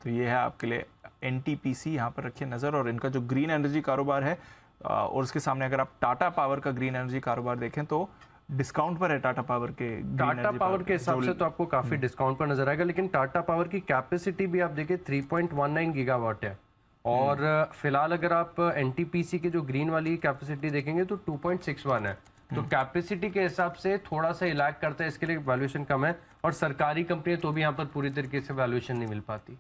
तो ये है आपके लिए NTPC, यहाँ पर रखिए नज़र। और इनका जो ग्रीन एनर्जी कारोबार है, और उसके सामने अगर आप टाटा पावर का ग्रीन एनर्जी कारोबार देखें तो डिस्काउंट पर है टाटा पावर के। टाटा पावर के हिसाब से तो आपको काफी डिस्काउंट पर नजर आएगा, लेकिन टाटा पावर की कैपेसिटी भी आप देखिए 3.19 गीगावाट है। और फिलहाल अगर आप NTPC की जो ग्रीन वाली कैपेसिटी देखेंगे तो 2.61 है। तो कैपेसिटी के हिसाब से थोड़ा सा इलाक करता है, इसके लिए वैल्यूएशन कम है। और सरकारी कंपनी है तो भी यहाँ पर पूरी तरीके से वैल्यूएशन नहीं मिल पाती।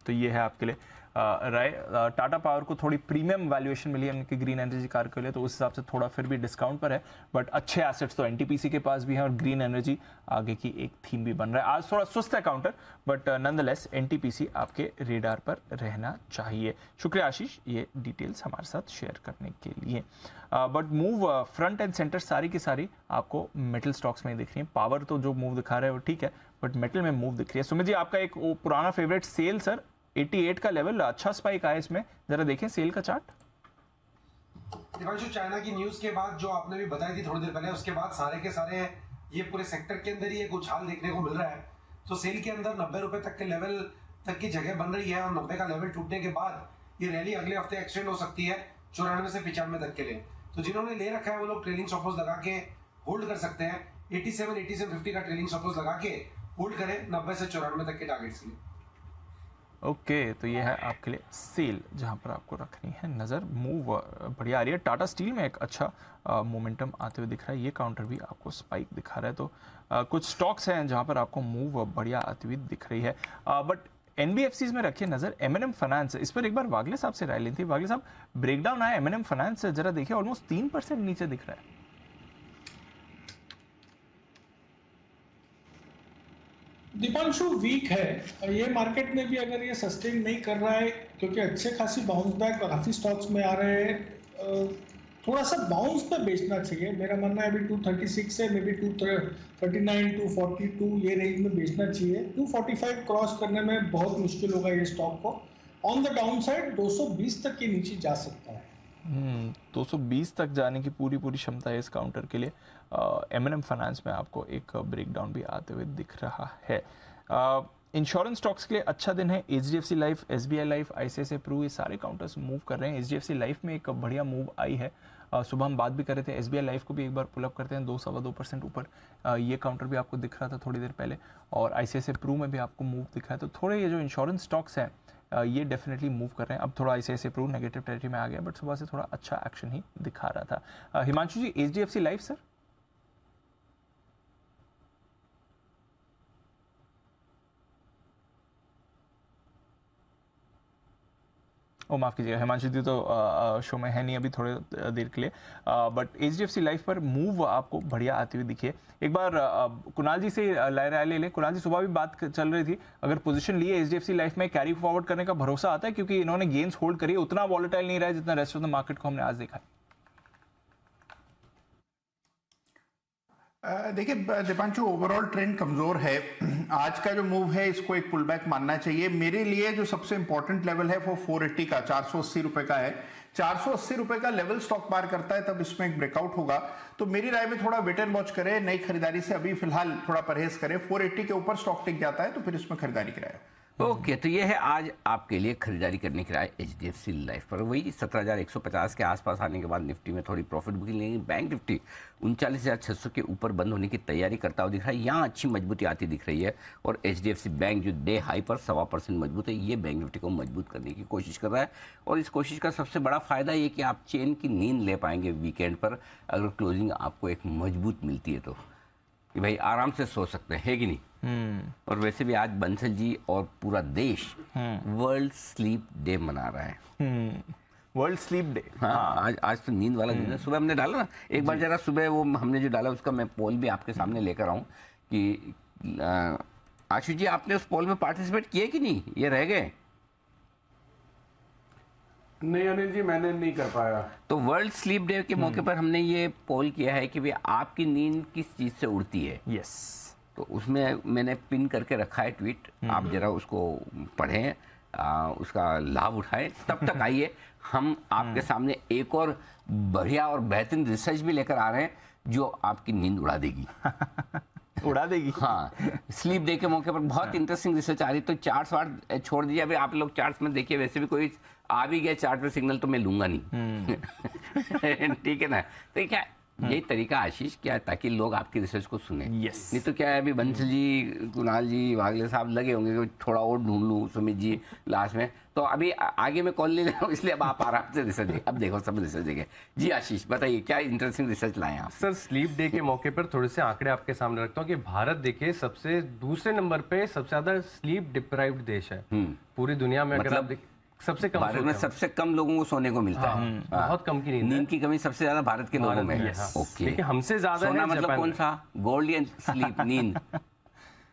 तो ये है आपके लिए राय। टाटा पावर को थोड़ी प्रीमियम वैल्यूएशन मिली है उनकी ग्रीन एनर्जी कार के लिए, तो उस हिसाब से थोड़ा फिर भी डिस्काउंट पर है, बट अच्छे एसेट्स तो एनटीपीसी के पास भी हैं और ग्रीन एनर्जी आगे की एक थीम भी बन रहा है। आज थोड़ा सुस्त है काउंटर, बट नॉनदलेस एनटीपीसी आपके रेडार पर रहना चाहिए। शुक्रिया आशीष ये डिटेल्स हमारे साथ शेयर करने के लिए। But move front end centre सारी की सारी आपको मेटल स्टॉक्स में दिख रही है। पावर तो जो मूव दिखा रहा है वो ठीक है, बट मेटल में मूव दिख रही है। सुमित जी आपका एक पुराना फेवरेट सेल सर 88 का लेवल, अच्छा स्पाइक आया इसमें, जरा देखें सेल का चार्ट। दिवांशु, चाइना की न्यूज के बाद जो आपने भी बताई थी थोड़ी देर पहले, उसके बाद सारे के सारे ये पूरे सेक्टर के अंदर ही एक उछाल देखने को मिल रहा है। तो सेल के अंदर 90 रुपए तक के लेवल तक की जगह बन रही है और 90 का लेवल टूटने के बाद ये रैली अगले हफ्ते एक्सटेंड हो सकती है 94 से 95 तक के लिए। तो जिन्होंने ले रखा है वो लोग ट्रेलिंग स्टॉप लॉस लगा के होल्ड कर सकते हैं। 87-50 का ट्रेलिंग स्टॉप लॉस लगा के होल्ड करें 90 से 94 तक के टारगेट्स के लिए। ओके तो ये है आपके लिए सेल जहां पर आपको रखनी है नज़र। मूव बढ़िया आ रही है। टाटा स्टील में एक अच्छा मोमेंटम आते हुए दिख रहा है, ये काउंटर भी आपको स्पाइक दिखा रहा है। तो कुछ स्टॉक्स हैं जहां पर आपको मूव बढ़िया आती हुई दिख रही है। बट एनबीएफसीज में रखिए नज़र। एमएनएम फाइनेंस, इस पर एक बार वागले साहब से राय ली थी। वागले साहब ब्रेकडाउन आया एमएनएम फाइनेंस, जरा देखिए ऑलमोस्ट 3% नीचे दिख रहा है। दीपांशु वीक है ये मार्केट में भी, अगर ये सस्टेन नहीं कर रहा है क्योंकि अच्छे खासी बाउंस बैक काफी स्टॉक्स में आ रहे हैं, थोड़ा सा बाउंस पे बेचना चाहिए। मेरा मानना है अभी 236 से मे बी 239 242 ये रेंज में बेचना चाहिए। 245 क्रॉस करने में बहुत मुश्किल होगा ये स्टॉक को। ऑन द डाउन साइड 220 तक के नीचे जा सकता है। 220 तक जाने की पूरी क्षमता है इस काउंटर के लिए। एमएनएम फाइनेंस में आपको एक ब्रेकडाउन भी आते हुए दिख रहा है। इंश्योरेंस स्टॉक्स के लिए अच्छा दिन है। HDFC Life, SBI Life, ICICI Pru, ये सारे काउंटर्स मूव कर रहे हैं। एचडीएफसी लाइफ में एक बढ़िया मूव आई है, सुबह हम बात भी कर रहे थे। एसबीआई लाइफ को भी एक बार पुल अप करते हैं 2-2.25% ऊपर। ये काउंटर भी आपको दिख रहा था थोड़ी देर पहले, और आईसीआईसीआई प्रू में भी आपको मूव दिख रहा है। तो थोड़े ये जो इंश्योरेंस स्टॉक्स हैं ये डेफिनेटली मूव कर रहे हैं। अब थोड़ा आईसीआईसीआई प्रू नेगेटिव टेरिटरी में आ गया, बट सुबह से थोड़ा अच्छा एक्शन ही दिखा रहा था। हिमांशु जी एचडीएफसी लाइफ सर। ओ माफ़ कीजिएगा, हिमांशु जी तो शो में है नहीं अभी थोड़े देर के लिए, बट एचडीएफसी लाइफ पर मूव आपको बढ़िया आती हुई दिखी है। एक बार कुणाल जी से राय ले लें। कुणाल जी सुबह भी बात चल रही थी, अगर पोजीशन लिए एचडीएफसी लाइफ में कैरी फॉरवर्ड करने का भरोसा आता है, क्योंकि इन्होंने गेन्स होल्ड करी, उतना वॉलेटाइल नहीं रहा है जितना रेस्ट ऑफ द मार्केट को हमने आज देखा है। देखिए दीपांशु, ओवरऑल ट्रेंड कमजोर है। आज का जो मूव है इसको एक पुल बैक मानना चाहिए। मेरे लिए जो सबसे इंपॉर्टेंट लेवल है वो 480 का 480 रुपए का है। 480 रुपए का लेवल स्टॉक पार करता है तब इसमें एक ब्रेकआउट होगा। तो मेरी राय में थोड़ा वेट एंड वॉच करें, नई खरीदारी से अभी फिलहाल थोड़ा परहेज करें। 480 के ऊपर स्टॉक टिक जाता है तो फिर इसमें खरीदारी कराए। ओके तो ये है आज आपके लिए खरीदारी करने के लिए एचडीएफसी लाइफ पर। वही 17,150 के आसपास आने के बाद निफ्टी में थोड़ी प्रॉफिट बुकिंग लेंगे। बैंक निफ्टी 39,600 के ऊपर बंद होने की तैयारी करता हुआ दिख रहा है। यहाँ अच्छी मजबूती आती दिख रही है और एचडीएफसी बैंक जो डे हाई पर 1.25% मजबूत है, ये बैंक निफ्टी को मजबूत करने की कोशिश कर रहा है। और इस कोशिश का सबसे बड़ा फायदा ये कि आप चेन की नींद ले पाएंगे वीकेंड पर, अगर क्लोजिंग आपको एक मजबूत मिलती है तो कि भाई आराम से सो सकते हैं, है कि नहीं। और वैसे भी आज बंसल जी और पूरा देश वर्ल्ड स्लीप डे मना रहा है। वर्ल्ड स्लीप डे, हाँ आज तो नींद वाला दिन है। सुबह हमने डाला ना एक बार, जरा सुबह वो हमने जो डाला उसका मैं पोल भी आपके सामने लेकर आऊं कि आशु जी आपने उस पोल में पार्टिसिपेट किए कि नहीं, ये रह गए? नहीं अनिल जी, मैंने नहीं कर पाया। तो वर्ल्ड स्लीप डे के मौके पर हमने ये पोल किया है कि भाई आपकी नींद किस चीज से उड़ती है। यस, तो उसमें मैंने पिन करके रखा है ट्वीट, आप जरा उसको पढ़ें, उसका लाभ उठाएं। तब तक आइए हम आपके सामने एक और बढ़िया और बेहतरीन रिसर्च भी लेकर आ रहे हैं जो आपकी नींद उड़ा देगी। उड़ा देगी, हाँ। स्लीप डे के मौके पर बहुत इंटरेस्टिंग रिसर्च आ रही है। तो चार्ट्स वार्ट छोड़ दीजिए, अभी आप लोग चार्ट्स में देखिए, वैसे भी कोई आ भी गया चार्ट पे सिग्नल तो मैं लूंगा नहीं। ठीक है ना। तो क्या यही तरीका आशीष क्या है, ताकि लोग आपकी रिसर्च को सुने। यस। नहीं तो क्या है, अभी बंसल जी, कुणाल जी, वागले साहब लगे होंगे कि थोड़ा और ढूंढ लूँ, सुमित जी लास्ट में, तो अभी आगे मैं कॉल ले रहा हूँ, इसलिए अब आप आराम से रिसर्च देखें। अब देखो सब रिसर्च देखें। जी आशीष बताइए, क्या इंटरेस्टिंग रिसर्च लाए आप? सर स्लीप डे के मौके पर थोड़े से आंकड़े आपके सामने रखता हूँ कि भारत देखिए सबसे दूसरे नंबर पे सबसे ज्यादा स्लीप डिप्राइव्ड देश है पूरी दुनिया में। अगर आप सबसे कम भारत में सबसे कम लोगों को सोने को मिलता है। बहुत कम की नींद की कमी सबसे ज्यादा भारत के लोगों में है। ओके, लेकिन हमसे ज्यादा सोना है मतलब जापान कौन में। सा? गोल्ड या स्लीप, नींद?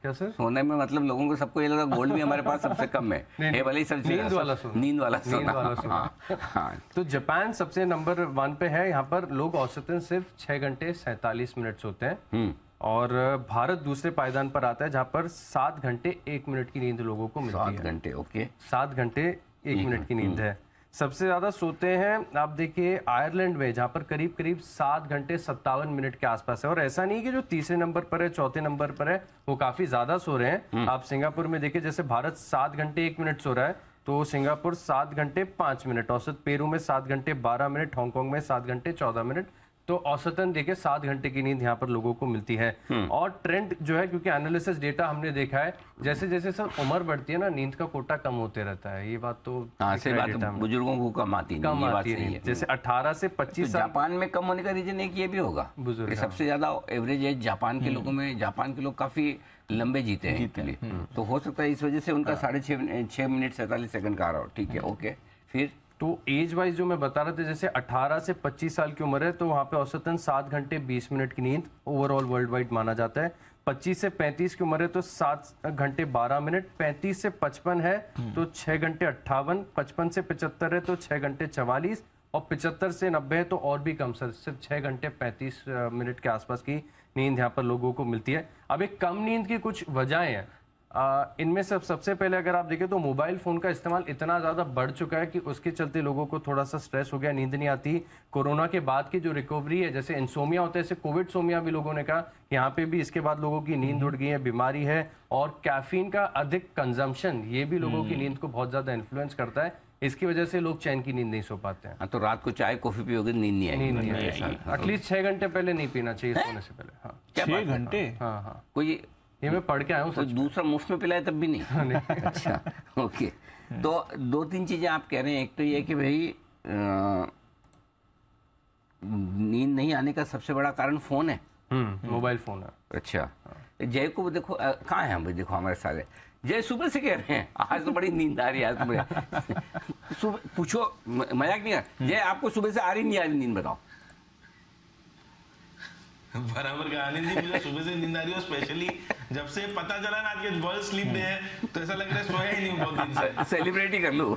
क्या सर? सोने में मतलब लोगों को सबको ये लगा गोल्ड भी हमारे पास सबसे कम है। ये भले ही सबसे नींद वाला सोना। नींद वाला सोना। हाँ। तो जापान सबसे नंबर 1 पे है। यहाँ पर लोग औसतन सिर्फ 6 घंटे 47 मिनट सोते हैं और भारत दूसरे पायदान पर आता है जहाँ पर 7 घंटे 1 मिनट की नींद लोगों को मिलती है। 7 घंटे, ओके, 7 घंटे 1 मिनट की नींद है। सबसे ज्यादा सोते हैं आप देखिए आयरलैंड में, जहां पर करीब करीब 7 घंटे 57 मिनट के आसपास है। और ऐसा नहीं कि जो तीसरे नंबर पर है, चौथे नंबर पर है, वो काफी ज्यादा सो रहे हैं। आप सिंगापुर में देखिए, जैसे भारत 7 घंटे 1 मिनट सो रहा है, तो सिंगापुर 7 घंटे 5 मिनट औसत, पेरू में 7 घंटे 12 मिनट, हांगकांग में 7 घंटे 14 मिनट। तो औसतन देखिए 7 घंटे की नींद यहाँ पर लोगों को मिलती है। और ट्रेंड जो है, क्योंकि एनालिसिस डेटा हमने देखा है, जैसे जैसे सर उम्र बढ़ती है ना, नींद का कोटा कम होते रहता है। ये बात तो बुजुर्गों को कम आती है। जैसे 18 से 25 साल। जापान में कम होने का रीजन एक ये भी होगा, बुजुर्ग सबसे ज्यादा एवरेज एज जापान के लोगों में, जापान के लोग काफी लंबे जीते हैं एक्चुअली, तो हो सकता है इस वजह से उनका 6 मिनट 47 सेकंड का आ रहा हो। ठीक है, ओके। फिर तो एज वाइज जो मैं बता रहा था, जैसे 18 से 25 साल की उम्र है तो वहाँ पे औसतन 7 घंटे 20 मिनट की नींद ओवरऑल वर्ल्ड वाइड माना जाता है। 25 से 35 की उम्र है तो 7 घंटे 12 मिनट। 35 से 55 है तो 6 घंटे 58। 55 से 75 है तो 6 घंटे 44। और 75 से 90 है तो और भी कम सर, सिर्फ 6 घंटे 35 मिनट के आसपास की नींद यहाँ पर लोगों को मिलती है। अब एक कम नींद की कुछ वजहें हैं। इनमें सबसे पहले अगर आप देखें तो मोबाइल फोन का इस्तेमाल इतना ज्यादा बढ़ चुका है कि उसके चलते लोगों को थोड़ा सा स्ट्रेस हो गया, नींद नहीं आती। कोरोना के बाद की जो रिकवरी है, जैसे इंसोमिया होता है, जैसे कोविड सोमिया भी लोगों ने कहा, यहाँ पे भी इसके बाद लोगों की नींद उड़ गई है, बीमारी है। और कैफीन का अधिक कंजम्पशन, ये भी लोगों की नींद को बहुत ज्यादा इन्फ्लुएंस करता है। इसकी वजह से लोग चैन की नींद नहीं सो पाते हैं। तो रात को चाय कॉफी पियोगे, नींद नहीं आएगी। एटलीस्ट 6 घंटे पहले नहीं पीना चाहिए सोने से पहले। हाँ, 6 घंटे? हाँ। कोई ये मैं पढ़ के आया हूँ। दूसरा मुफ्त में पिलाए तब भी नहीं? अच्छा, ओके। तो 2-3 चीजें आप कह रहे हैं। एक तो ये कि भाई नींद नहीं आने का सबसे बड़ा कारण फोन है, मोबाइल फोन है। अच्छा, जय को देखो कहाँ है हम, देखो हमारे सारे जय सुबह से कह रहे हैं आज तो बड़ी नींद आ रही है, आज तो बड़ी सुबह पूछो, मजाक नहीं है जय, आपको सुबह से आ रही नहीं आ रही नींद, बताओ। बराबर कहा अनिल जी, मुझे सुबह से नींद आ रही है, स्पेशली जब से पता चला ना आज के वर्ल्ड स्लीप डे है, तो ऐसा लग रहा है सोया ही नहीं बहुत दिन से। सेलिब्रेट ही कर लूं।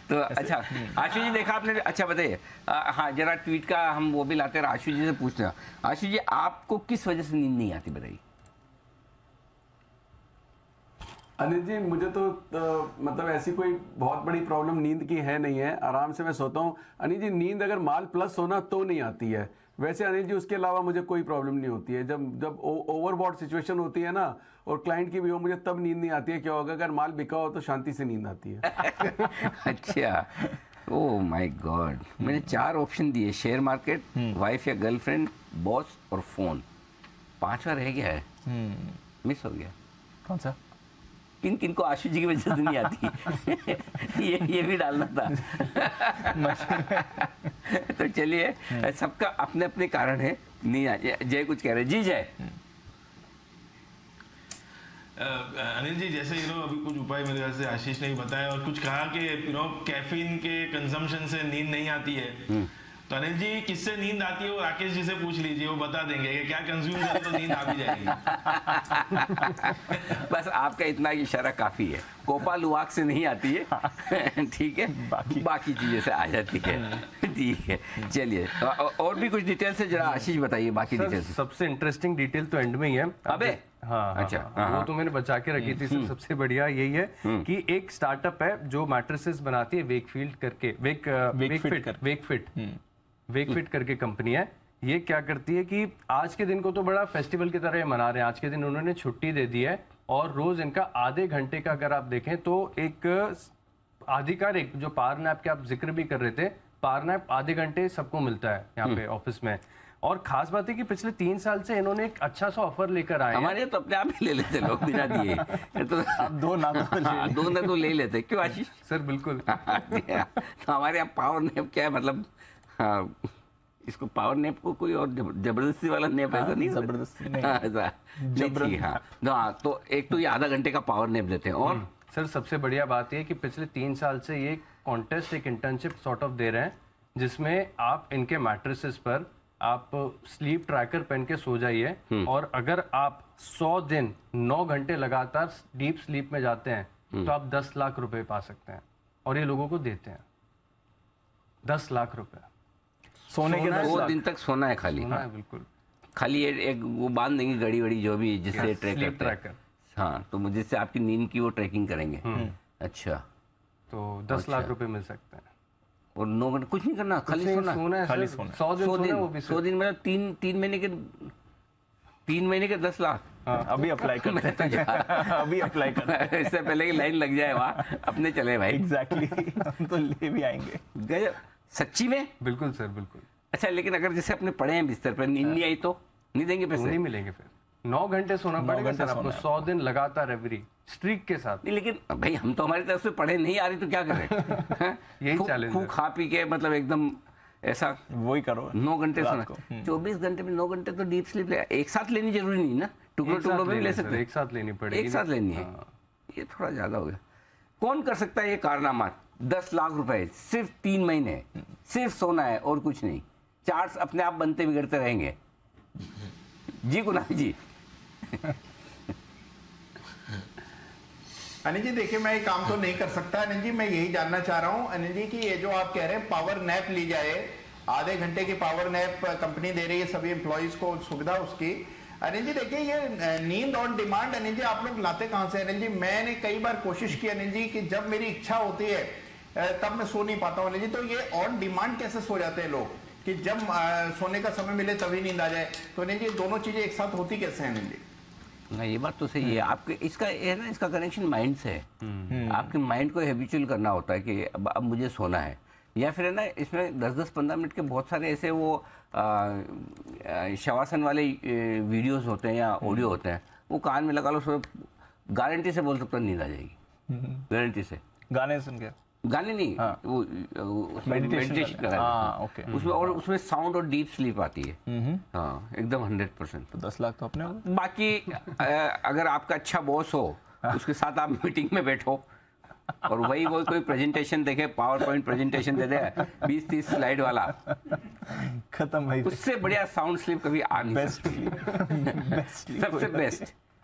तो अच्छा आशु जी, देखा आपने? अच्छा बताइए, हाँ जरा ट्वीट का हम वो भी लाते हैं, आशु जी से पूछते हैं। आशु जी, आपको किस वजह से नींद नहीं आती, बताइए। अनिल जी, मुझे तो मतलब ऐसी कोई बहुत बड़ी प्रॉब्लम नींद की है नहीं है, आराम से मैं सोता हूँ। अनिल जी, नींद अगर माल प्लस होना तो नहीं आती है, वैसे अनिल जी उसके अलावा मुझे कोई प्रॉब्लम नहीं होती है। जब ओवरबॉट सिचुएशन होती है ना, और क्लाइंट की भी हो, मुझे तब नींद नहीं आती है। क्या होगा, अगर माल बिका हो तो शांति से नींद आती है। अच्छा, ओह माय गॉड, मैंने 4 ऑप्शन दिए, शेयर मार्केट, वाइफ या गर्लफ्रेंड, बॉस और फोन। 5वां रह गया है, मिस हो गया। कौन सा? किन को आशु जी की वजह से नहीं आती। ये भी डालना था। तो चलिए, सबका अपने अपने कारण है, नहीं आ जय कुछ कह रहे। जी जय। अनिल जी, जैसे अभी कुछ उपाय मेरे ख्याल से आशीष ने भी बताया और कुछ कहा कि कैफीन के कंजम्पशन से नींद नहीं आती है, तो अनिल जी किससे नींद आती है वो राकेश जी से पूछ लीजिए, वो बता देंगे कि क्या कंज्यूम करें तो नींद आ भी जाएगी। बस आपका इतना इशारा काफी है, कोपा लुवाक से नहीं आती है, ठीक है, बाकी चीजों से आ जाती है। ठीक है, चलिए और भी कुछ डिटेल से जरा आशीष बताइए, बाकी डिटेल। सबसे इंटरेस्टिंग डिटेल तो एंड में ही है। अबे हाँ, अच्छा, वो तो मैंने बचा के रखी थी। सबसे बढ़िया यही है कि एक स्टार्टअप है जो मैट्रेसेस बनाती है, वेकफील्ड करके, वेकफिट करके कंपनी है। ये क्या करती है कि आज के दिन को तो बड़ा फेस्टिवल की तरह मना रहे हैं, आज के दिन उन्होंने छुट्टी दे दी है और रोज इनका आधे घंटे का अगर आप देखें तो एक आधिकारिक जो पावर नैप के आप जिक्र भी कर रहे थे, पावर नैप आधे घंटे सबको मिलता है यहाँ पे ऑफिस में। और खास बात है कि पिछले 3 साल से इन्होंने एक अच्छा सा ऑफर लेकर आए हैं। हमारे तो अपने आप ही ले लेते लोग बिना दिए। ये तो आप दो ना तो ले लेते। क्यों आशीष? सर बिल्कुल। तो हमारे यहाँ पावर नैप क्या है, मतलब हाँ, इसको पावर नैप को कोई और जबरदस्ती वाला नैप ऐसा नहीं, जबरदस्ती नहीं, हाँ, तो एक तो ये आधा घंटे का पावर नैप देते हैं। और सर सबसे बढ़िया बात यह कि पिछले 3 साल से ये कॉन्टेस्ट, एक इंटर्नशिप सॉर्ट ऑफ दे रहे हैं, जिसमें आप इनके मैट्रेसेस पर आप स्लीप ट्रैकर पहन के सो जाइए, और अगर आप 100 दिन 9 घंटे लगातार डीप स्लीप में जाते हैं तो आप 10 लाख रुपए पा सकते हैं। और ये लोगों को देते हैं 10 लाख रुपए सोने के 2 दिन तक सोना है खाली। हाँ, बिल्कुल खाली एक वो बांध देंगे घड़ी वड़ी जो भी जिससे ट्रैक करते हैं। हाँ, तो मुझे से आपकी नींद की वो ट्रैकिंग करेंगे। अच्छा, तो 10 लाख रुपए मिल सकते हैं। और 9 घंटे कुछ नहीं करना, खाली सोना है, खाली सोना। 100 दिन मतलब 3 महीने के 10 लाख। अभी अप्लाई करते हैं। अभी अप्लाई करते हैं, इससे पहले कि लाइन लग जाए वहाँ अपने चले भाई। एग्जैक्टली, हम तो ले भी आएंगे। गजब, सच्ची में? बिल्कुल सर, बिल्कुल। अच्छा, लेकिन अगर जैसे अपने पड़े हैं बिस्तर पर, नींद नहीं आई तो नहीं देंगे पैसे? नहीं मिलेंगे फिर। 9 घंटे सोना पड़ेगा सर आपको, 100 दिन लगातार एवरी स्ट्रीक के साथ। नहीं, लेकिन भाई हम तो हमारी तरफ से पढ़े नहीं आ रही तो क्या करें? यही चैलेंज है। खा पी के मतलब एकदम ऐसा वही करो। 9 घंटे सोना, 24 घंटे में 9 घंटे तो डीप स्लीप एक साथ लेनी जरूरी नहीं ना, टुकड़ों में ले सकते, एक साथ लेनी पड़ेगी, एक साथ लेनी है। ये थोड़ा ज्यादा हो गया। कौन कर सकता है ये कारनामा? 10 लाख रुपए सिर्फ 3 महीने, सिर्फ सोना है और कुछ नहीं। चार्ट्स अपने आप बनते बिगड़ते रहेंगे। जी कुणाल जी। अनिल जी देखिए, मैं ये काम तो नहीं कर सकता। अनिल जी, मैं यही जानना चाह रहा हूँ अनिल जी कि ये जो आप कह रहे हैं पावर नैप ली जाए, आधे घंटे की पावर नैप कंपनी दे रही है सभी एम्प्लॉइज को, सुविधा उसकी। अनिल जी देखिए, ये नींद ऑन डिमांड अनिल जी आप लोग लाते कहां से? अनिल जी मैंने कई बार कोशिश की अनिल जी कि जब मेरी इच्छा होती है तब मैं सो नहीं पाता हूँ अनिल जी। तो ये ऑन डिमांड कैसे सो जाते हैं लोग कि जब सोने का समय मिले तभी नींद आ जाए? तो अनिल जी दोनों चीजें एक साथ होती कैसे हैं अनिल जी? ना, ये बात तो सही है आपके। इसका है ना, इसका कनेक्शन माइंड से है। आपके माइंड को हैबिचुअल करना होता है कि अब मुझे सोना है। या फिर है ना, इसमें 10-15 मिनट के बहुत सारे ऐसे वो शवासन वाले वीडियोस होते हैं या ऑडियो होते हैं, वो कान में लगा लो, उसमें गारंटी से बोल सकता नींद आ जाएगी, गारंटी से। गाने सुन के? गाने नहीं, हाँ। वो मेडिटेशन करा, उसमें, और उसमें साउंड और डीप स्लीप आती है। हाँ, एकदम 100%। तो 10 लाख तो अपने। बाकी अगर आपका अच्छा बॉस हो, उसके साथ आप मीटिंग में बैठो और वही वो कोई प्रेजेंटेशन देखे, पावर पॉइंट प्रेजेंटेशन दे दे 20-30 स्लाइड वाला, खत्म भाई। उससे बढ़िया साउंड स्लीप कभी आ नहीं सकती।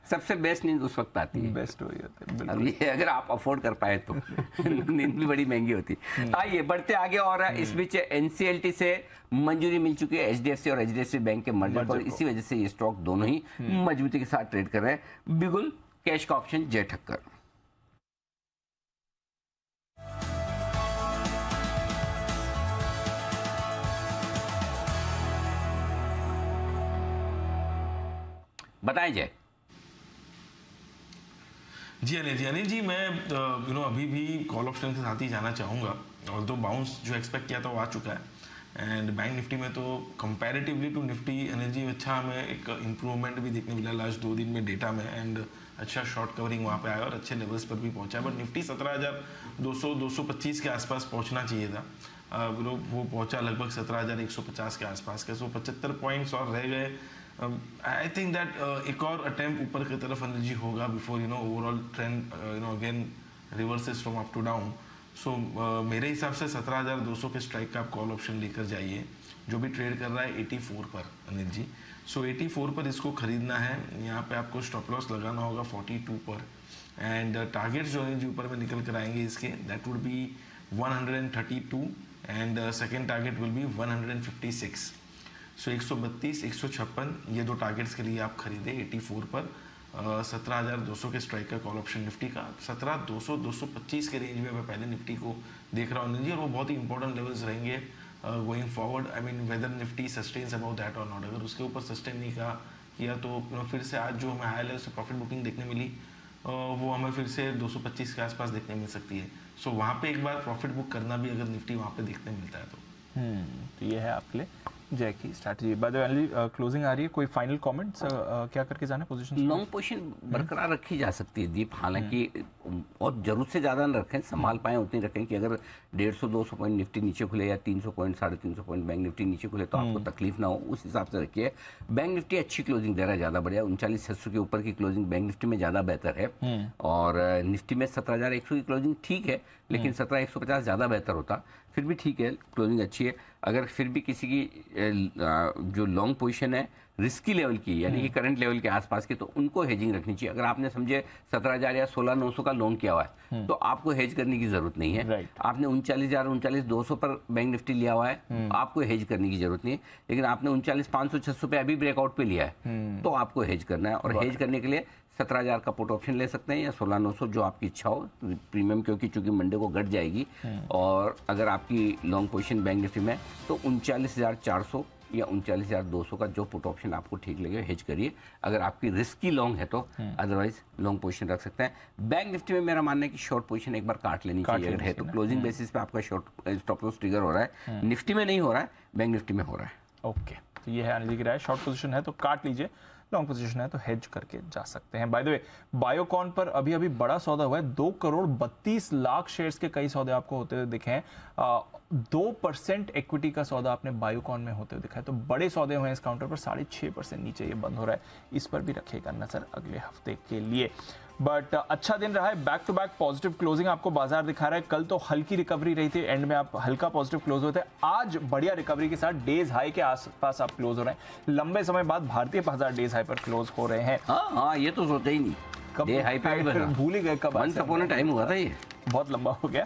सबसे बेस्ट नींद उस वक्त आती है, बेस्ट हो जाती है। अब ये अगर आप अफोर्ड कर पाए तो नींद भी बड़ी महंगी होती है। आइए बढ़ते आगे। और इस बीच एनसीएलटी से मंजूरी मिल चुकी है एचडीएफसी और एचडीएफसी बैंक के मर्जर पर। इसी वजह से ये स्टॉक दोनों ही मजबूती के साथ ट्रेड कर रहे हैं। बिगुल कैश का ऑप्शन जय ठक्कर। बताएं जय। जी अनिल जी मैं अभी भी कॉल ऑप्शन के साथ ही जाना चाहूँगा। और तो बाउंस जो एक्सपेक्ट किया था वो आ चुका है। एंड बैंक निफ्टी में तो comparatively to Nifty Anil ji अच्छा हमें एक इम्प्रूवमेंट भी देखने मिला लास्ट 2 दिन में डेटा में। एंड अच्छा शॉर्ट कवरिंग वहाँ पे आया और अच्छे लेवल्स पर भी पहुँचा। बट निफ्टी 17,200-225 के आसपास पहुँचना चाहिए था। वो पहुँचा लगभग 17,150 के आसपास के। 75 पॉइंट्स और रह गए। आई थिंक दैट एक और अटेम्प्ट ऊपर की तरफ अनिल जी होगा before overall trend again reverses from up to down. So मेरे हिसाब से 17,200 के स्ट्राइक का आप कॉल ऑप्शन लेकर जाइए, जो भी ट्रेड कर रहा है 84 पर अनिल जी। सो 84 पर इसको खरीदना है। यहाँ पे आपको स्टॉप लॉस लगाना होगा 42 पर। एंड टारगेट्स जो अनिल जी ऊपर में निकल कर आएंगे इसके, that would be 132 and second target will be 156। सो 132, 156 ये 2 टारगेट्स के लिए आप खरीदे 84 पर। 17,200 के स्ट्राइक का कॉल ऑप्शन निफ्टी का। 17,200-225 के रेंज में मैं पहले निफ्टी को देख रहा हूँ जी, और वो बहुत ही इंपॉर्टेंट लेवल्स रहेंगे going forward. I mean whether Nifty sustains about that और नॉट। अगर उसके ऊपर सस्टेन नहीं किया तो फिर से आज जो हमें हाई लेवल से प्रॉफिट बुकिंग देखने मिली वो हमें फिर से 225 के आसपास देखने मिल सकती है। सो वहाँ पे एक बार प्रॉफिट बुक करना भी अगर निफ्टी वहाँ पे देखने मिलता है तो तो ये है आपके लिए जय की strategy. By the way closing आ रही है, कोई फाइनल कमेंट्स क्या करके जाना पोजीशन? लॉन्ग पोजीशन बरकरार रखी जा सकती है दीप, हालांकि और जरूरत से ज़्यादा न रखें, संभाल पाएं उतनी रखें कि अगर 150-200 पॉइंट निफ्टी नीचे खुले या 300 पॉइंट 350 पॉइंट बैंक निफ्टी नीचे खुले तो आपको तकलीफ ना हो, उस हिसाब से रखिए। बैंक निफ्टी अच्छी क्लोजिंग दे रहा है, ज़्यादा बढ़िया, 39,600 के ऊपर की क्लोजिंग बैंक निफ्टी में ज़्यादा बेहतर है। और निफ्टी में 17,100 की क्लोजिंग ठीक है, लेकिन 17,150 ज़्यादा बेहतर होता, फिर भी ठीक है, क्लोजिंग अच्छी है। अगर फिर भी किसी की जो लॉन्ग पोजीशन है रिस्की लेवल की, यानी कि करंट लेवल के आसपास की, तो उनको हेजिंग रखनी चाहिए। अगर आपने समझे 17,000 या 16,900 का लॉन्ग किया हुआ है तो आपको हेज करने की जरूरत नहीं है। आपने 39,000 39,200 पर बैंक निफ्टी लिया हुआ है, आपको हेज करने की जरूरत नहीं है। लेकिन आपने 39,500 600 पे अभी ब्रेकआउट पे लिया है तो आपको हेज करना है, और हेज करने के लिए 17,000 का पुट ऑप्शन ले सकते हैं या 16,900, जो आपकी इच्छा हो प्रीमियम, क्योंकि चूंकि मंडे को घट जाएगी। और अगर आपकी लॉन्ग पोजीशन बैंक निफ्टी में तो 39,400 या 39,200 का जो पुट ऑप्शन आपको ठीक लगे हेज करिए, अगर आपकी रिस्की लॉन्ग है तो। अदरवाइज लॉन्ग पोजीशन रख सकते हैं। बैंक निफ्टी में मेरा मानना है कि शॉर्ट पोजीशन एक बार काट लेनी चाहिए अगर है तो। क्लोजिंग बेसिस पे आपका शॉर्ट स्टॉप लॉस ट्रिगर हो रहा है, निफ्टी में नहीं हो रहा है, बैंक निफ्टी में हो रहा है। ओके, तो ये है अनिल की राय, शॉर्ट पोजीशन है तो काट लीजिए, लॉन्ग पोजीशन है तो हेज करके जा सकते हैं। बाय द वे बायोकॉन पर अभी बड़ा सौदा हुआ है, 2,32,00,000 शेयर्स के कई सौदे आपको होते हुए दिखे हैं। 2% इक्विटी का सौदा आपने बायोकॉन में होते हुए दिखा है, तो बड़े सौदे हुए हैं इस काउंटर पर। 6.5% नीचे ये बंद हो रहा है, इस पर भी रखिएगा नजर अगले हफ्ते के लिए। बट अच्छा दिन रहा है, back to back positive closing आपको बाजार दिखा रहा है। कल तो हल्की रिकवरी रही थी, एंड में आप हल्का पॉजिटिव क्लोज होते हैं। आज बढ़िया रिकवरी के साथ डेज हाई के आसपास आप क्लोज हो रहे हैं। लंबे समय बाद भारतीय बाजार डेज हाई पर क्लोज हो रहे हैं। हाँ, ये तो सोचा ही नहीं, डे हाई पे भूल ही गए कब टाइम हुआ था, ये बहुत लंबा हो गया।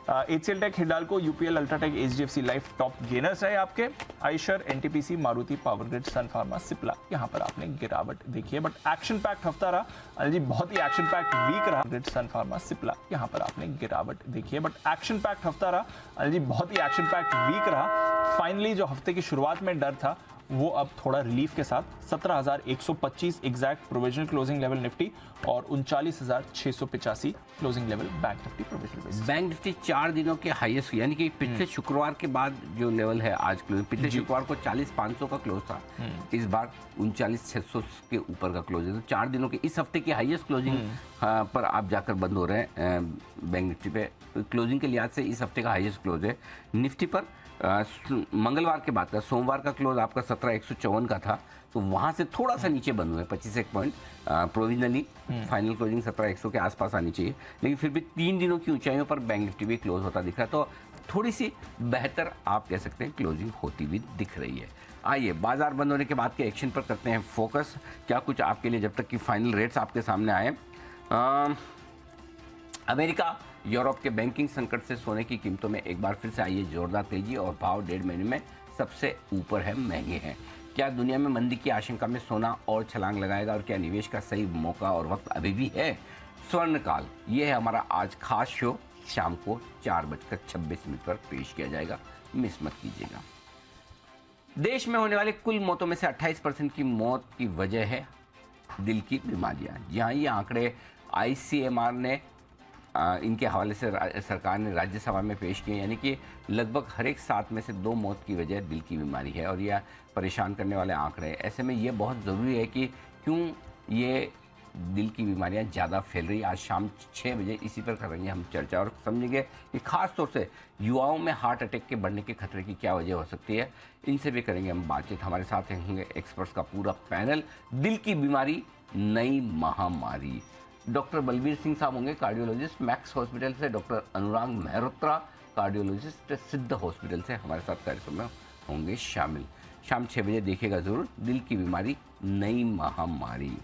HCL tech, Hindalco, UPL, UltraTech, HDFC life top gainers रहे आपके। Eicher, NTPC, Maruti, Power Grid, Sun Pharma, Cipla, यहाँ पर आपने गिरावट देखी है। बट एक्शन पैक्ट हफ्ता रहा अनिल जी, बहुत ही एक्शन पैक्ट वीक रहा। ग्रिड, सन फार्मा, सिप्ला, यहाँ पर आपने गिरावट देखी है। बट एक्शन पैक्ट हफ्ता रहा अनिल जी, बहुत ही एक्शन पैक्ट वीक रहा। फाइनली जो हफ्ते की शुरुआत में डर था वो अब थोड़ा रिलीफ के साथ 17,125 exact provisional closing level Nifty और 39,685 closing level bank Nifty provisional basis. Bank Nifty 4 दिनों के हाईएस्ट, यानी कि पिछले शुक्रवार के बाद जो लेवल है आज क्लोजिंग, पिछले शुक्रवार को 40,500 का क्लोज था, इस बार 39,600 के ऊपर का क्लोज है। तो 4 दिनों के इस हफ्ते की हाईएस्ट क्लोजिंग पर आप जाकर बंद हो रहे हैं बैंक निफ्टी पे। क्लोजिंग के लिहाज से इस हफ्ते का हाईएस्ट क्लोज है निफ्टी पर। मंगलवार के बाद का सोमवार का क्लोज आपका 17,154 का था, तो वहां से थोड़ा सा नीचे बंद हुए 25 पॉइंट। प्रोविजनली फाइनल क्लोजिंग 17,100 के आसपास आनी चाहिए, लेकिन फिर भी 3 दिनों की ऊंचाइयों पर बैंक निफ्टी भी क्लोज होता दिख रहा है, तो थोड़ी सी बेहतर आप कह सकते हैं क्लोजिंग होती हुई दिख रही है। आइए बाजार बंद होने के बाद के एक्शन पर करते हैं फोकस। क्या कुछ आपके लिए जब तक कि फाइनल रेट्स आपके सामने आए। अमेरिका, यूरोप के बैंकिंग संकट से सोने की कीमतों में एक बार फिर से आई है जोरदार तेजी, और भाव 1.5 महीने में सबसे ऊपर है, महंगे हैं। क्या दुनिया में मंदी की आशंका में सोना और छलांग लगाएगा, और क्या निवेश का सही मौका और वक्त अभी भी है? स्वर्णकाल, ये है हमारा आज खास शो, शाम को 4:26 पर पेश किया जाएगा, मिस मत कीजिएगा। देश में होने वाले कुल मौतों में से 28% की मौत की वजह है दिल की बीमारियां। जहां ये आंकड़े ICMR ने इनके हवाले से सरकार ने राज्यसभा में पेश किए, यानी कि लगभग हर एक 7 में से 2 मौत की वजह दिल की बीमारी है, और यह परेशान करने वाले आंकड़े। ऐसे में ये बहुत ज़रूरी है कि क्यों ये दिल की बीमारियां ज़्यादा फैल रही। आज शाम 6 बजे इसी पर करेंगे हम चर्चा, और समझेंगे कि खास तौर से युवाओं में हार्ट अटैक के बढ़ने के खतरे की क्या वजह हो सकती है। इनसे भी करेंगे हम बातचीत। हमारे साथ होंगे एक्सपर्ट्स का पूरा पैनल। दिल की बीमारी नई महामारी, डॉक्टर बलबीर सिंह साहब होंगे कार्डियोलॉजिस्ट मैक्स हॉस्पिटल से, डॉक्टर अनुराग मेहरोत्रा कार्डियोलॉजिस्ट सिद्ध हॉस्पिटल से हमारे साथ कार्यक्रम में होंगे शामिल। शाम 6 बजे देखिएगा जरूर, दिल की बीमारी नई महामारी।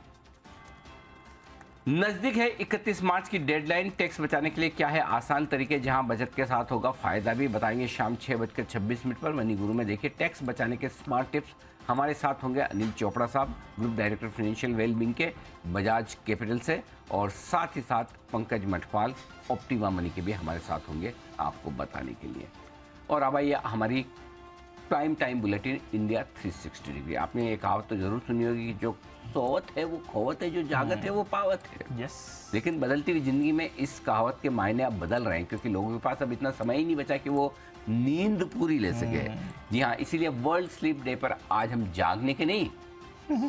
नजदीक है 31 मार्च की डेडलाइन। टैक्स बचाने के लिए क्या है आसान तरीके, जहां बचत के साथ होगा फायदा भी, बताएंगे शाम 6:26 पर मनी गुरु में। देखिए टैक्स बचाने के स्मार्ट टिप्स। हमारे साथ होंगे अनिल चोपड़ा साहब, ग्रुप डायरेक्टर फाइनेंशियल वेलबींग के बजाज कैपिटल से, और साथ ही साथ पंकज मठपाल ऑप्टिमा मनी के भी हमारे साथ होंगे आपको बताने के लिए। और अब आइए हमारी prime time bulletin India 360 degree. आपने ये कहावत तो जरूर सुनी होगी कि जो सोवत है वो खोवत है, जो जागत है वो पावत है। लेकिन बदलती हुई जिंदगी में इस कहावत के मायने अब बदल रहे हैं, क्योंकि लोगों के पास अब इतना समय ही नहीं बचा कि वो नींद पूरी ले सके। जी हाँ, इसीलिए वर्ल्ड स्लीप डे पर आज हम जागने के नहीं,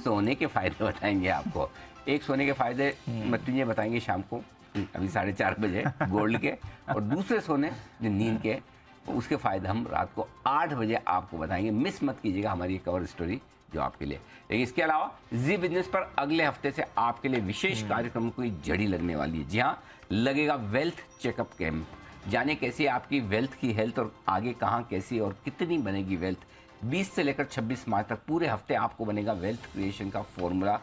सोने के फायदे बताएंगे आपको। एक सोने के फायदे मृत्युंजय बताएंगे शाम को अभी 4:30 बजे गोल्ड के, और दूसरे सोने जो नींद के उसके फायदे हम रात को 8 बजे आपको बताएंगे। मिस मत कीजिएगा हमारी कवर स्टोरी जो आपके लिए। लेकिन इसके अलावा जी बिजनेस पर अगले हफ्ते से आपके लिए विशेष कार्यक्रम कोई जड़ी लगने वाली है। जी हाँ, लगेगा वेल्थ चेकअप कैंप। जाने कैसी आपकी वेल्थ की हेल्थ और आगे कहाँ कैसी और कितनी बनेगी वेल्थ। 20 से लेकर 26 मार्च तक पूरे हफ्ते आपको बनेगा वेल्थ क्रिएशन का फॉर्मूला।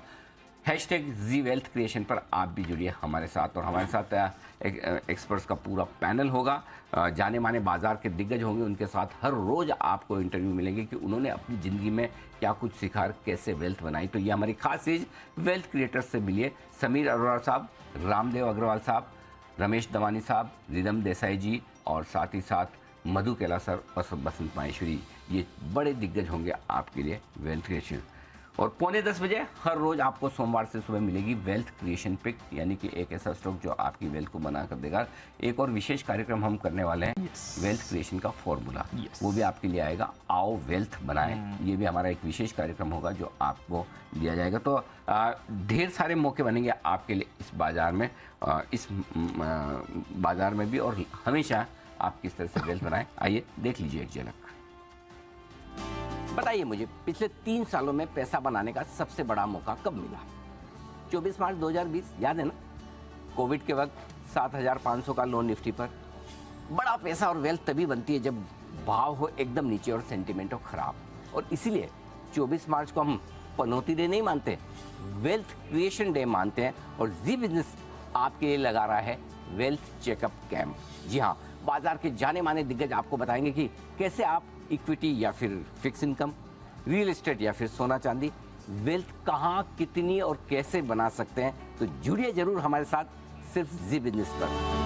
#जी वेल्थ क्रिएशन पर आप भी जुड़िए हमारे साथ, और हमारे साथ एक्सपर्ट्स का पूरा पैनल होगा। जाने माने बाजार के दिग्गज होंगे, उनके साथ हर रोज आपको इंटरव्यू मिलेंगे कि उन्होंने अपनी ज़िंदगी में क्या कुछ सीखा और कैसे वेल्थ बनाई। तो ये हमारी खास चीज़ वेल्थ क्रिएटर्स से मिलिए। समीर अरोड़ा साहब, रामदेव अग्रवाल साहब, रमेश दवानी साहब, रिदम देसाई जी, और साथ ही साथ मधु कैला सर और बसंत माहेश्वरी, ये बड़े दिग्गज होंगे आपके लिए वेल्थ क्रिएशन। और 9:45 बजे हर रोज आपको सोमवार से सुबह मिलेगी वेल्थ क्रिएशन पिक, यानी कि एक ऐसा स्टॉक जो आपकी वेल्थ को बना कर देगा। एक और विशेष कार्यक्रम हम करने वाले हैं, वेल्थ क्रिएशन का फॉर्मूला, वो भी आपके लिए आएगा। आओ वेल्थ बनाएं, ये भी हमारा एक विशेष कार्यक्रम होगा जो आपको दिया जाएगा। तो ढेर सारे मौके बनेंगे आपके लिए इस बाजार में, इस बाजार में भी, और हमेशा आप किस तरह से वेल्थ बनाएं, आइए देख लीजिए एक झलक। बताइए मुझे, पिछले 3 सालों में पैसा बनाने का सबसे बड़ा मौका कब मिला? 24 मार्च 2020, याद है ना? कोविड के वक्त 7,500 का लोन निफ्टी पर। बड़ा पैसा और वेल्थ तभी बनती है जब भाव हो एकदम नीचे और सेंटिमेंट हो खराब। और इसीलिए 24 मार्च को हम पनौती डे नहीं मानते, वेल्थ क्रिएशन डे मानते हैं। और जी बिजनेस आपके लिए लगा रहा है वेल्थ चेकअप कैंप। जी हाँ, बाजार के जाने माने दिग्गज आपको बताएंगे कि कैसे आप इक्विटी या फिर फिक्स इनकम, रियल एस्टेट या फिर सोना चांदी, वेल्थ कहाँ, कितनी और कैसे बना सकते हैं। तो जुड़िए जरूर हमारे साथ, सिर्फ जी बिजनेस पर।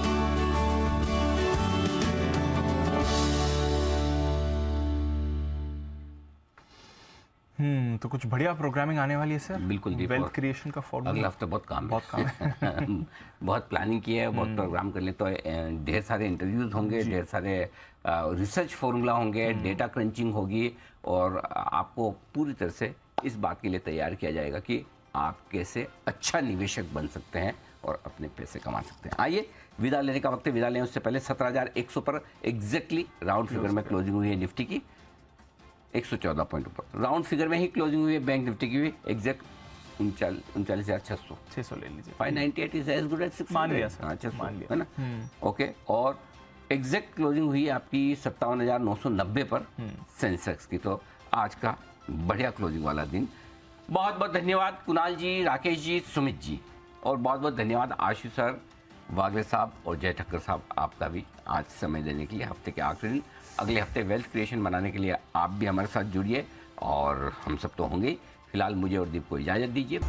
तो कुछ बढ़िया प्रोग्रामिंग आने वाली है सर। बिल्कुल, वेल्थ क्रिएशन का फॉर्मूला अगले हफ्ते बहुत काम है। बहुत प्लानिंग की है, बहुत प्रोग्राम कर ले, तो ढेर सारे इंटरव्यूज होंगे, ढेर सारे रिसर्च फॉर्मूला होंगे, डेटा क्रंचिंग होगी, और आपको पूरी तरह से इस बात के लिए तैयार किया जाएगा कि आप कैसे अच्छा निवेशक बन सकते हैं और अपने पैसे कमा सकते हैं। आइए विदा लेने का वक्त है, विदा लें उससे पहले 17,100 पर एग्जैक्टली राउंड फिगर में क्लोजिंग हुई है निफ्टी की, 114 पॉइंट ऊपर। राउंड फिगर में ही क्लोजिंग हुई है बैंक निफ्टी की भी, एग्जैक्ट 39,600 ले लीजिए। 598 इज एज गुड एज 600, मान लिया सर, 600 मान लिया, है ना। ओके, और एग्जैक्ट क्लोजिंग हुई है आपकी 57,990 पर सेंसेक्स की। तो आज का बढ़िया क्लोजिंग वाला दिन। बहुत बहुत धन्यवाद कुणाल जी, राकेश जी, सुमित जी, और बहुत बहुत धन्यवाद आशीष सर, वागले साहब और जय ठक्कर साहब, आपका भी आज समय देने के लिए। हफ्ते के आखिरी दिन, अगले हफ्ते वेल्थ क्रिएशन मनाने के लिए आप भी हमारे साथ जुड़िए, और हम सब तो होंगे। फिलहाल मुझे और दीप को इजाज़त दीजिए।